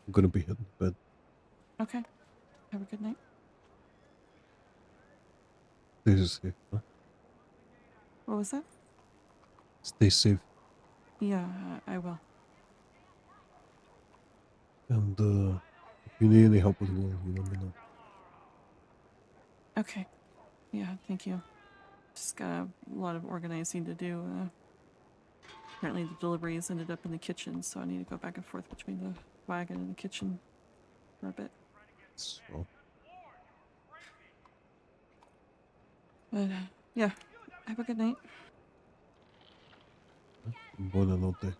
I'm gonna be heading to bed. Okay. Have a good night. Stay safe, huh? What was that? Stay safe. Yeah, I will. And if you need any help with work, you let me know. Okay. Yeah, thank you. Just got a lot of organizing to do. Apparently the deliveries ended up in the kitchen, so I need to go back and forth between the wagon and the kitchen for a bit. So, But yeah, have a good night. buona notte.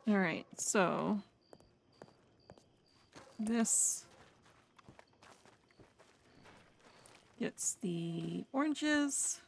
All right, so this gets the oranges.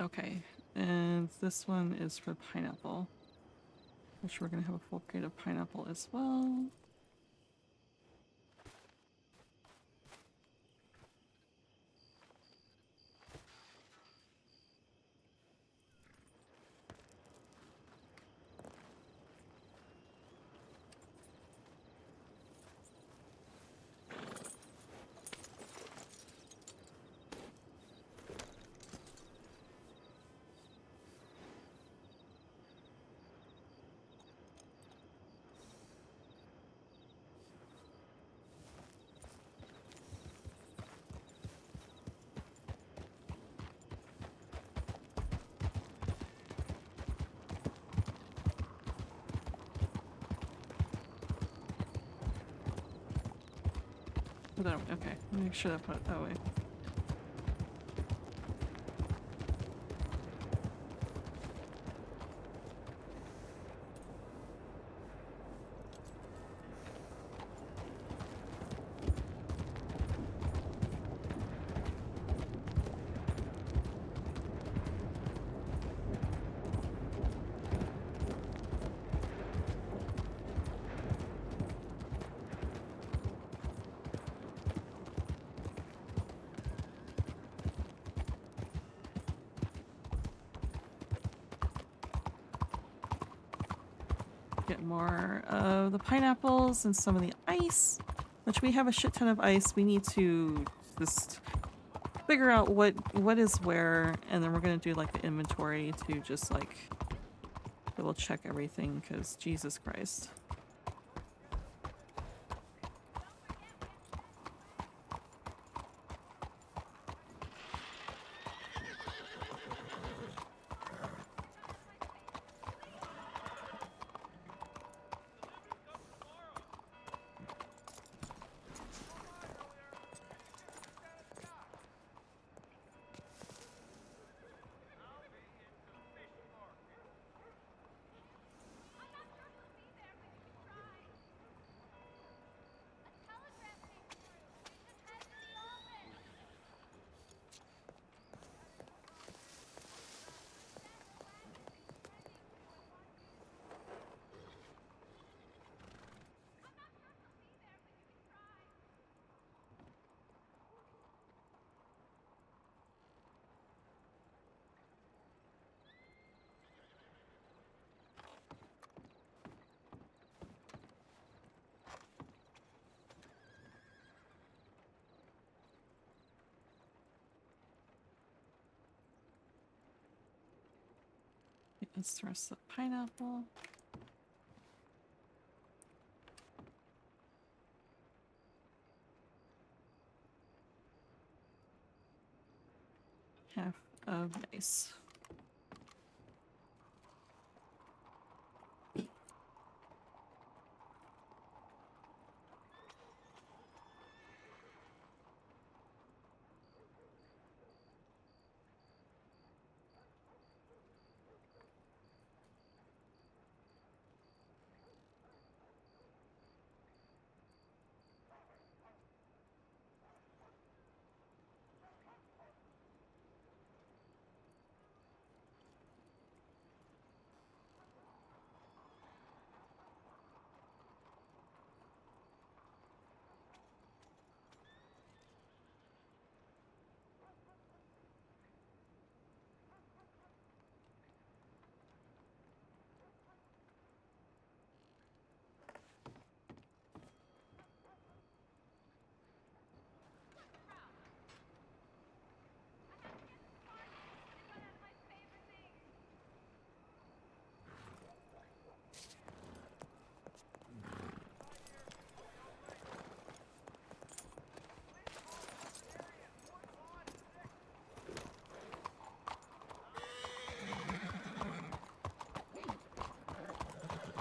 Okay, and this one is for pineapple, which we're gonna have a full crate of pineapple as well. Okay, make sure I put it that way. Get more of the pineapples and some of the ice, which we have a shit ton of ice. We need to just figure out what is where, and then we're gonna do like the inventory to just like double check everything, because Jesus Christ. Let's thrust the pineapple. Half of ice.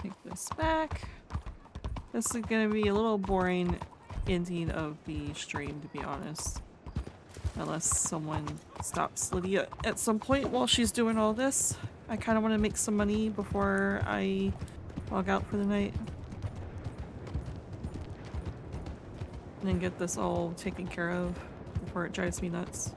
Take this back. This is gonna be a little boring ending of the stream, to be honest. Unless someone stops Lydia at some point while she's doing all this. I kind of want to make some money before I log out for the night. And then get this all taken care of before it drives me nuts.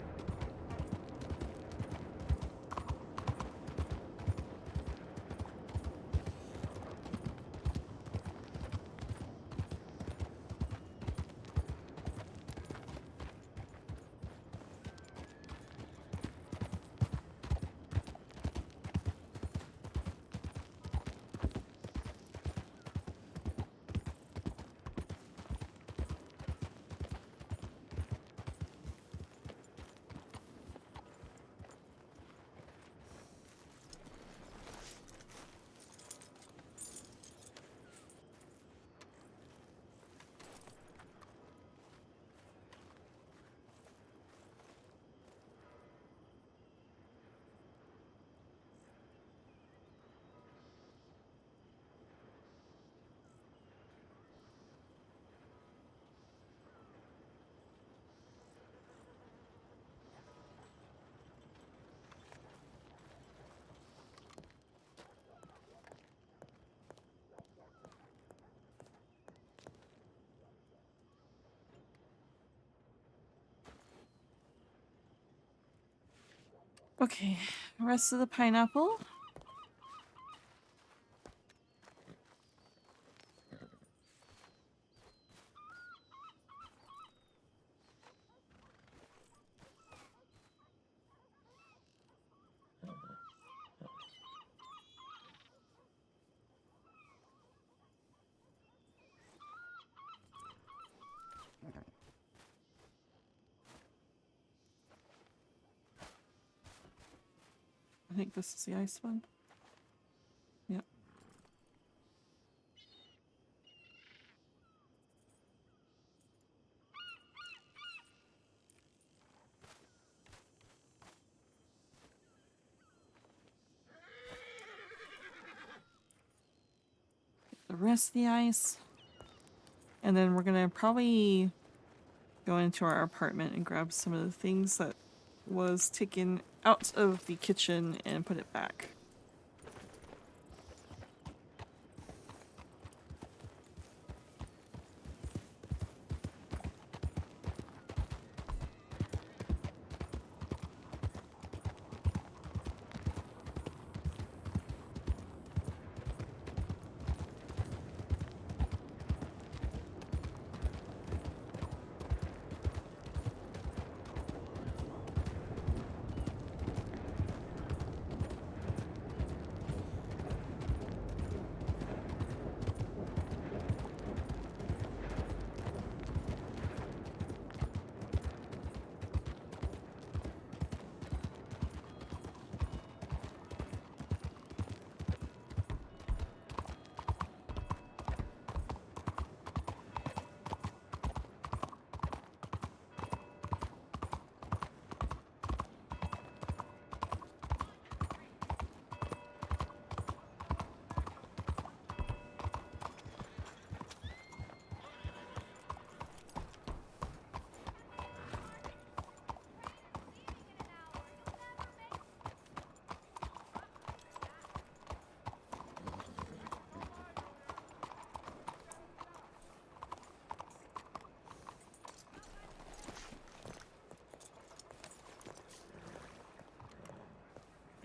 Okay, rest of the pineapple. I think this is the ice one. Yep. The rest of the ice. And then we're gonna probably go into our apartment and grab some of the things that was taken out of the kitchen and put it back.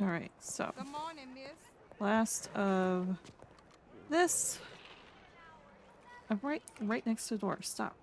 Alright, so. Good morning, miss. Last of this. I'm right next to the door. Stop.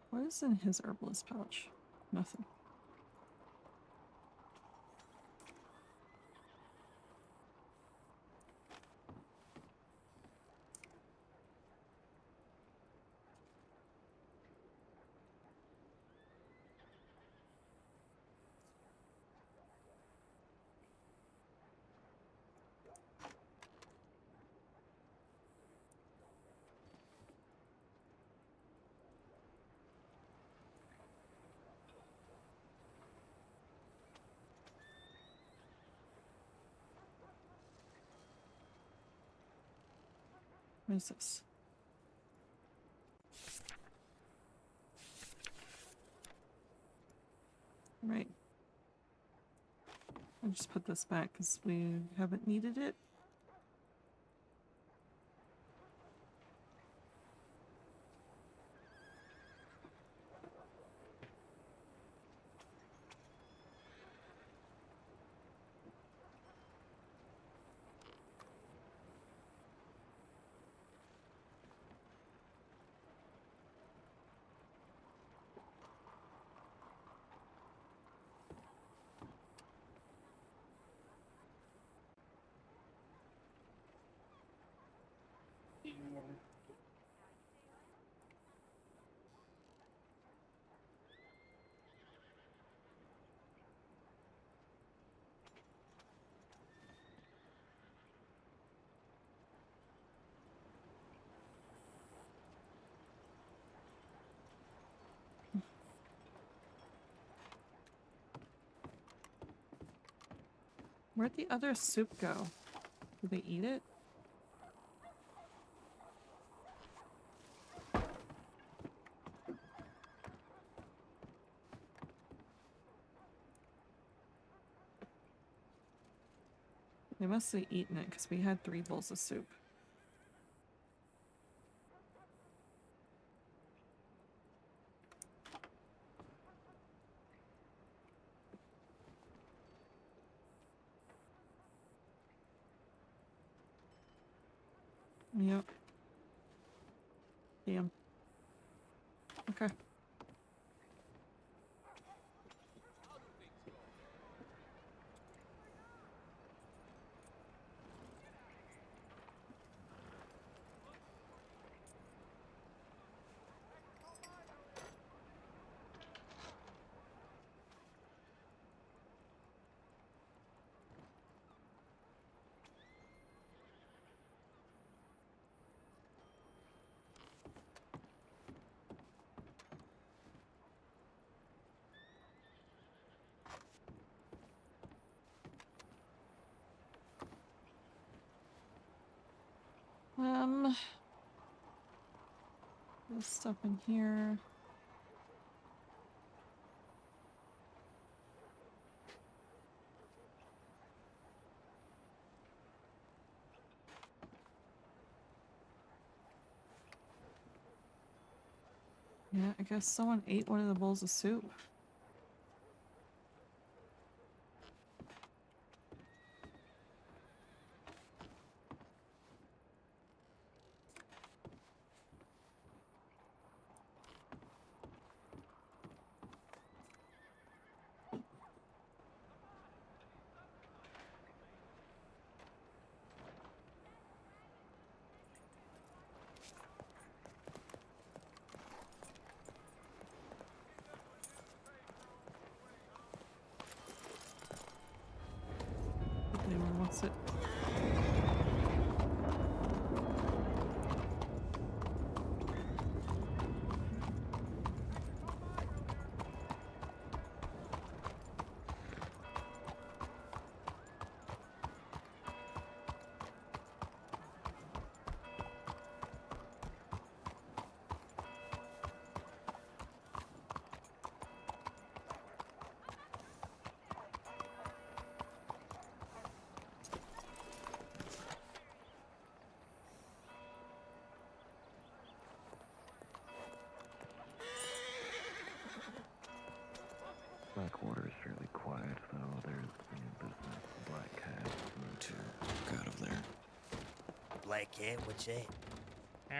What is in his herbalist pouch? Nothing. What is this? Right. I'll just put this back because we haven't needed it. Where'd the other soup go? Did they eat it? They must have eaten it because we had 3 bowls of soup. Yep. Damn. Okay. There's stuff in here. Yeah, I guess someone ate one of the bowls of soup. If anyone wants it. Blackwater is fairly quiet, though. There's the business, the Black Cat, to get out of there. Black Cat, what's that?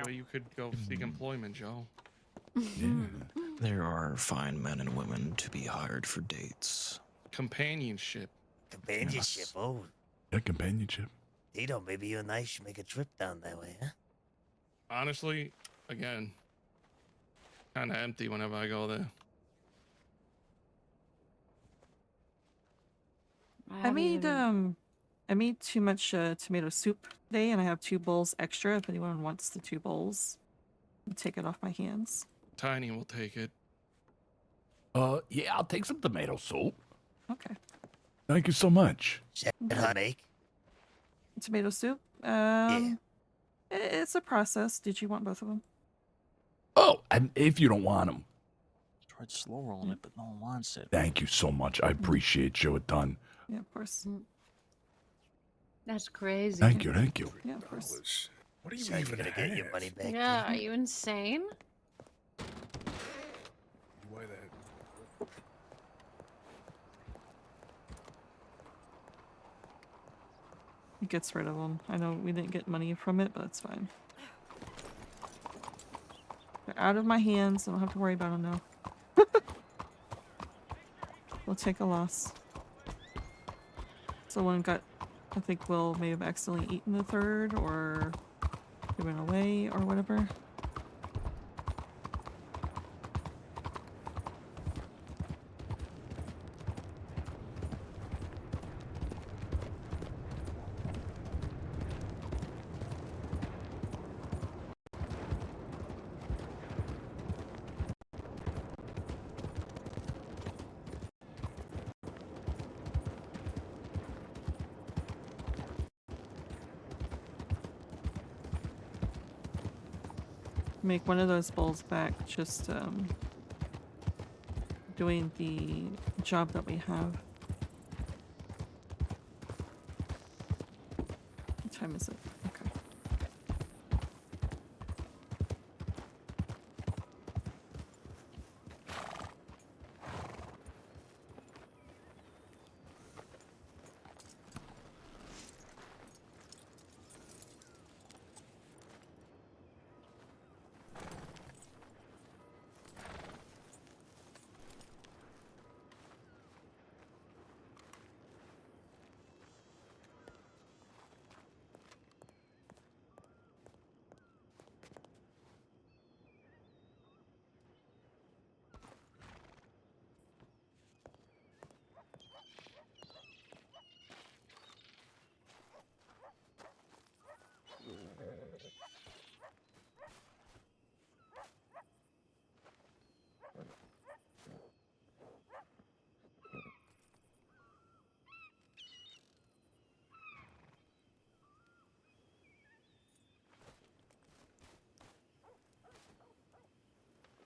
Well, you could go seek employment, Joe. Yeah. There are fine men and women to be hired for dates. Companionship. Companionship, Yes. oh. Yeah, companionship. Tito, maybe you and I should make a trip down that way, huh? Honestly, again, kind of empty whenever I go there. I made too much tomato soup today, and I have 2 bowls extra. If anyone wants the 2 bowls, I'll take it off my hands. Tiny will take it. Yeah, I'll take some tomato soup. Okay. Thank you so much. How to make? Tomato soup? It's a process. Did you want both of them? Oh, and if you don't want them. Tried slow rolling it, but no one wants it. Thank you so much. I appreciate you a ton. Yeah, of course. That's crazy. Thank you, thank you. Yeah, of course. What are you So even gonna get your money back? Yeah, are you insane? Why that? It gets rid of them. I know we didn't get money from it, but it's fine. They're out of my hands. I don't have to worry about them now. We'll take a loss. Someone got, I think Will may have accidentally eaten the 3rd, or given away, or whatever. make one of those bowls back, just doing the job that we have. What time is it? Okay.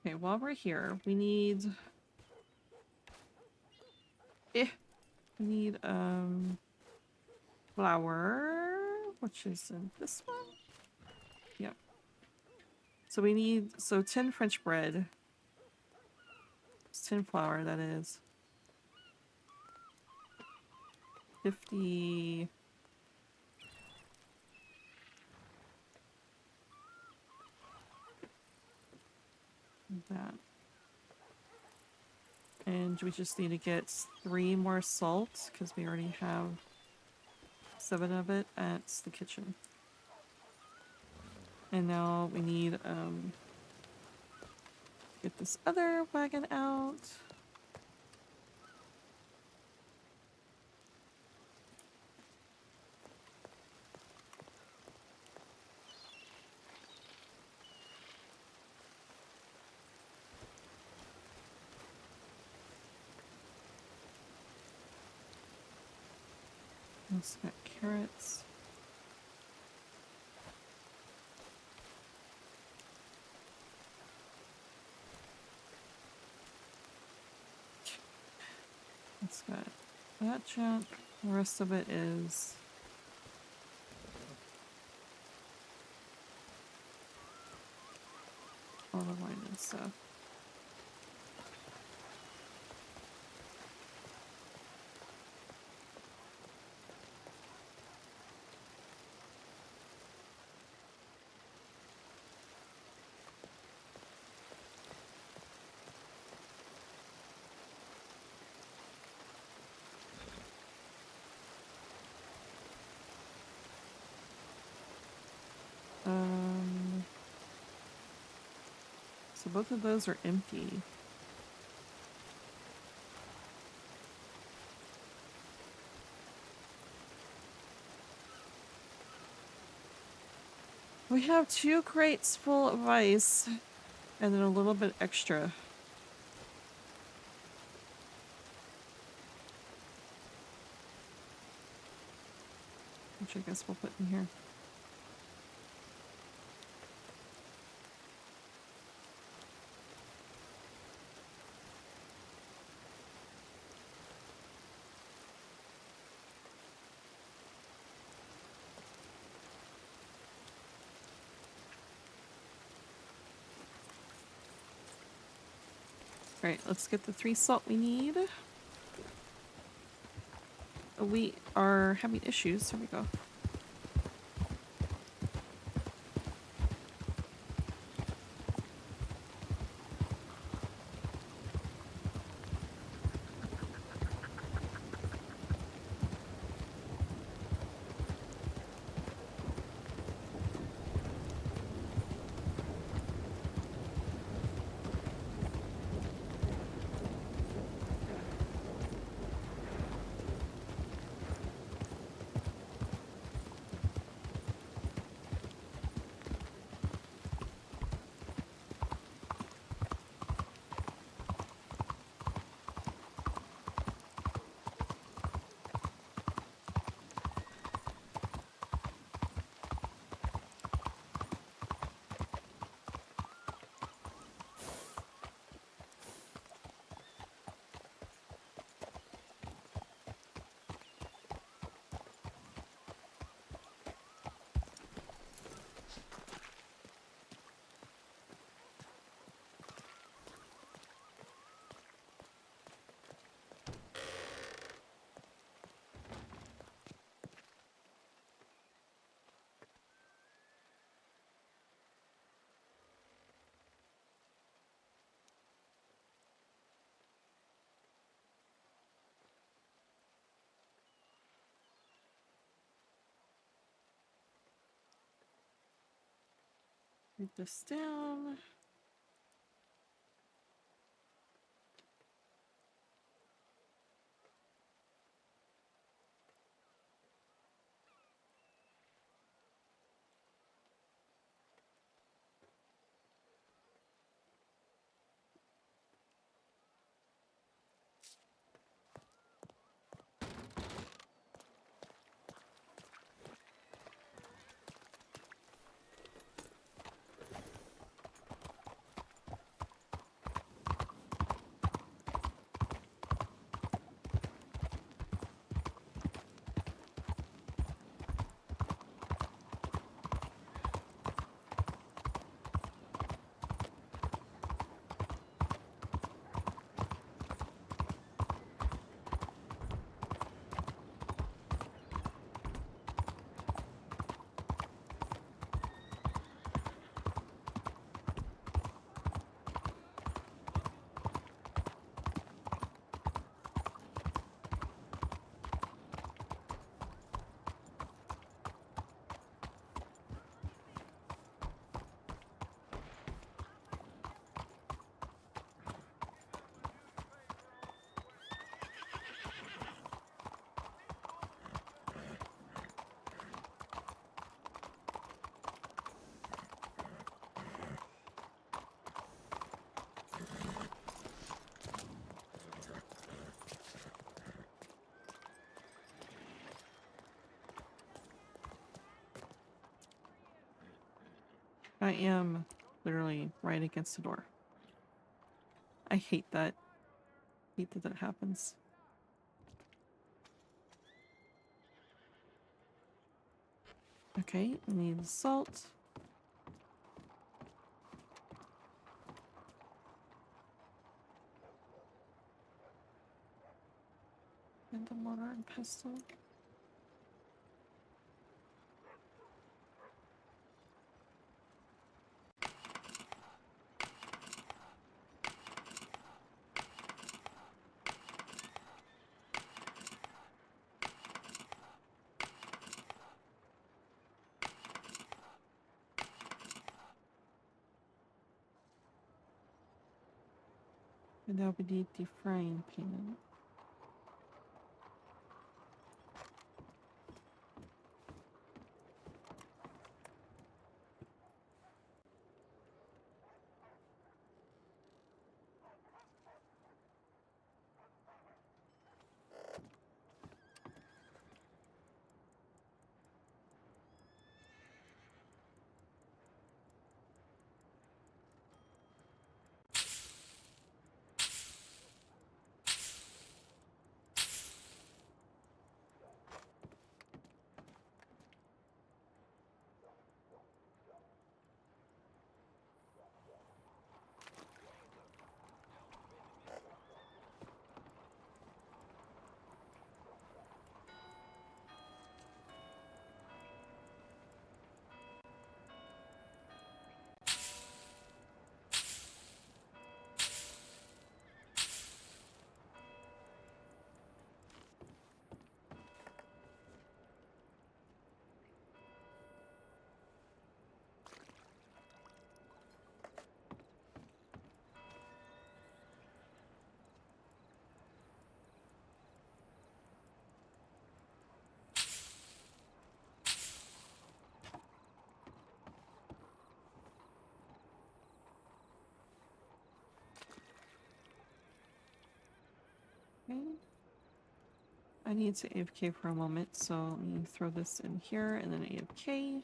Okay, while we're here, we need... we need, flour, which is in this one? Yep. So we need, 10 French bread. It's 10 flour, that is. 50... that. And we just need to get 3 more salt, because we already have 7 of it at the kitchen. And now we need, get this other wagon out. Also got carrots. It's got that junk. The rest of it is all the wine and stuff. So both of those are empty. We have 2 crates full of ice and then a little bit extra. Which I guess we'll put in here. Alright, let's get the 3 salt we need. We are having issues. Here we go. Write this down. I am literally right against the door. I hate that. Hate that happens. Okay, I need salt. And a mortar and pestle. And now we need the frying pan. Okay. I need to AFK for a moment, so let me throw this in here and then AFK.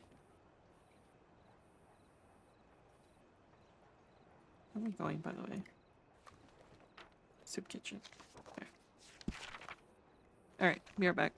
Where are we going, by the way? Soup kitchen. Okay. Alright, be right back.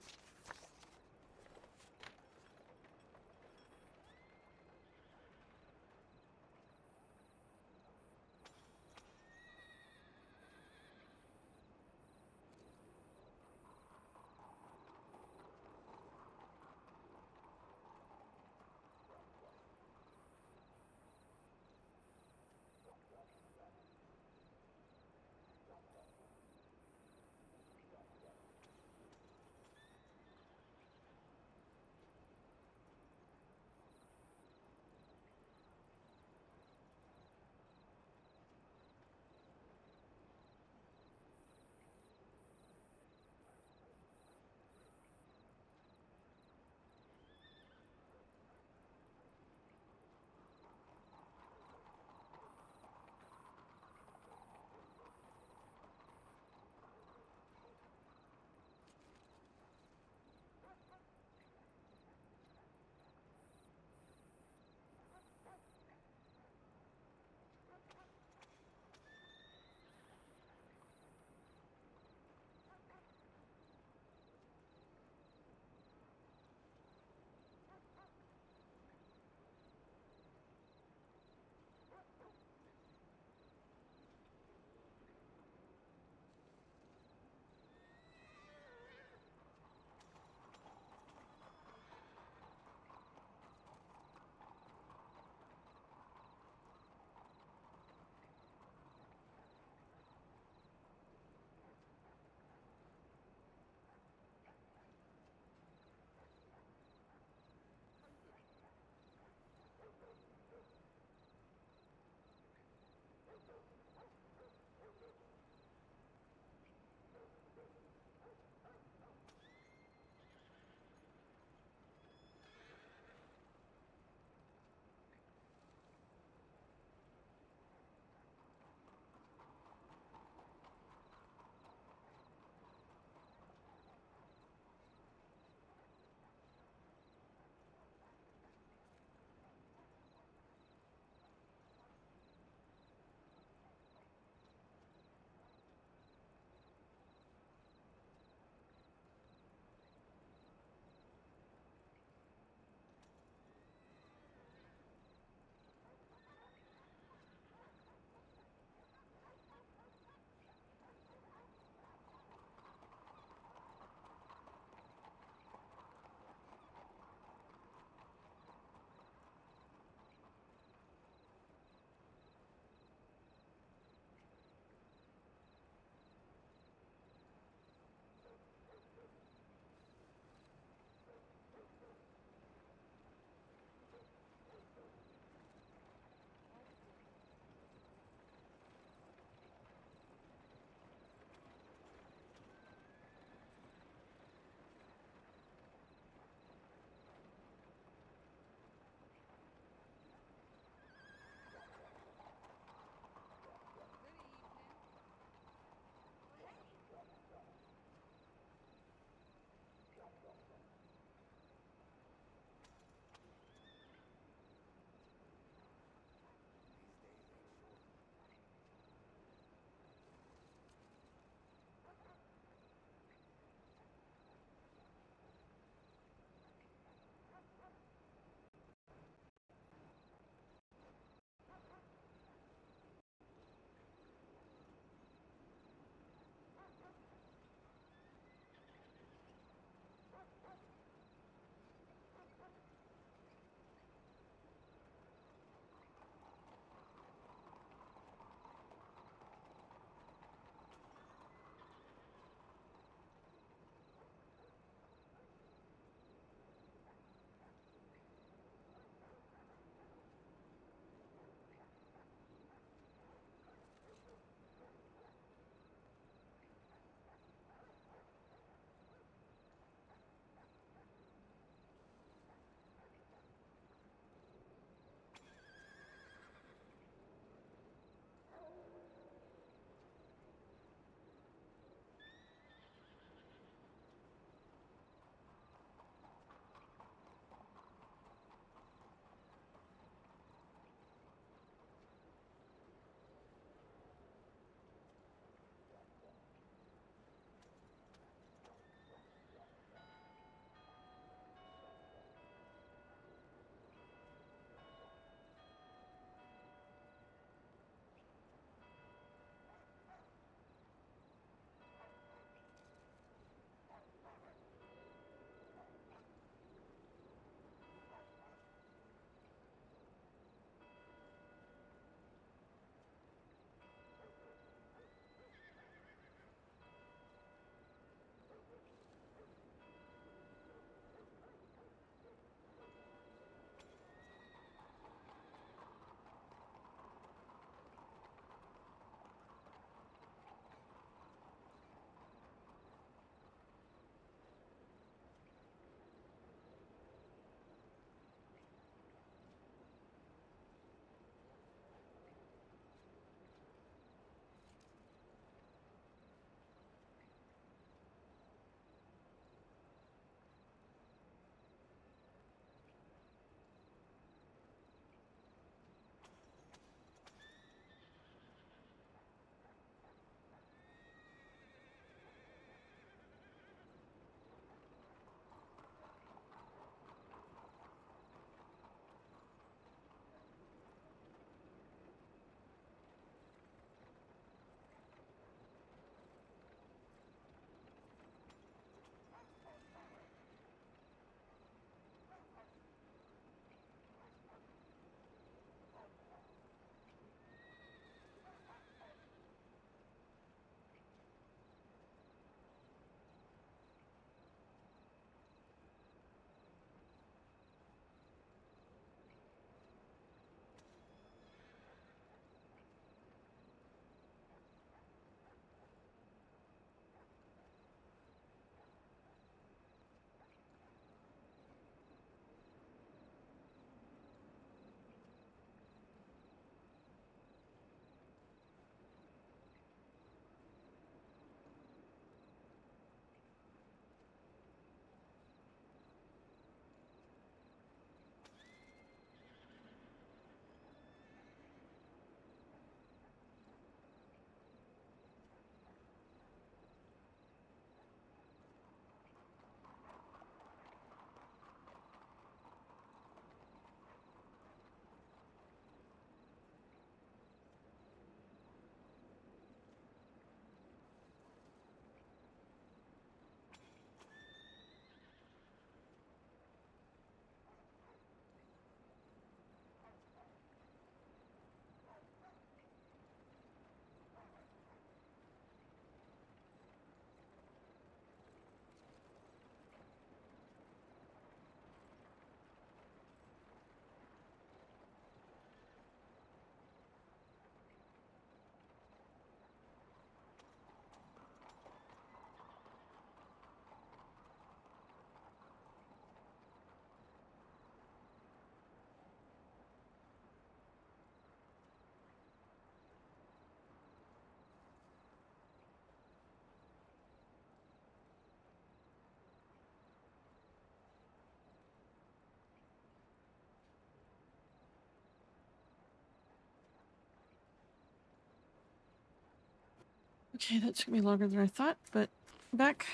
Okay, that took me longer than I thought, but back.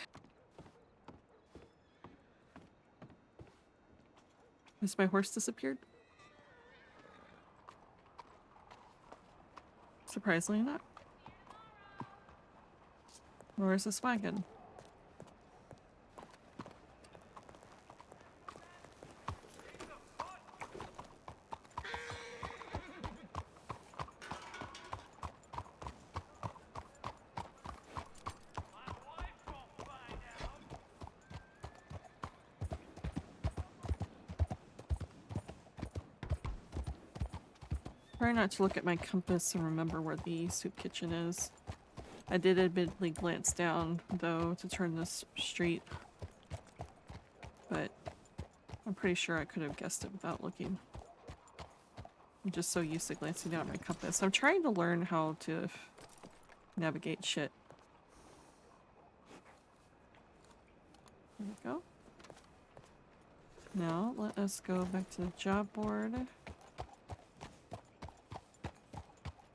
Has my horse disappeared? Surprisingly not. Where's this wagon? Try not to look at my compass and remember where the soup kitchen is. I did admittedly glance down, though, to turn this street. But I'm pretty sure I could have guessed it without looking. I'm just so used to glancing down at my compass. I'm trying to learn how to navigate shit. There we go. Now, let us go back to the job board.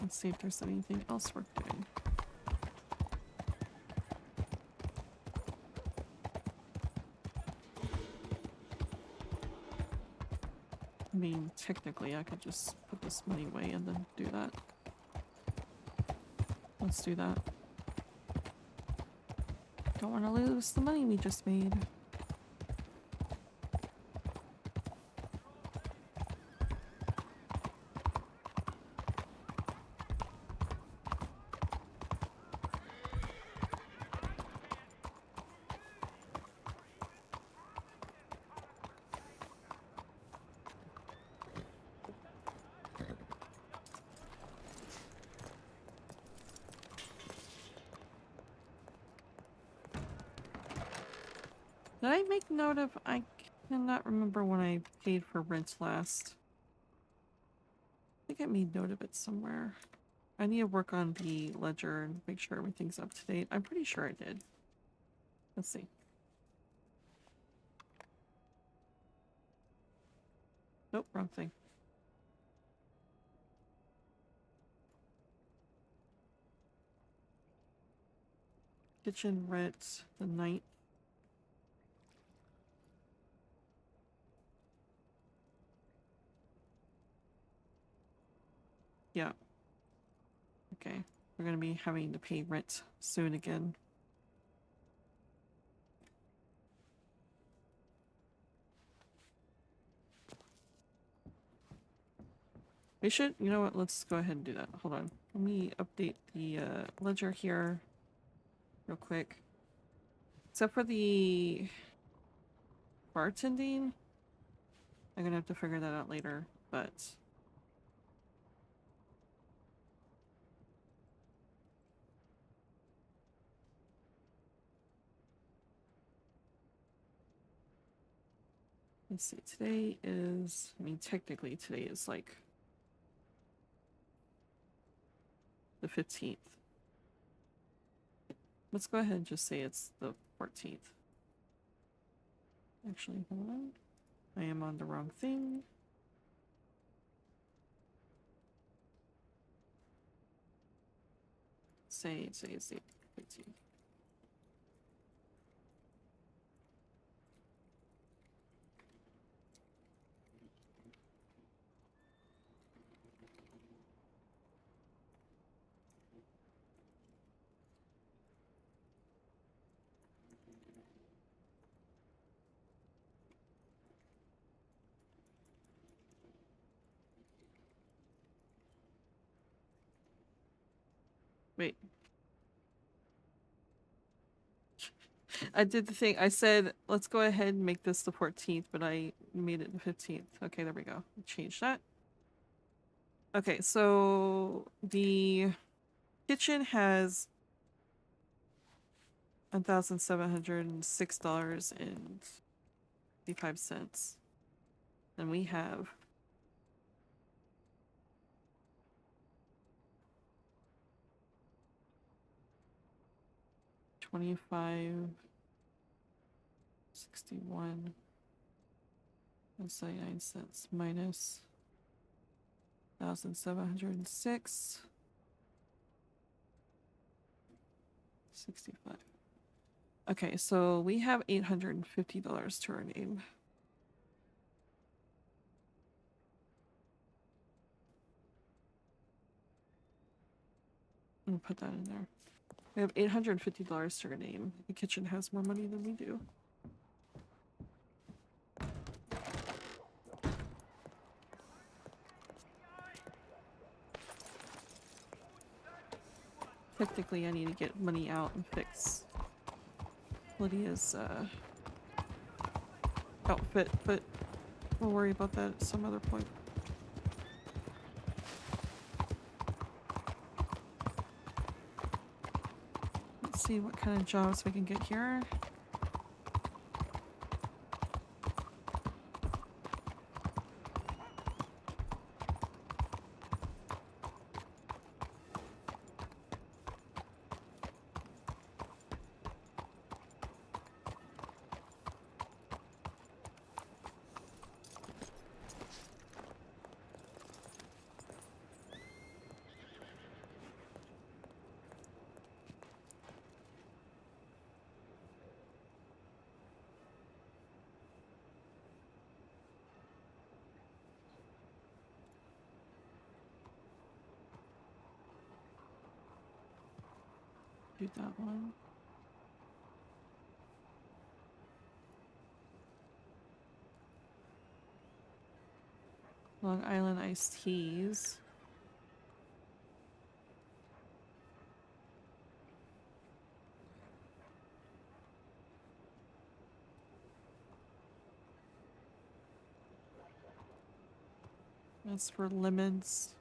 Let's see if there's anything else worth doing. I mean, technically, I could just put this money away and then do that. Let's do that. Don't want to lose the money we just made. Did I make note of... I cannot remember when I paid for rent last. I think I made note of it somewhere. I need to work on the ledger and make sure everything's up to date. I'm pretty sure I did. Let's see. Nope, wrong thing. Kitchen rent the 9th. Yeah. Okay. We're gonna be having to pay rent soon again. We should, you know what, let's go ahead and do that. Hold on. Let me update the ledger here real quick. Except for the bartending, I'm gonna have to figure that out later, but... Let's see, today is, I mean, technically today is like the 15th. Let's go ahead and just say it's the 14th. Actually, hold on. I am on the wrong thing. Say it's the 15th. Wait. I did the thing. I said, let's go ahead and make this the 14th, but I made it the 15th. Okay, there we go. Change that. Okay, so the kitchen has $1,706.55. And we have $25.61 and 79 cents minus 1,706. 65. Okay, so we have $850 to our name. I'm gonna put that in there. We have $850 to our name. The kitchen has more money than we do. Technically, I need to get money out and fix Lydia's outfit, but we'll worry about that at some other point. Let's see what kind of jobs we can get here. Do that one. Long Island iced teas. That's for lemons.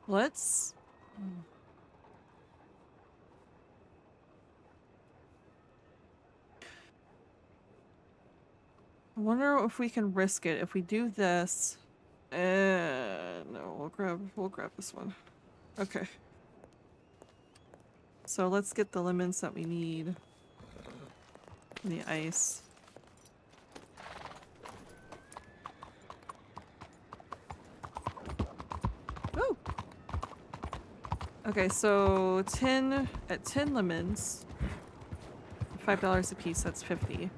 Let's... I wonder if we can risk it. If we do this... no, we'll grab this one. Okay. So let's get the lemons that we need. And the ice. Woo! Okay, so 10 lemons, $5 a piece, that's 50.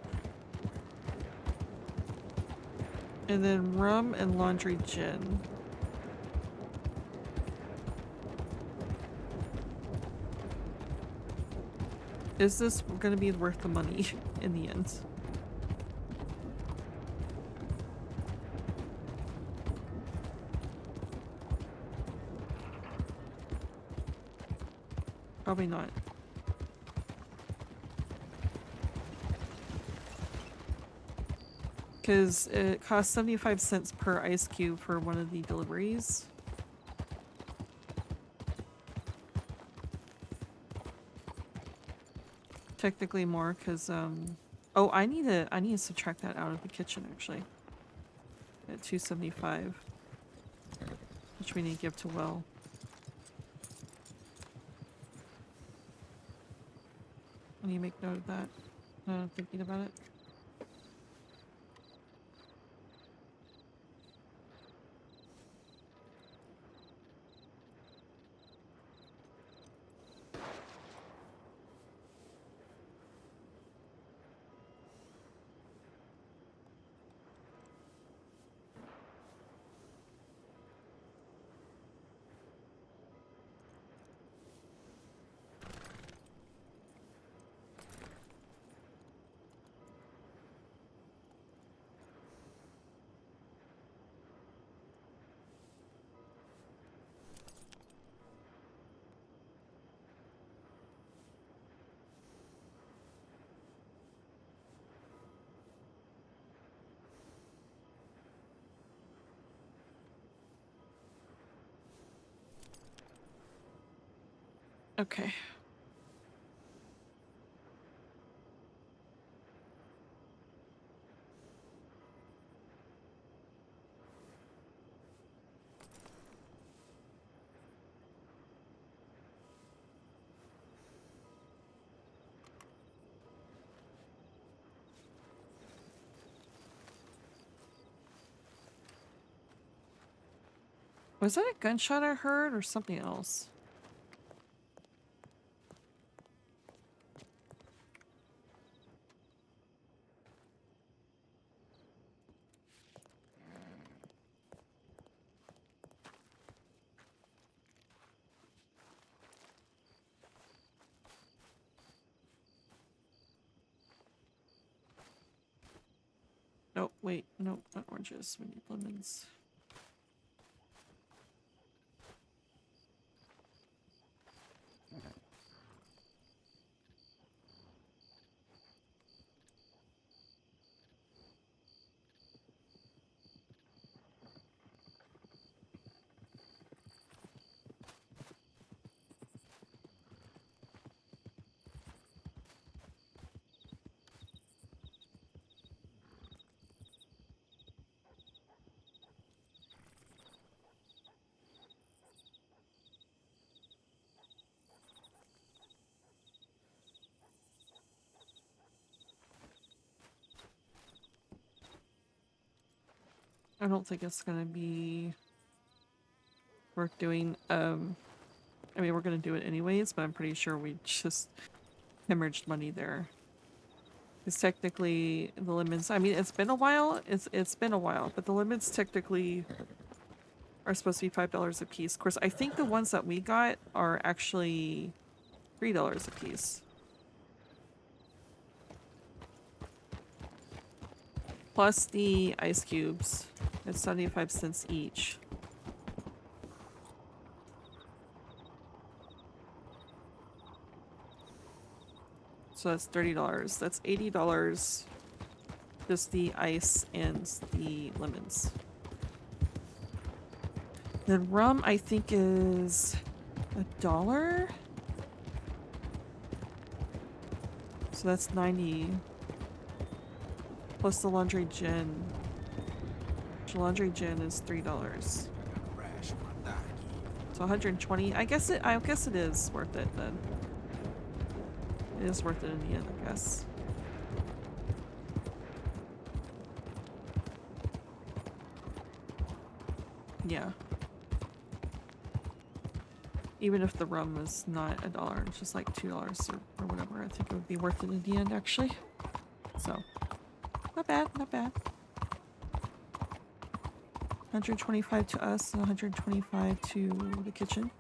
And then rum and laundry gin. Is this gonna be worth the money in the end? Probably not. Because it costs 75 cents per ice cube for one of the deliveries. Technically more, because oh, I need to subtract that out of the kitchen actually. At 275, which we need to give to Will. I need to make note of that. Thinking about it. Okay. Was that a gunshot I heard or something else? Nope, wait, nope, not oranges. We need lemons. I don't think it's gonna be worth doing. I mean, we're gonna do it anyways, but I'm pretty sure we just hemorrhaged money there. Because technically, the lemons. I mean, it's been a while. It's been a while, but the lemons technically are supposed to be $5 a piece. Of course, I think the ones that we got are actually $3 a piece. Plus the ice cubes. It's 75 cents each. So that's $30. That's $80. Just the ice and the lemons. The rum, I think, is $1. So that's 90. Plus the laundry gin. The laundry gin is $3. So 120. I guess it is worth it then. It is worth it in the end, I guess. Yeah. Even if the rum is not $1, it's just like $2 or whatever, I think it would be worth it in the end, actually. So, not bad, not bad. 125 to us and 125 to the kitchen.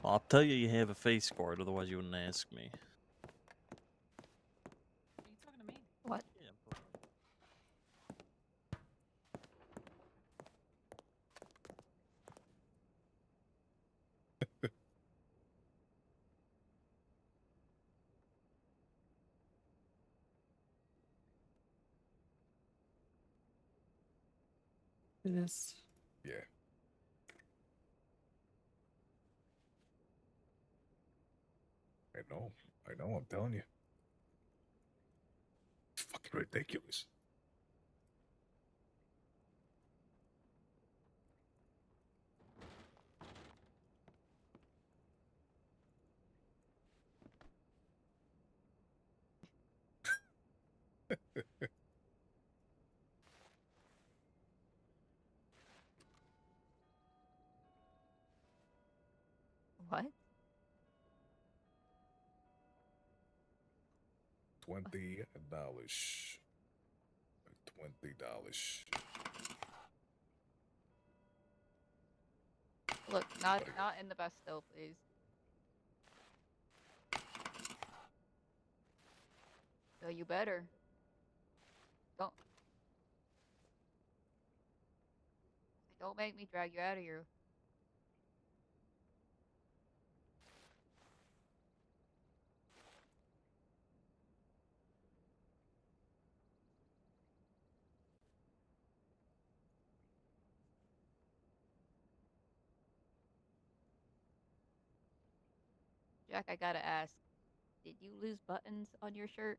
I'll tell you have a face card, otherwise you wouldn't ask me. What? It is. Yeah. I know, I'm telling you. It's fucking ridiculous. What? $20. $20. Look, not in the best still, please. So you better. Don't make me drag you out of here. Jack, I gotta ask, did you lose buttons on your shirt?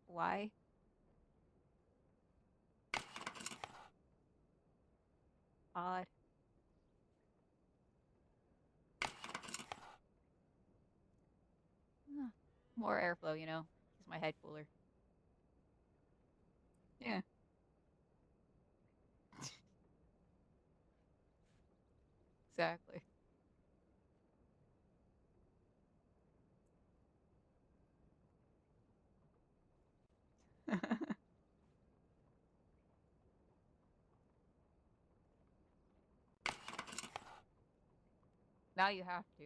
Why? Odd. Huh. More airflow, you know. Keeps my head cooler. Yeah. Exactly. Now you have to.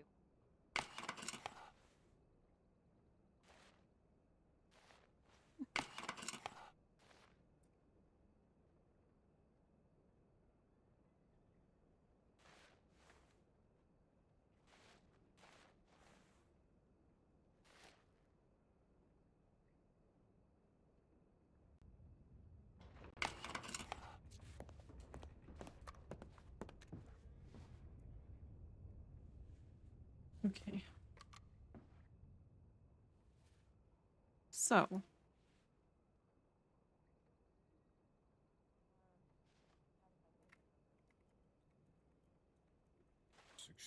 Okay. So. $16.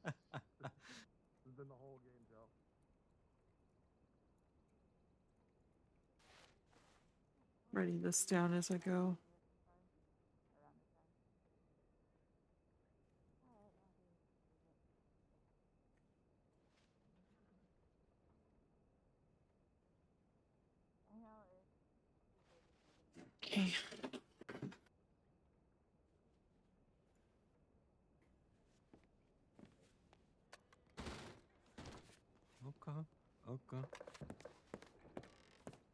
This has been the whole game, Joe. Writing this down as I go. Okay. Okay. Okay.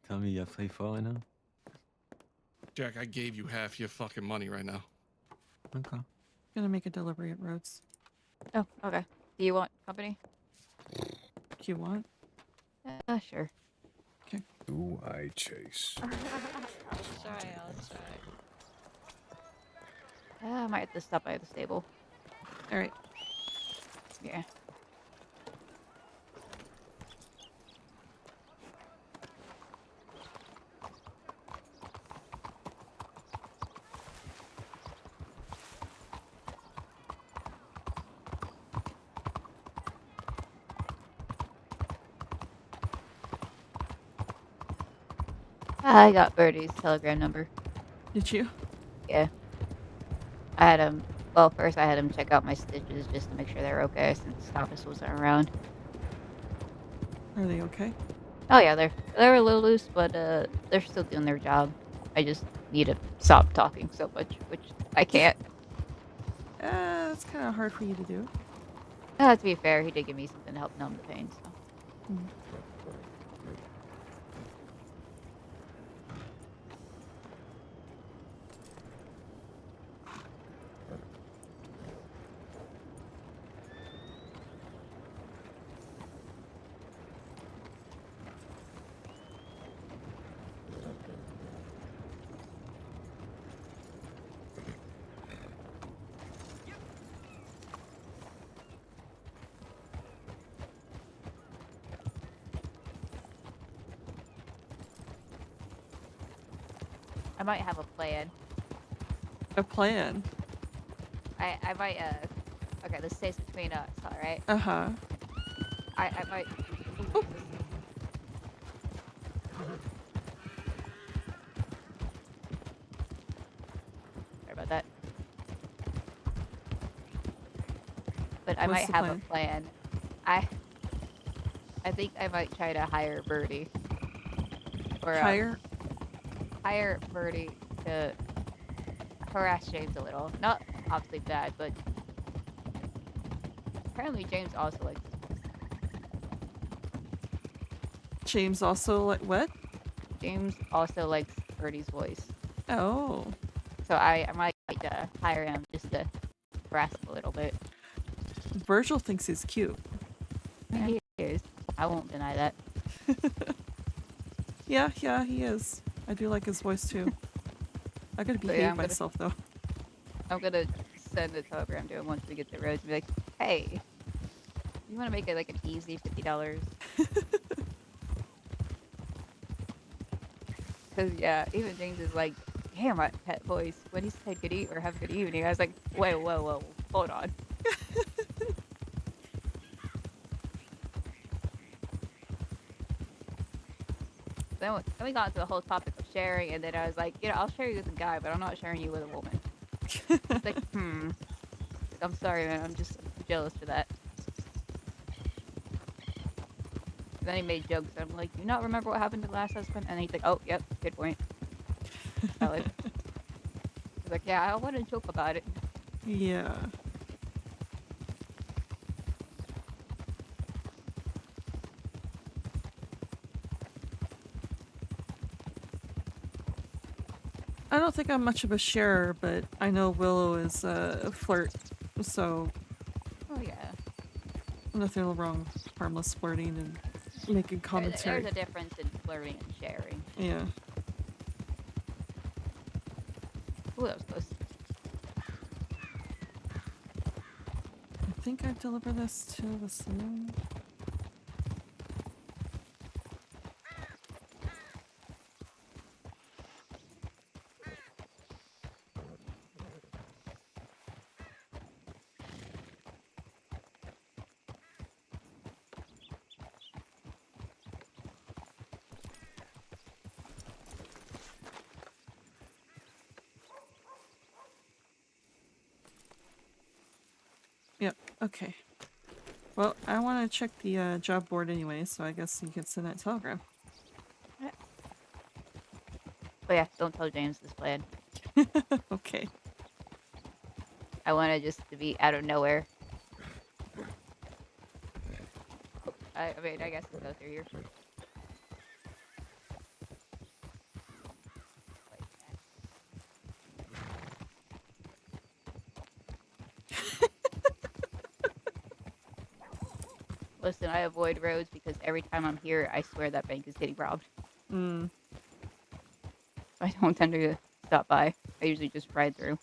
Tell me you're faithful now. Jack, I gave you half your fucking money right now. Okay. Gonna make a delivery at Rhodes. Oh, okay. Do you want company? Do you want? Sure. Okay. Do I chase? I'll try. I might have to stop by the stable. All right. Yeah. I got Birdie's telegram number. Did you? Yeah. I had him. Well, first I had him check out my stitches just to make sure they're okay since Office wasn't around. Are they okay? Oh yeah, they're a little loose, but they're still doing their job. I just need to stop talking so much, which I can't. It's kind of hard for you to do. To be fair, he did give me something to help numb the pain. So. I might have a plan. A plan? I might, okay, this stays between us, alright? Uh-huh. I might... Sorry about that. But I What's might the have plan? a plan. I think I might try to hire Birdie. Or, hire Birdie to harass James a little. Not obviously bad, but apparently James also likes this place. James also like what? James also likes Birdie's voice. Oh. So I might hire him just to grasp a little bit. Virgil thinks he's cute. Yeah, he is. I won't deny that. Yeah, he is. I do like his voice too. I gotta So, yeah, behave I'm gonna- myself though. I'm gonna send a telegram to him once we get the roads and be like, hey, you want to make it like an easy $50? Because, yeah, even James is like, damn, my pet voice. When he said good eat or have a good evening, I was like, whoa, hold on. Then we got into the whole topic of sharing, and then I was like, I'll share you with a guy, but I'm not sharing you with a woman. It's like, Like, I'm sorry, man. I'm just jealous for that. Then he made jokes. I'm like, do you not remember what happened to the last husband? And he's like, oh, yep, good point. Valid. He's like, yeah, I want to joke about it. Yeah. I don't think I'm much of a sharer, but I know Willow is a flirt, so Oh, yeah. nothing wrong with harmless flirting and making commentary. There's a difference in flirting and sharing. Yeah. Ooh, that was close. I think I deliver this to the saloon. Yep, okay. Well, I want to check the job board anyway, so I guess you can send that telegram. But yeah, don't tell James this plan. Okay. I want it just to be out of nowhere. I mean, I guess we'll go through here. Listen, I avoid roads because every time I'm here, I swear that bank is getting robbed. Mm. I don't tend to stop by. I usually just ride through.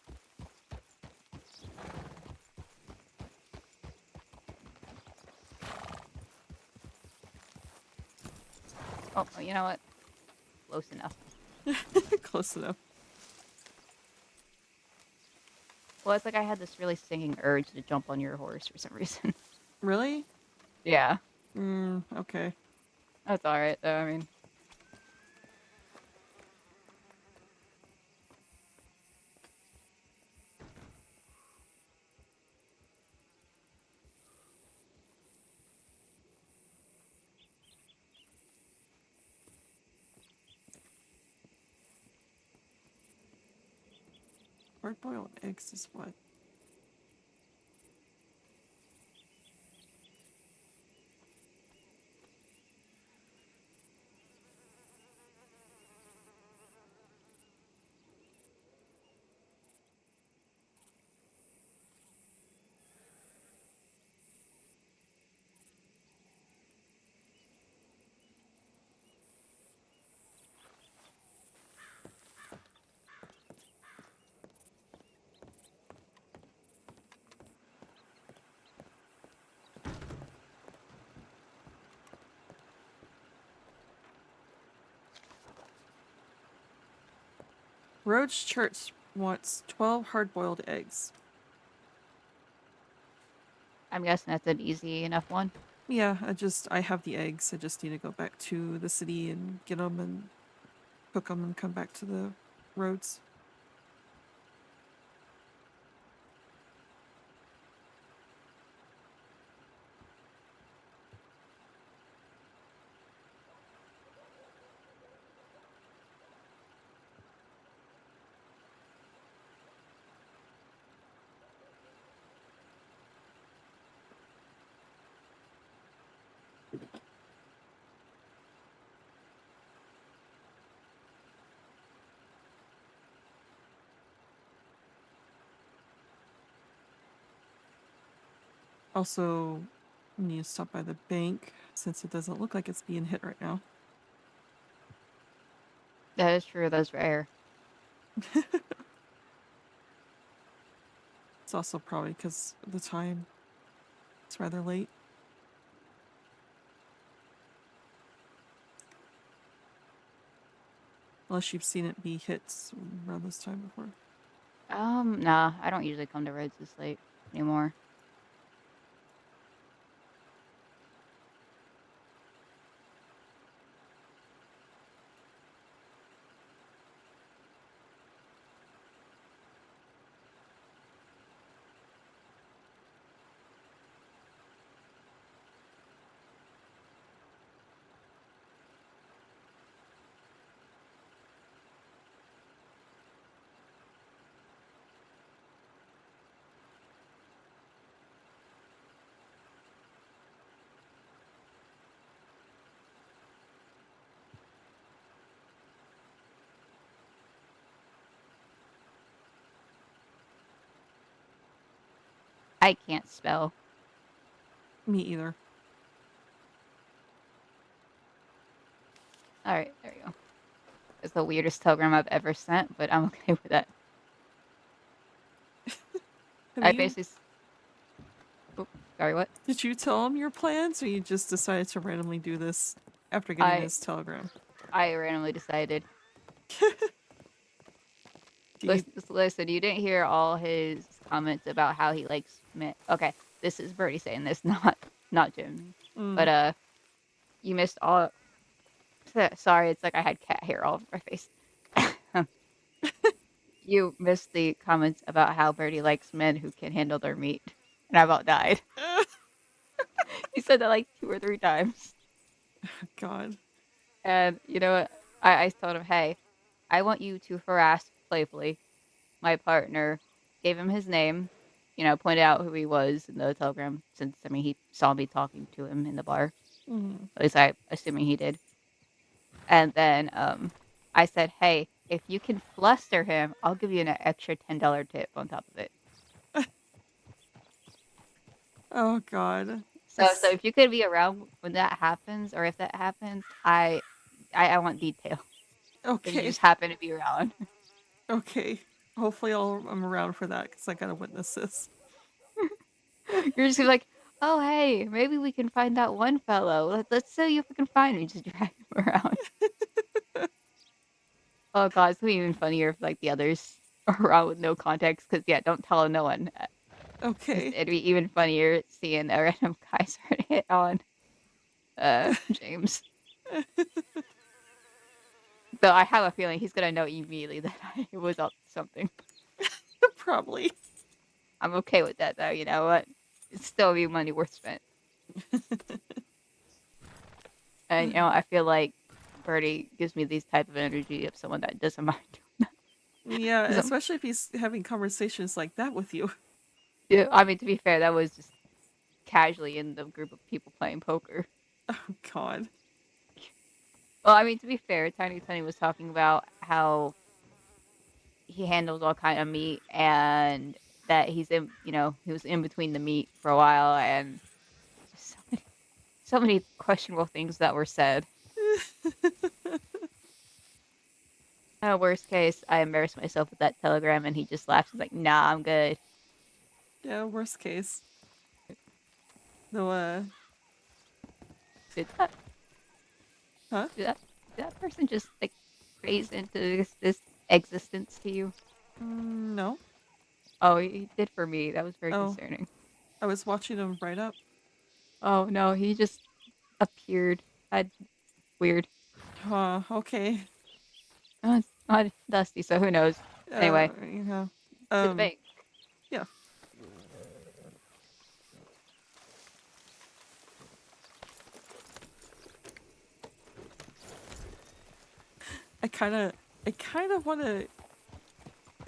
Oh, you know what? Close enough. Close enough. Well, it's like I had this really stinging urge to jump on your horse for some reason. Really? Yeah. Okay. That's alright, though, I mean. Hard-boiled eggs is what? Rhodes Church wants 12 hard-boiled eggs. I'm guessing that's an easy enough one. Yeah, I have the eggs. I just need to go back to the city and get them and cook them and come back to the roads. Also, need to stop by the bank since it doesn't look like it's being hit right now. That is true. That's rare. It's also probably because of the time. It's rather late. Unless you've seen it be hit around this time before. Nah, I don't usually come to roads this late anymore. I can't spell. Me either. All right, there you go. It's the weirdest telegram I've ever sent, but I'm okay with that. Have I you- basically. Sorry, what? Did you tell him your plans, or you just decided to randomly do this after getting this telegram? I randomly decided. Listen, you didn't hear all his comments about how he likes men. Okay, this is Birdie saying this, not Jim. But you missed all. Sorry, it's like I had cat hair all over my face. You missed the comments about how Birdie likes men who can handle their meat, and I about died. He said that like 2 or 3 times. God. And you know what? I told him, hey, I want you to harass playfully my partner, gave him his name, pointed out who he was in the telegram, since, I mean, he saw me talking to him in the bar. Mhm. At least I assuming he did. And then I said, hey, if you can fluster him, I'll give you an extra $10 tip on top of it. Oh God. So if you could be around when that happens, or if that happens, I want detail. If you Okay. just happen to be around. Okay. Hopefully I'm around for that because I gotta witness this. You're just gonna be like, oh hey, maybe we can find that one fellow. Let's see if we can find him. Just drag him around. Oh god, it's gonna be even funnier if like the others are around with no context. Because yeah, don't tell no one. Okay. It'd be even funnier seeing a random guy start to hit on James. Though I have a feeling he's gonna know immediately that I was up to something. Probably. I'm okay with that though. You know what? It's still be money worth spent. And I feel like Birdie gives me these type of energy of someone that doesn't mind doing that. Yeah, especially if he's having conversations like that with you. Yeah, I mean, to be fair, that was just casually in the group of people playing poker. Oh God. Well, I mean, to be fair, Tiny Tiny was talking about how he handles all kind of meat, and that he's in, he was in between the meat for a while, and just so many questionable things that were said. Worst case, I embarrassed myself with that telegram, and he just laughs. He's like, "Nah, I'm good." Yeah, worst case. No, Did that? Huh? Did that person just like phase into this existence to you? No. Oh, he did for me. That was very Oh. concerning. I was watching him right up. Oh no, he just appeared. Weird. Okay. Oh, it's not Dusty, so who knows? Anyway, yeah. to the bank. Yeah. I kind of want to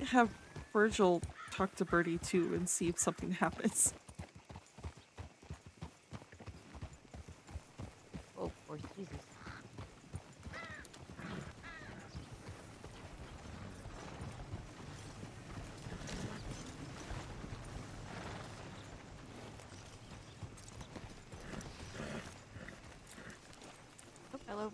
have Virgil talk to Birdie too and see if something happens. Oh, poor Jesus. Hello.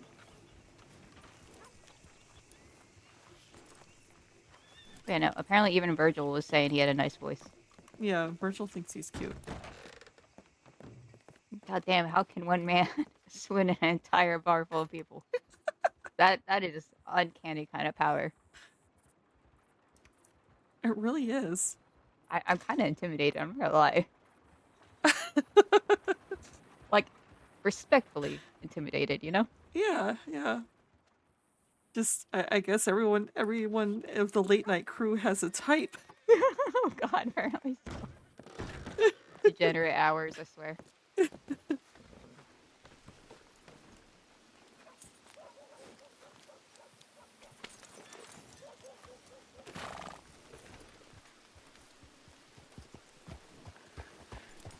Yeah, no. Apparently, even Virgil was saying he had a nice voice. Yeah, Virgil thinks he's cute. God damn! How can one man swing an entire bar full of people? That is uncanny kind of power. It really is. I'm kind of intimidated. I'm not gonna lie. Like, respectfully intimidated. You know? Yeah, yeah. Just, I guess everyone of the late night crew has a type. Oh God, apparently so. Degenerate hours, I swear.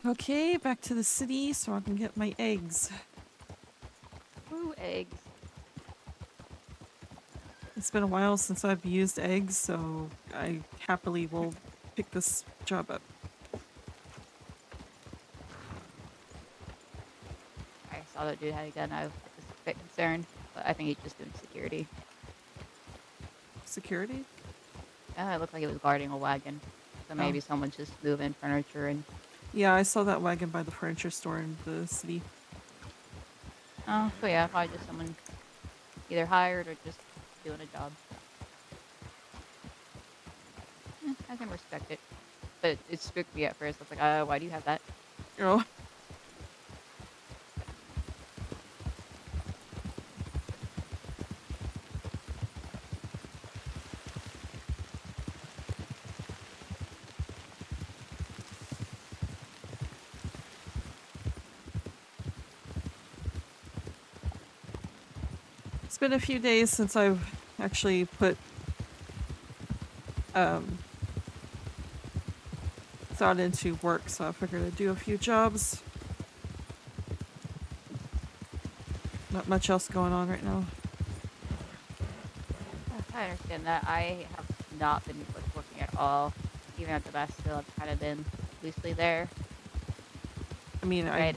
Okay, back to the city so I can get my eggs. Ooh, eggs. It's been a while since I've used eggs, so I happily will pick this job up. I saw that dude had a gun. I was a bit concerned, but I think he's just doing security. Security? It looked like he was guarding a wagon. So maybe someone's just moving furniture and... Yeah, I saw that wagon by the furniture store in the city. Oh, so yeah, probably just someone either hired or just doing a job. I can respect it. But it spooked me at first. I was like, why do you have that? Oh. It's been a few days since I've actually put thought into work, so I figured I'd do a few jobs. Not much else going on right now. I understand that. I have not been working at all. Even at the Bastille, I've kind of been loosely there. I mean, I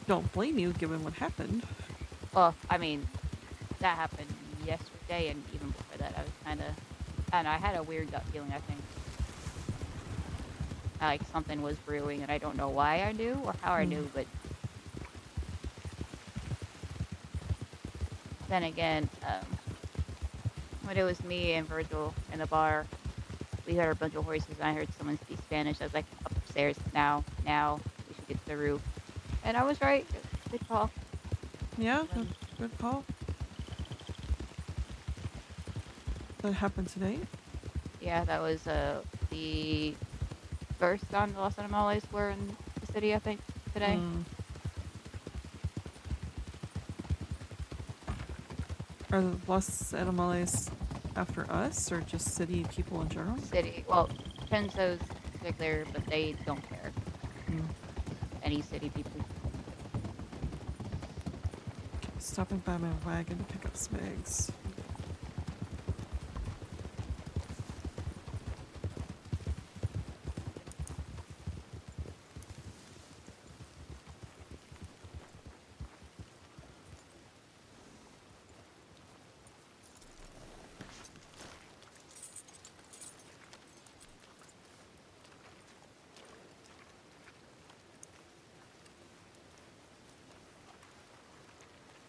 don't blame you given what happened. Well, I mean, that happened yesterday, and even before that, I was kind of... I don't know, I had a weird gut feeling, I think. Like something was brewing, and I don't know why I knew or how I knew, but... Then again, when it was me and Virgil in the bar, we heard a bunch of voices, and I heard someone speak Spanish. I was like, upstairs, now, we should get to the roof. And I was right. Good call. Yeah, good call. That happened today? Yeah, that was the first time the Los Animales were in the city, I think, today. Are the Los Animales after us, or just city people in general? City. Well, Kenzo's particular, but they don't care. Any city people. Stopping by my wagon to pick up some eggs.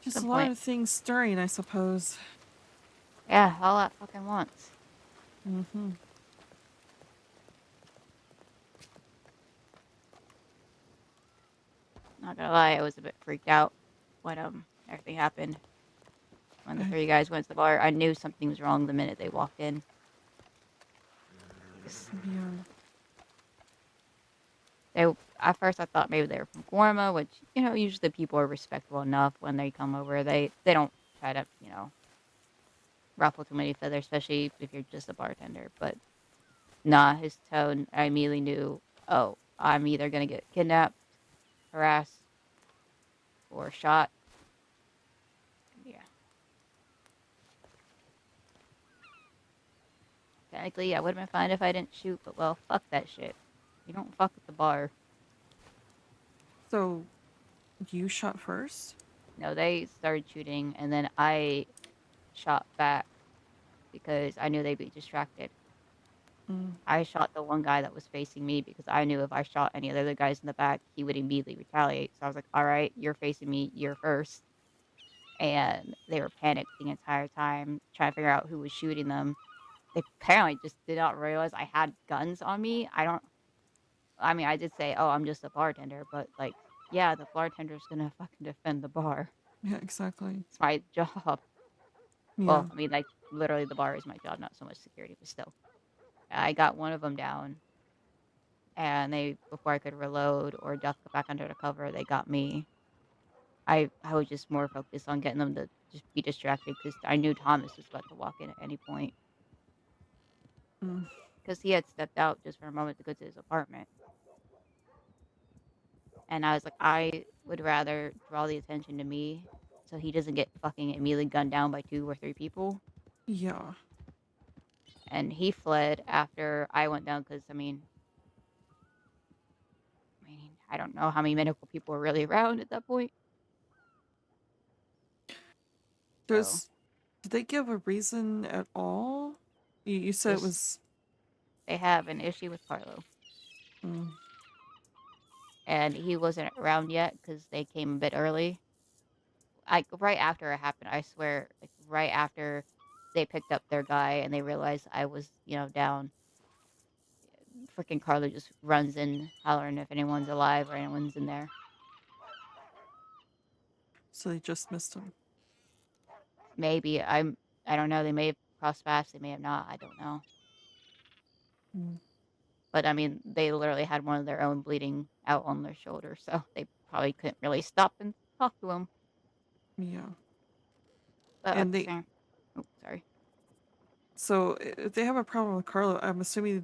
Just a lot of things stirring, I suppose. Yeah, all at fucking once. Mm-hmm. Not gonna lie, I was a bit freaked out when everything happened. When the three guys went to the bar, I knew something was wrong the minute they walked in. At first I thought maybe they were from Gorma, which, you know, usually people are respectable enough when they come over. They don't try to, you know, ruffle too many feathers, especially if you're just a bartender. But nah, his tone, I immediately knew, oh, I'm either gonna get kidnapped, harassed, or shot. Yeah. Technically, I would have been fine if I didn't shoot, but well, fuck that shit. You don't fuck with the bar. So, you shot first? No, they started shooting, and then I shot back because I knew they'd be distracted. Mm. I shot the one guy that was facing me because I knew if I shot any of the other guys in the back, he would immediately retaliate. So I was like, all right, you're facing me, you're first. And they were panicked the entire time, trying to figure out who was shooting them. They apparently just did not realize I had guns on me. I mean, I did say, oh, I'm just a bartender, but like, yeah, the bartender's gonna fucking defend the bar. Yeah, exactly. It's my job. Yeah. Well, I mean, like, literally the bar is my job, not so much security, but still. I got one of them down, and before I could reload or duck back under the cover, they got me. I was just more focused on getting them to just be distracted because I knew Thomas was about to walk in at any point Mm. because he had stepped out just for a moment to go to his apartment. And I was like, I would rather draw the attention to me so he doesn't get fucking immediately gunned down by 2 or 3 people. Yeah. And he fled after I went down because, I don't know how many medical people were really around at that point. So Did they give a reason at all? You said it just was. they have an issue with Carlo. Mm. And he wasn't around yet because they came a bit early. Like, right after it happened, I swear, like, right after they picked up their guy and they realized I was, down, freaking Carlo just runs in hollering if anyone's alive or anyone's in there. So they just missed him. Maybe. I don't know. They may have crossed paths. They may have not. I don't know. Mm. But, they literally had one of their own bleeding out on their shoulder, so they probably couldn't really stop and talk to him. Yeah. But And like, oh, sorry. So if they have a problem with Carlo, I'm assuming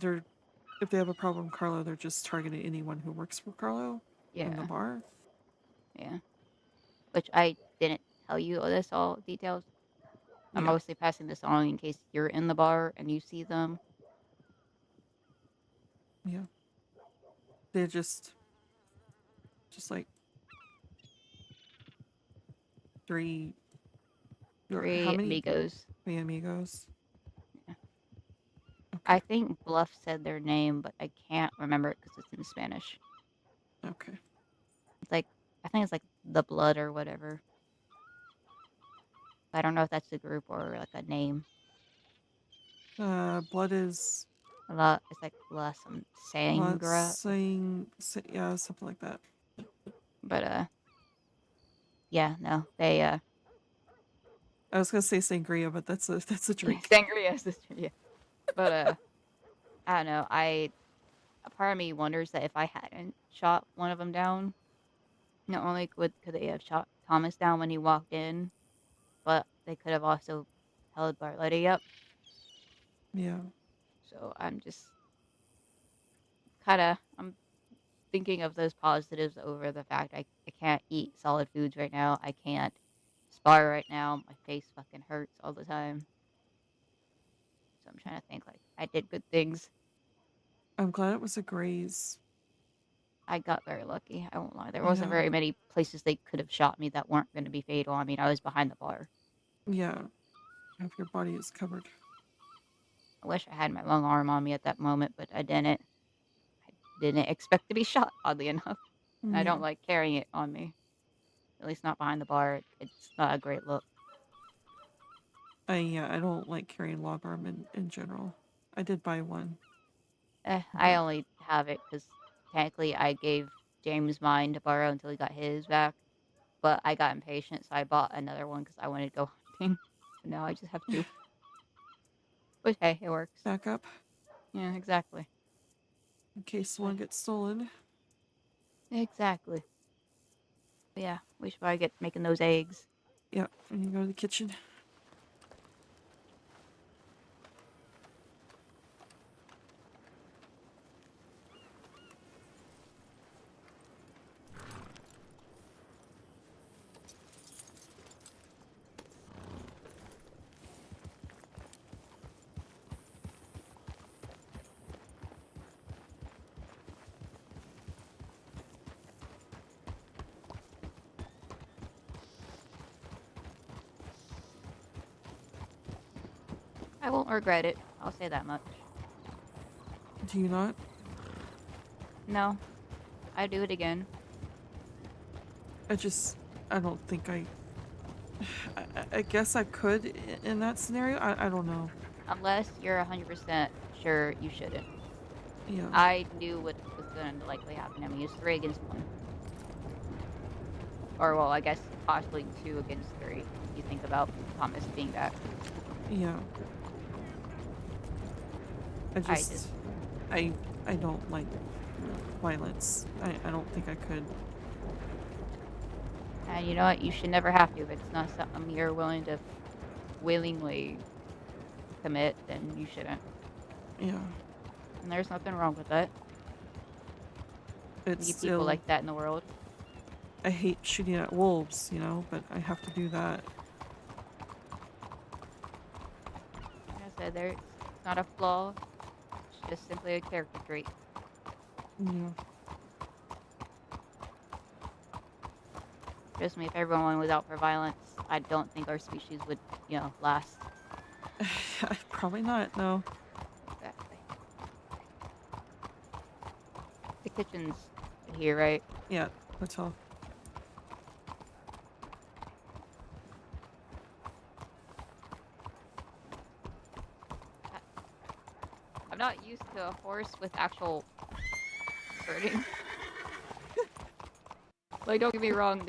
if they have a problem with Carlo, they're just targeting anyone who works for Carlo in the Yeah. bar. Yeah. Which I didn't tell you all details. I'm Yeah. mostly passing this on in case you're in the bar and you see them. Yeah. They're just like 3. Or how 3 many? amigos. 3 amigos. Yeah. I think Bluff said their name, but I can't remember it because it's in Spanish. Okay. It's like, I think it's like The Blood or whatever. I don't know if that's the group or like a name. Blood is. It's like La Sangra. Yeah, something like that. But yeah, no, they I was gonna say sangria, but that's a drink. Sangria is yeah. But I don't know. A part of me wonders that if I hadn't shot one of them down, not only could they have shot Thomas down when he walked in, but they could have also held Barletti up. Yeah. So I'm thinking of those positives over the fact I can't eat solid foods right now. I can't spar right now. My face fucking hurts all the time. So I'm trying to think like I did good things. I'm glad it was a graze. I got very lucky. I won't lie. There Yeah. wasn't very many places they could have shot me that weren't going to be fatal. I mean, I was behind the bar. Yeah. Half your body is covered. I wish I had my long arm on me at that moment, but I didn't. I didn't expect to be shot, oddly enough. And I don't Yeah. like carrying it on me. At least not behind the bar. It's not a great look. I don't like carrying long arm in general. I did buy one. I only have it because technically I gave James mine to borrow until he got his back. But I got impatient, so I bought another one because I wanted to go hunting. So now I just have 2. But hey, it works. Back up. Yeah, exactly. In case one gets stolen. Exactly. But yeah, we should probably get making those eggs. Yeah, and you go to the kitchen. I won't regret it. I'll say that much. Do you not? No, I'd do it again. I don't think I guess I could in that scenario. I don't know. Unless you're 100% sure you shouldn't. Yeah. I knew what was going to likely happen. I mean, it's 3 against 1. Or, well, I guess possibly 2 against 3. If you think about Thomas being back. Yeah. I don't like violence. I don't think I could. And you know what? You should never have to. If it's not something you're willing to willingly commit, then you shouldn't. Yeah. And there's nothing wrong with that. It's Need still, people like that in the world. I hate shooting at wolves, you know, but I have to do that. Like I said, it's not a flaw. It's just simply a character trait. Yeah. Trust me, if everyone was out for violence, I don't think our species would, last. Probably not, no. Exactly. The kitchen's here, right? Yeah, hotel. I'm not used to a horse with actual herding. Like, don't get me wrong,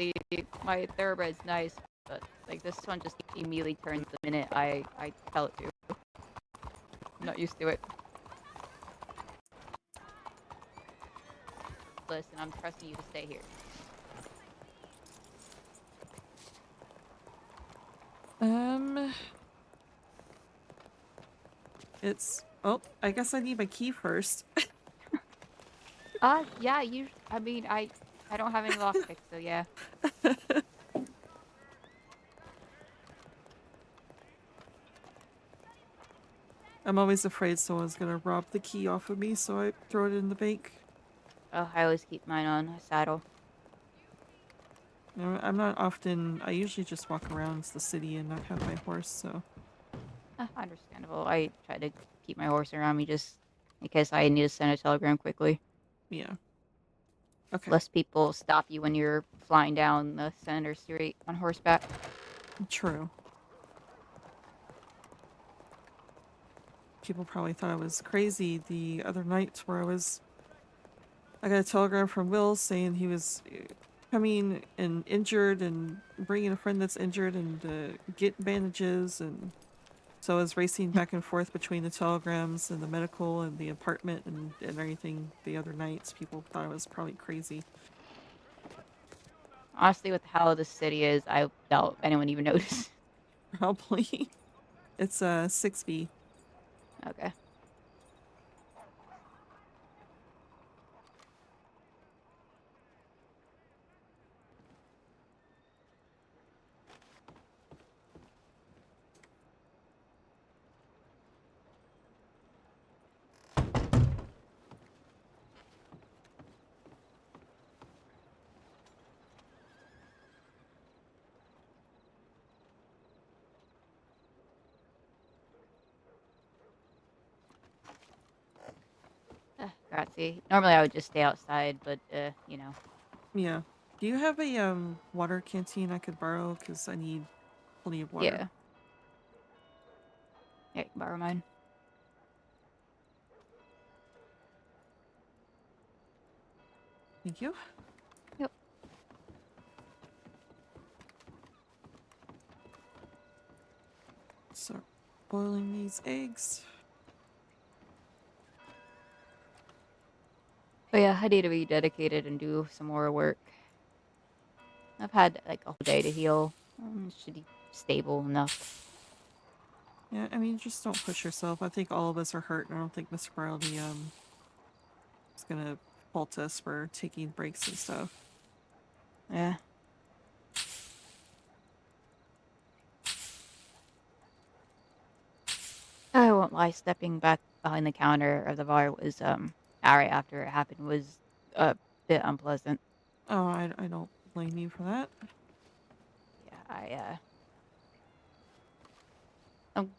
my thoroughbred's nice, but like this one just immediately turns the minute I tell it to. I'm not used to it. Listen, I'm trusting you to stay here. Oh, I guess I need my key first. Yeah, I mean, I don't have any lockpicks, so yeah. I'm always afraid someone's gonna rob the key off of me, so I throw it in the bank. Oh, I always keep mine on a saddle. No, I'm not often. I usually just walk around the city and not have my horse, so. Understandable. I try to keep my horse around me just in case I need to send a telegram quickly. Yeah. Okay. Less people stop you when you're flying down the center street on horseback. True. People probably thought I was crazy the other night where I got a telegram from Will saying he was coming and injured and bringing a friend that's injured and get bandages, and so I was racing back and forth between the telegrams and the medical and the apartment and everything the other nights. People thought I was probably crazy. Honestly, with how the city is, I doubt anyone even noticed. Probably. It's 6B. Okay. Grazie. Normally I would just stay outside, but, Yeah. Do you have a water canteen I could borrow? Because I need plenty of water. Yeah. Yeah, you can borrow mine. Thank you. Yep. Start boiling these eggs. But yeah, I need to be dedicated and do some more work. I've had like a whole day to heal. Should be stable enough. Yeah, I mean, just don't push yourself. I think all of us are hurt, and I don't think Mr. Browdy is gonna fault us for taking breaks and stuff. Yeah. I won't lie, stepping back behind the counter of the bar was right after it happened was a bit unpleasant. Oh, I don't blame you for that. Yeah, I'm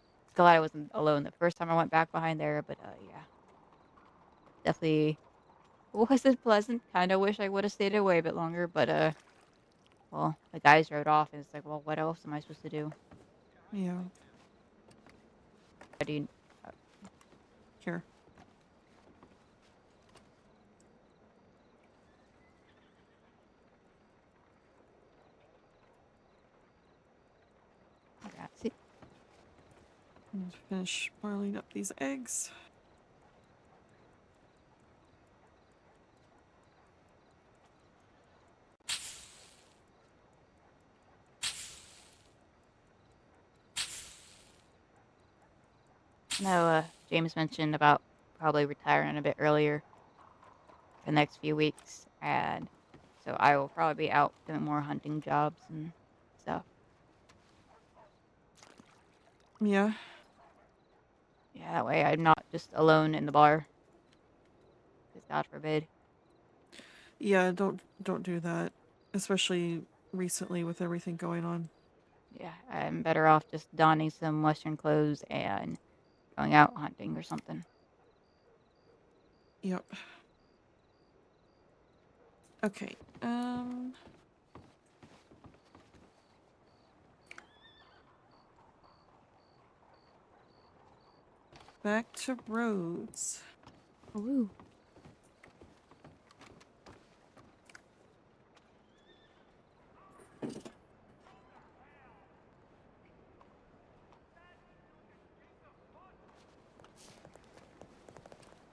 glad I wasn't alone the first time I went back behind there, but yeah, definitely wasn't pleasant. Kind of wish I would have stayed away a bit longer, but well, the guys rode off, and it's like, well, what else am I supposed to do? Yeah. I do. Here. Grazie. Let's finish boiling up these eggs. No, James mentioned about probably retiring a bit earlier for the next few weeks, and so I will probably be out doing more hunting jobs and stuff. Yeah. Yeah, that way I'm not just alone in the bar. Because God forbid. Yeah, don't do that. Especially recently with everything going on. Yeah, I'm better off just donning some Western clothes and going out hunting or something. Yep. Okay. Back to roads. Ooh.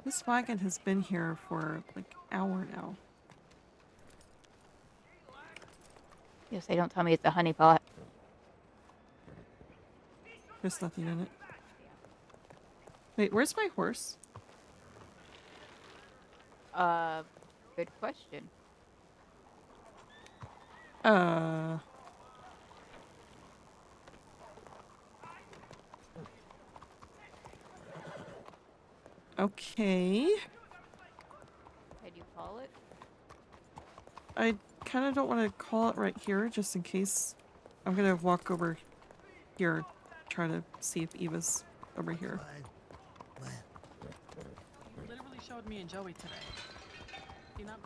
This wagon has been here for like an hour now. Yes, they don't tell me it's a honey pot. There's nothing in it. Wait, where's my horse? Good question. Okay. How do you call it? I kind of don't want to call it right here, just in case. I'm gonna walk over here, try to see if Eva's over here. You literally showed me and Joey today. Do you not?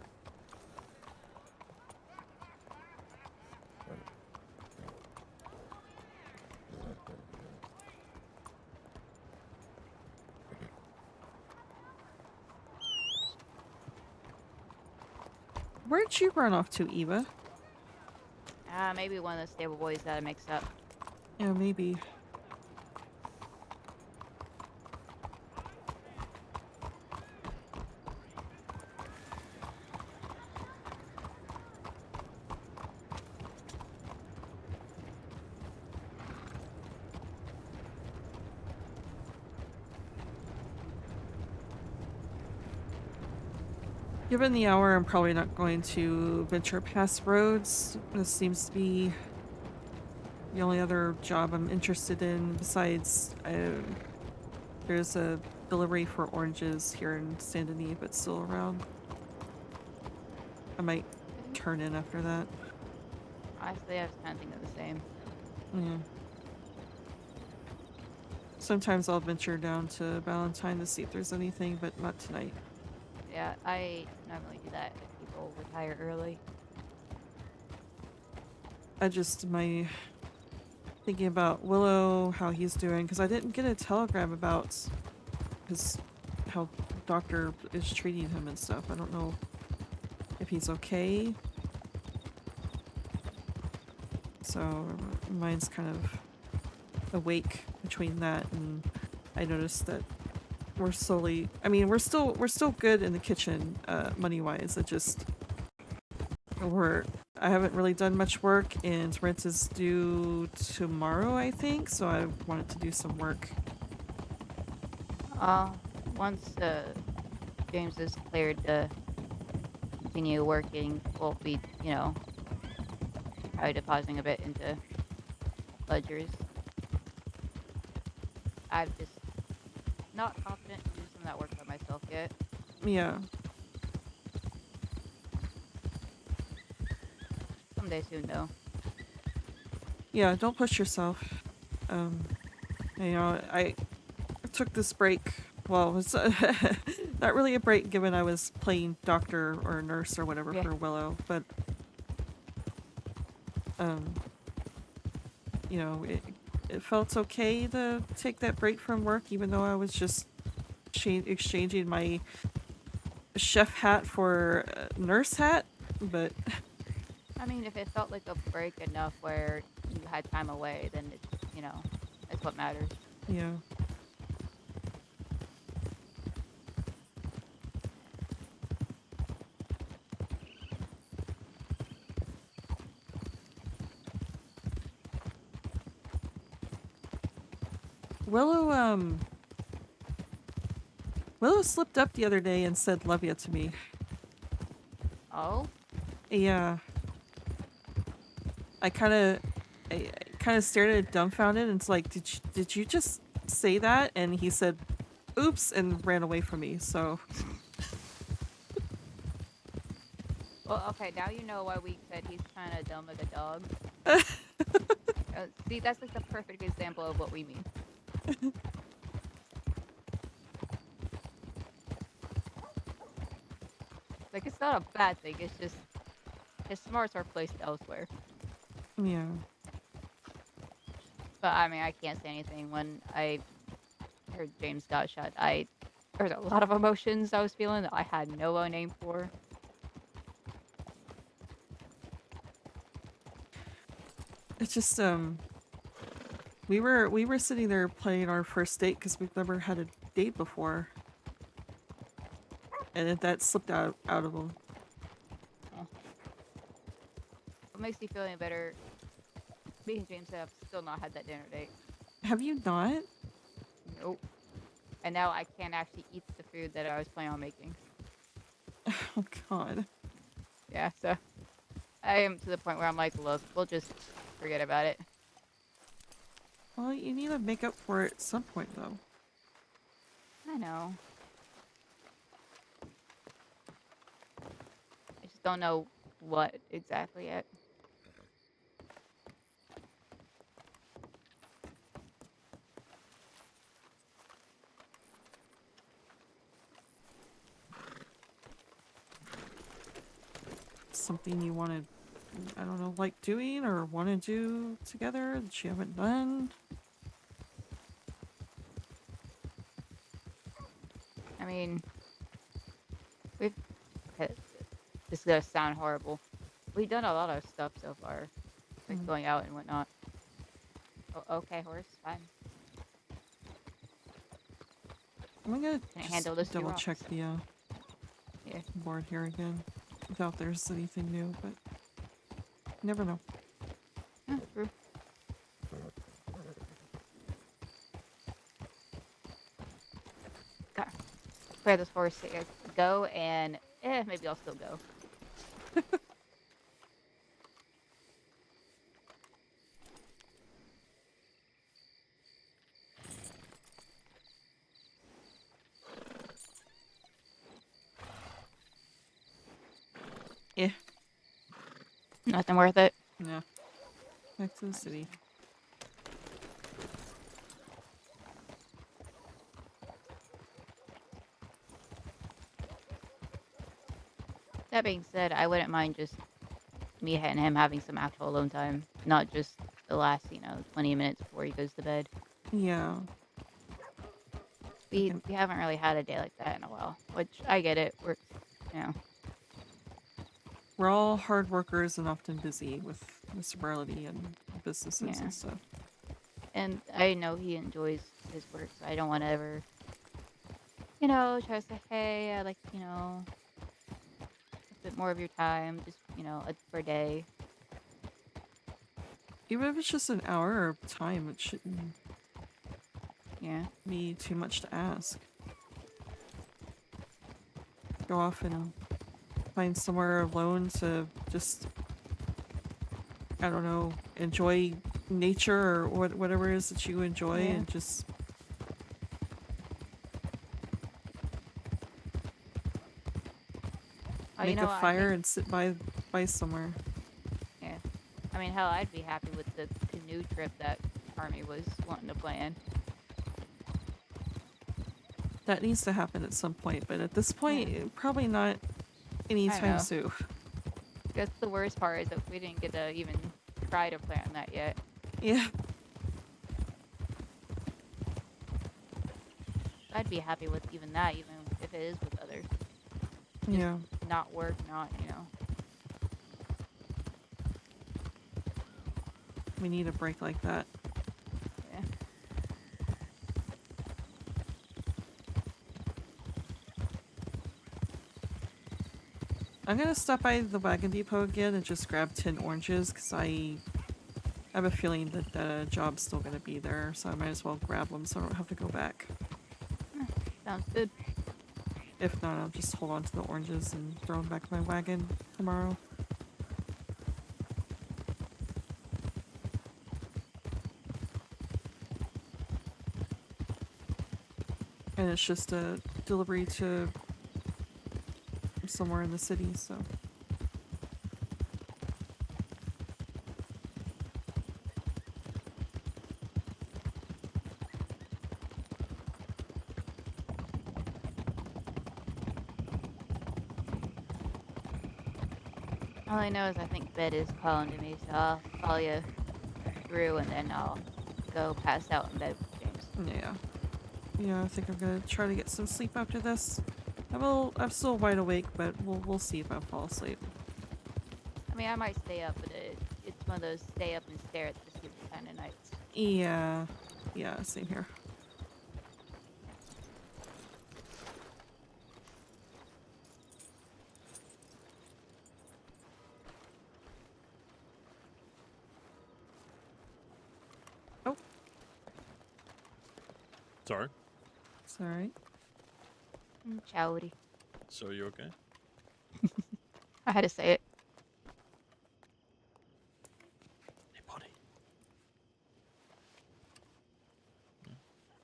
Where'd you run off to, Eva? Maybe one of the stable boys that I mixed up. Yeah, maybe. Given the hour, I'm probably not going to venture past roads. This seems to be the only other job I'm interested in besides there's a delivery for oranges here in Saint Denis, but still around. I might turn in after that. Honestly, I was kind of thinking the same. Yeah. Sometimes I'll venture down to Valentine to see if there's anything, but not tonight. Yeah, I normally do that if people retire early. Thinking about Willow, how he's doing, because I didn't get a telegram about how doctor is treating him and stuff. I don't know if he's okay. So mine's kind of awake between that, and I noticed that we're slowly. I mean, we're still good in the kitchen, money wise. I haven't really done much work, and rent is due tomorrow, I think. So I wanted to do some work. Once James is cleared to continue working, we'll be, probably depositing a bit into ledgers. I'm just not confident to do some of that work by myself yet. Yeah. Someday soon, though. Yeah, don't push yourself. You know, I took this break. Well, it was not really a break given I was playing doctor or nurse or whatever for Willow, but you know, it felt okay to take that break from work, even though I was just exchanging my chef hat for nurse hat. But I mean, if it felt like a break enough where you had time away, then it's, you know, that's what matters. yeah. Willow slipped up the other day and said "love ya" to me. Oh? Yeah. I kind of stared at it dumbfounded, and it's like, did you just say that? And he said, "Oops," and ran away from me. So. Well, okay, now you know why we said he's kind of dumb like a dog. See, that's like the perfect example of what we mean. Like, it's not a bad thing, it's just his smarts are placed elsewhere. Yeah. But, I mean, I can't say anything. When I heard James got shot, there's a lot of emotions I was feeling that I had no name for. It's just, we were sitting there playing our first date because we've never had a date before. And that slipped out of him. What makes you feel any better? Me and James have still not had that dinner date. Have you not? Nope. And now I can't actually eat the food that I was planning on making. Oh, God. Yeah, so I am to the point where I'm like, look, we'll just forget about it. Well, you need to make up for it at some point, though. I know. I just don't know what exactly yet. Something you want to, I don't know, like doing or want to do together that you haven't done? I mean, this is gonna sound horrible. We've done a lot of stuff so far, like going out and whatnot. Oh, okay, horse, fine. I'm gonna Can I handle this double check the yeah. board here again. I doubt there's anything new, but you never know. Yeah, true. Okay. Clear this horse to go, and maybe I'll still go. Yeah. Nothing worth it. Yeah. Back to the city. That being said, I wouldn't mind just me and him having some actual alone time, not just the last, 20 minutes before he goes to bed. Yeah. We haven't really had a day like that in a while, which I get it. We're all hard workers and often busy with sobriety and businesses and stuff. And I know he enjoys his work, so I don't want to ever, try to say, hey, I'd like, a bit more of your time, just, for a day. Even if it's just an hour of time, it shouldn't be too much to ask. Go off and find somewhere alone to just, I don't know, enjoy nature or whatever it is that you enjoy and just make a fire and sit by somewhere. Yeah. I mean, hell, I'd be happy with the canoe trip that Army was wanting to plan. That needs to happen at some point, but at this point, probably not anytime know. soon. That's the worst part is that we didn't get to even try to plan that yet. Yeah. I'd be happy with even that, even if it is with others. Just Yeah. not work, not, you know. We need a break like that. Yeah. I'm gonna stop by the wagon depot again and just grab 10 oranges because I have a feeling that the job's still gonna be there, so I might as well grab them so I don't have to go back. Sounds good. If not, I'll just hold on to the oranges and throw them back in my wagon tomorrow. And it's just a delivery to somewhere in the city, so. All I know is I think bed is calling to me, so I'll follow you through and then I'll go pass out in bed with James. Yeah. Yeah, I think I'm gonna try to get some sleep after this. I'm still wide awake, but we'll see if I fall asleep. I mean, I might stay up, but it's one of those stay up and stare at the ceiling kind of nights. Yeah. Yeah, same here. Oh. Sorry. It's alright. Chowdy. So are you okay? I had to say it. Hey, buddy.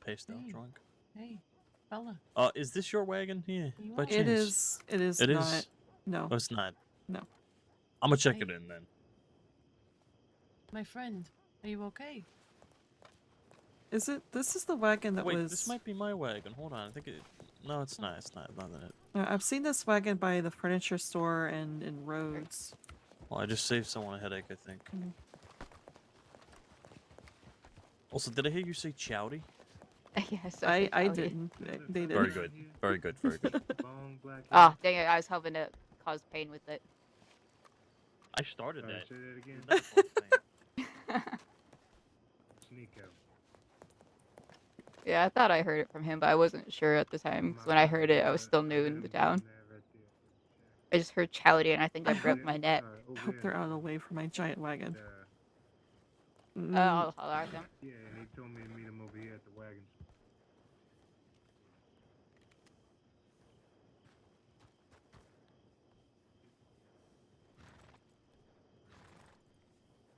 Paced out, Hey. drunk. Hey, fella. Is this your wagon here? You By are. chance? It is It not. is? No. Oh, it's not. No. I'm gonna check Hey. it in then. My friend, are you okay? Is it? This is the wagon that Wait, was. this might be my wagon. Hold on, I think it. No, it's not. It's not. Not that. I've seen this wagon by the furniture store and in Rhodes. Well, I just saved someone a headache, I think. Mhm. Also, did I hear you say chowdy? Yes, I didn't. They did. Very good. Very good. Very good. Oh, dang it. I was hoping to cause pain with it. I started that. Say that again. It's not a close thing. Sneak out. Yeah, I thought I heard it from him, but I wasn't sure at the time. 'Cause when I heard it, I was still new in the town. I just heard chowdy, and I think I broke my neck. I hope they're out of the way for my giant wagon. I'll holler at them. Yeah, and he told me to meet him over here at the wagon.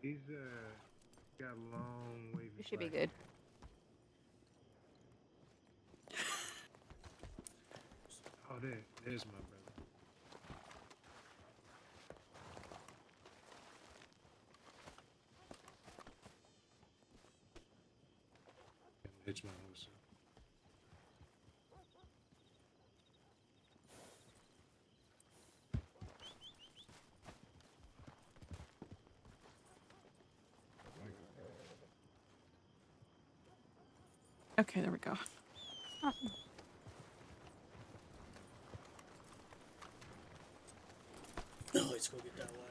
He's got a long wavy. You should be good. Oh, there's my brother. It's my horse. Okay, there we go. Awesome. Let's go get that wagon.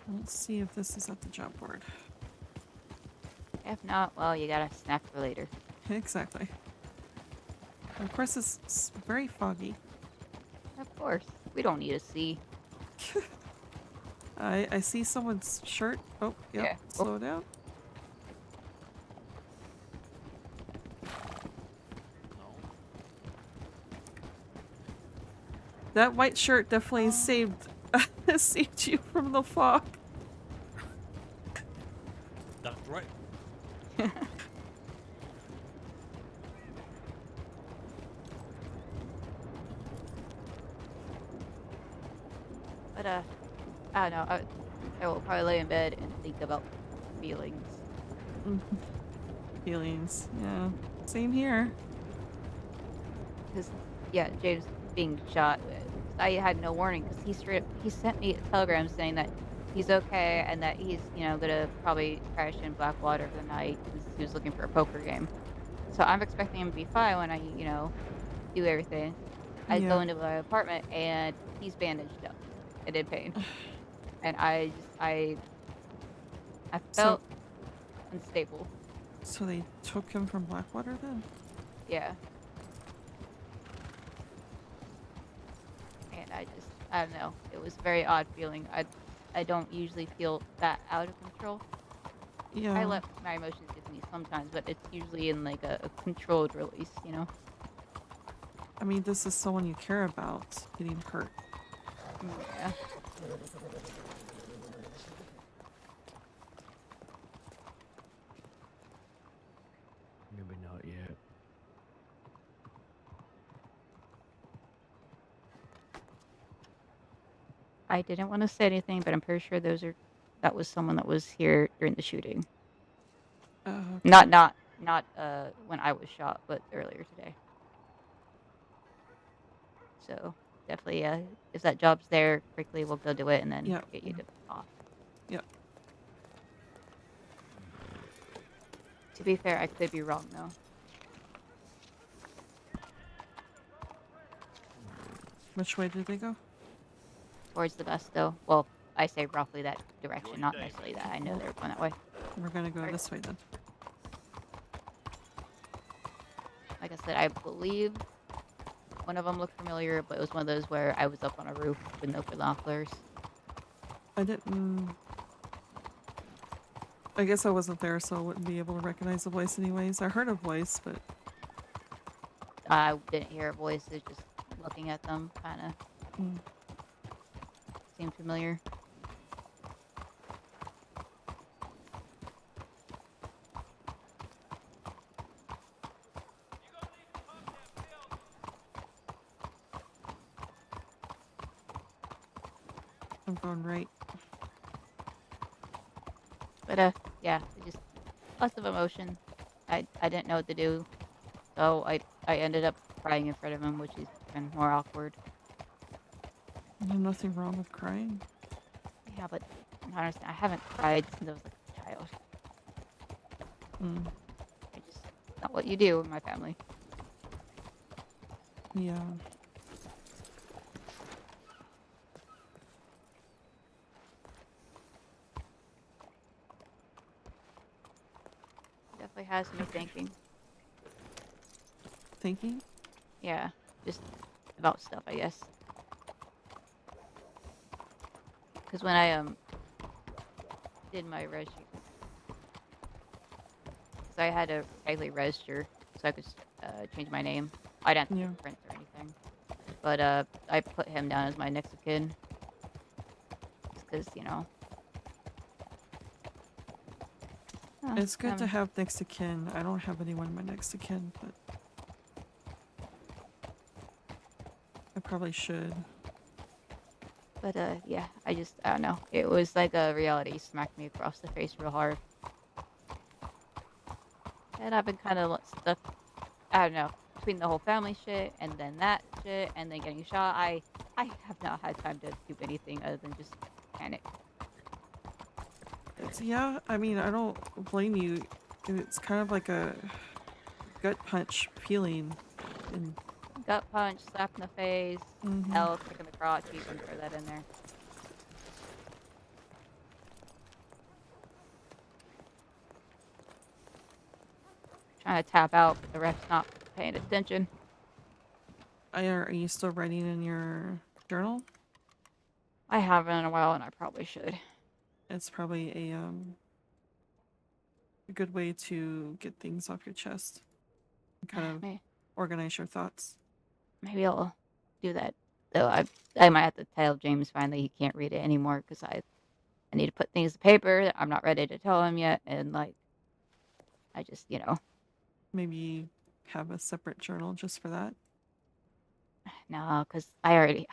Let's see if this is at the job board. If not, well, you got a snack for later. Exactly. Of course, it's very foggy. Of course. We don't need to see. I see someone's shirt. Oh, yep. Yeah. Slow down. That white shirt definitely saved saved you from the fog. That's right. But I don't know. I will probably lay in bed and think about feelings. Feelings, yeah. Same here. Because yeah, James being shot. I had no warning because he sent me a telegram saying that he's okay and that he's gonna probably crash in Blackwater for the night because he was looking for a poker game. So I'm expecting him to be fine when I do everything. I go Yeah. into my apartment and he's bandaged up and in pain, and I So, felt unstable. so they took him from Blackwater then? Yeah. And I don't know. It was a very odd feeling. I don't usually feel that out of control. I Yeah. let my emotions get to me sometimes, but it's usually in like a controlled release, I mean, this is someone you care about getting hurt. Yeah. Maybe not yet. I didn't want to say anything, but I'm pretty sure that was someone that was here during the shooting. Okay. Not when I was shot, but earlier today. So definitely, if that job's there, quickly we'll go do it and then Yep. get you off. Yep. To be fair, I could be wrong though. Which way did they go? Towards the bus, though. Well, I say roughly that direction, not necessarily that I know they're going that way. We're gonna go this way then. Like I said, I believe one of them looked familiar, but it was one of those where I was up on a roof with no binoculars. I didn't. I guess I wasn't there, so I wouldn't be able to recognize the voice anyways. I heard a voice, but I didn't hear a voice. It just looking at them kind of seemed familiar. I'm going right. But yeah, it just lots of emotion. I didn't know what to do, so I ended up crying in front of him, which is even more awkward. There's nothing wrong with crying. Yeah, but honestly, I haven't cried since I was like a child. I just not what you do in my family. Yeah. Definitely has me thinking. Thinking? Yeah, just about stuff, I guess. Because when I did my registry, because I had to technically register so I could change my name. I didn't have to print or anything, but I put him down as my next of kin. Because It's good to have next of kin. I don't have anyone in my next of kin, but I probably should. But yeah, I don't know. It was like a reality smacked me across the face real hard. And I've been kind of stuck, I don't know, between the whole family shit and then that shit and then getting shot. I have not had time to do anything other than just panic. Yeah, I mean, I don't blame you. It's kind of like a gut punch feeling. And gut punch, slap in the face, L, kick in the crotch, you can throw that in there. Trying to tap out, but the ref's not paying attention. Are you still writing in your journal? I haven't in a while, and I probably should. It's probably a good way to get things off your chest. And kind of organize your thoughts. Maybe I'll do that. Though I might have to tell James finally he can't read it anymore because I need to put things to paper. I'm not ready to tell him yet, and like I just maybe have a separate journal just for that. No, because I already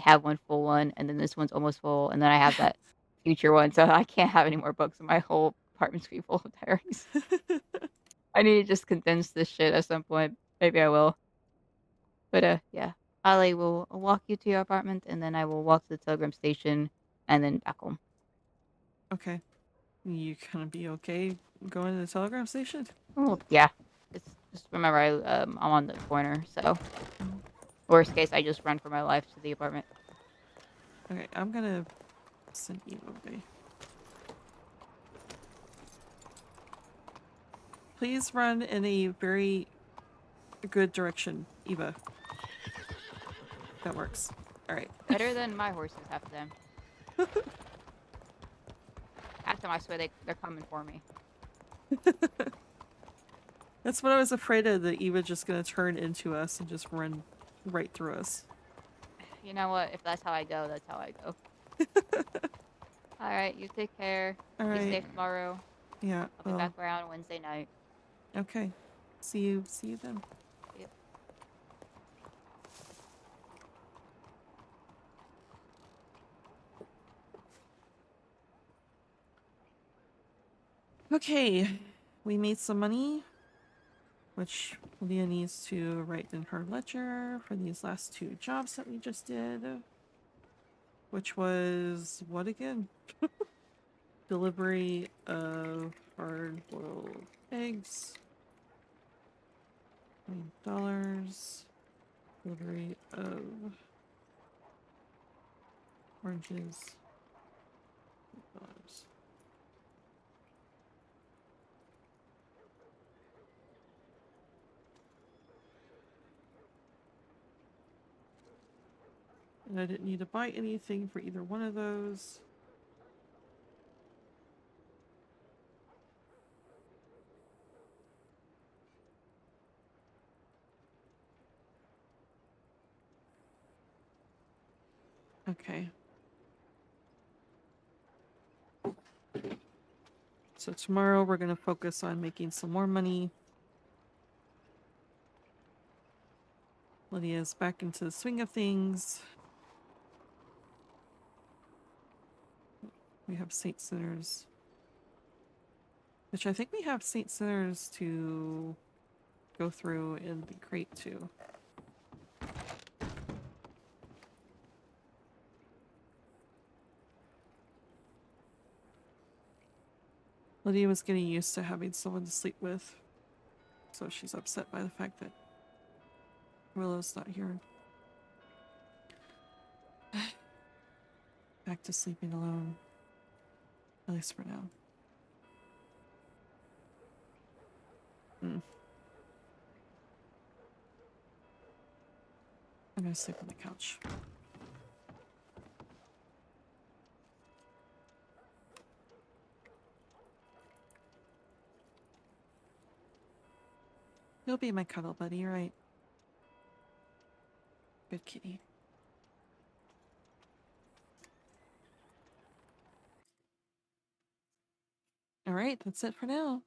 have one full one, and then this one's almost full, and then I have that future one, so I can't have any more books, and my whole apartment's gonna be full of diaries. I need to just condense this shit at some point. Maybe I will. But yeah, I will walk you to your apartment, and then I will walk to the telegram station, and then back home. Okay. You gonna be okay going to the telegram station? Oh yeah, it's just remember I'm on the corner, so worst case I just run for my life to the apartment. Okay, I'm gonna send you away. Please run in a very good direction, Eva. That works. Alright. Better than my horses, half of them. Half of them, I swear they're coming for me. That's what I was afraid of, that Eva just gonna turn into us and just run right through us. You know what? If that's how I go, that's how I go. Alright, you take care. Be Alright. safe tomorrow. Yeah, I'll be back around Wednesday night. Okay. See you then. Yep. Okay. We made some money, which Lydia needs to write in her ledger for these last 2 jobs that we just did. Which was what again? Delivery of hard-boiled eggs. $20. Delivery of oranges. $8. And I didn't need to buy anything for either one of those. Okay. So tomorrow we're going to focus on making some more money. Lydia's back into the swing of things. We have Saint Sinners. Which I think we have Saint Sinners to go through in the crate too. Lydia was getting used to having someone to sleep with, so she's upset by the fact that Willow's not here. Back to sleeping alone. At least for now. I'm gonna sleep on the couch. You'll be my cuddle buddy, right? Good kitty. Alright, that's it for now.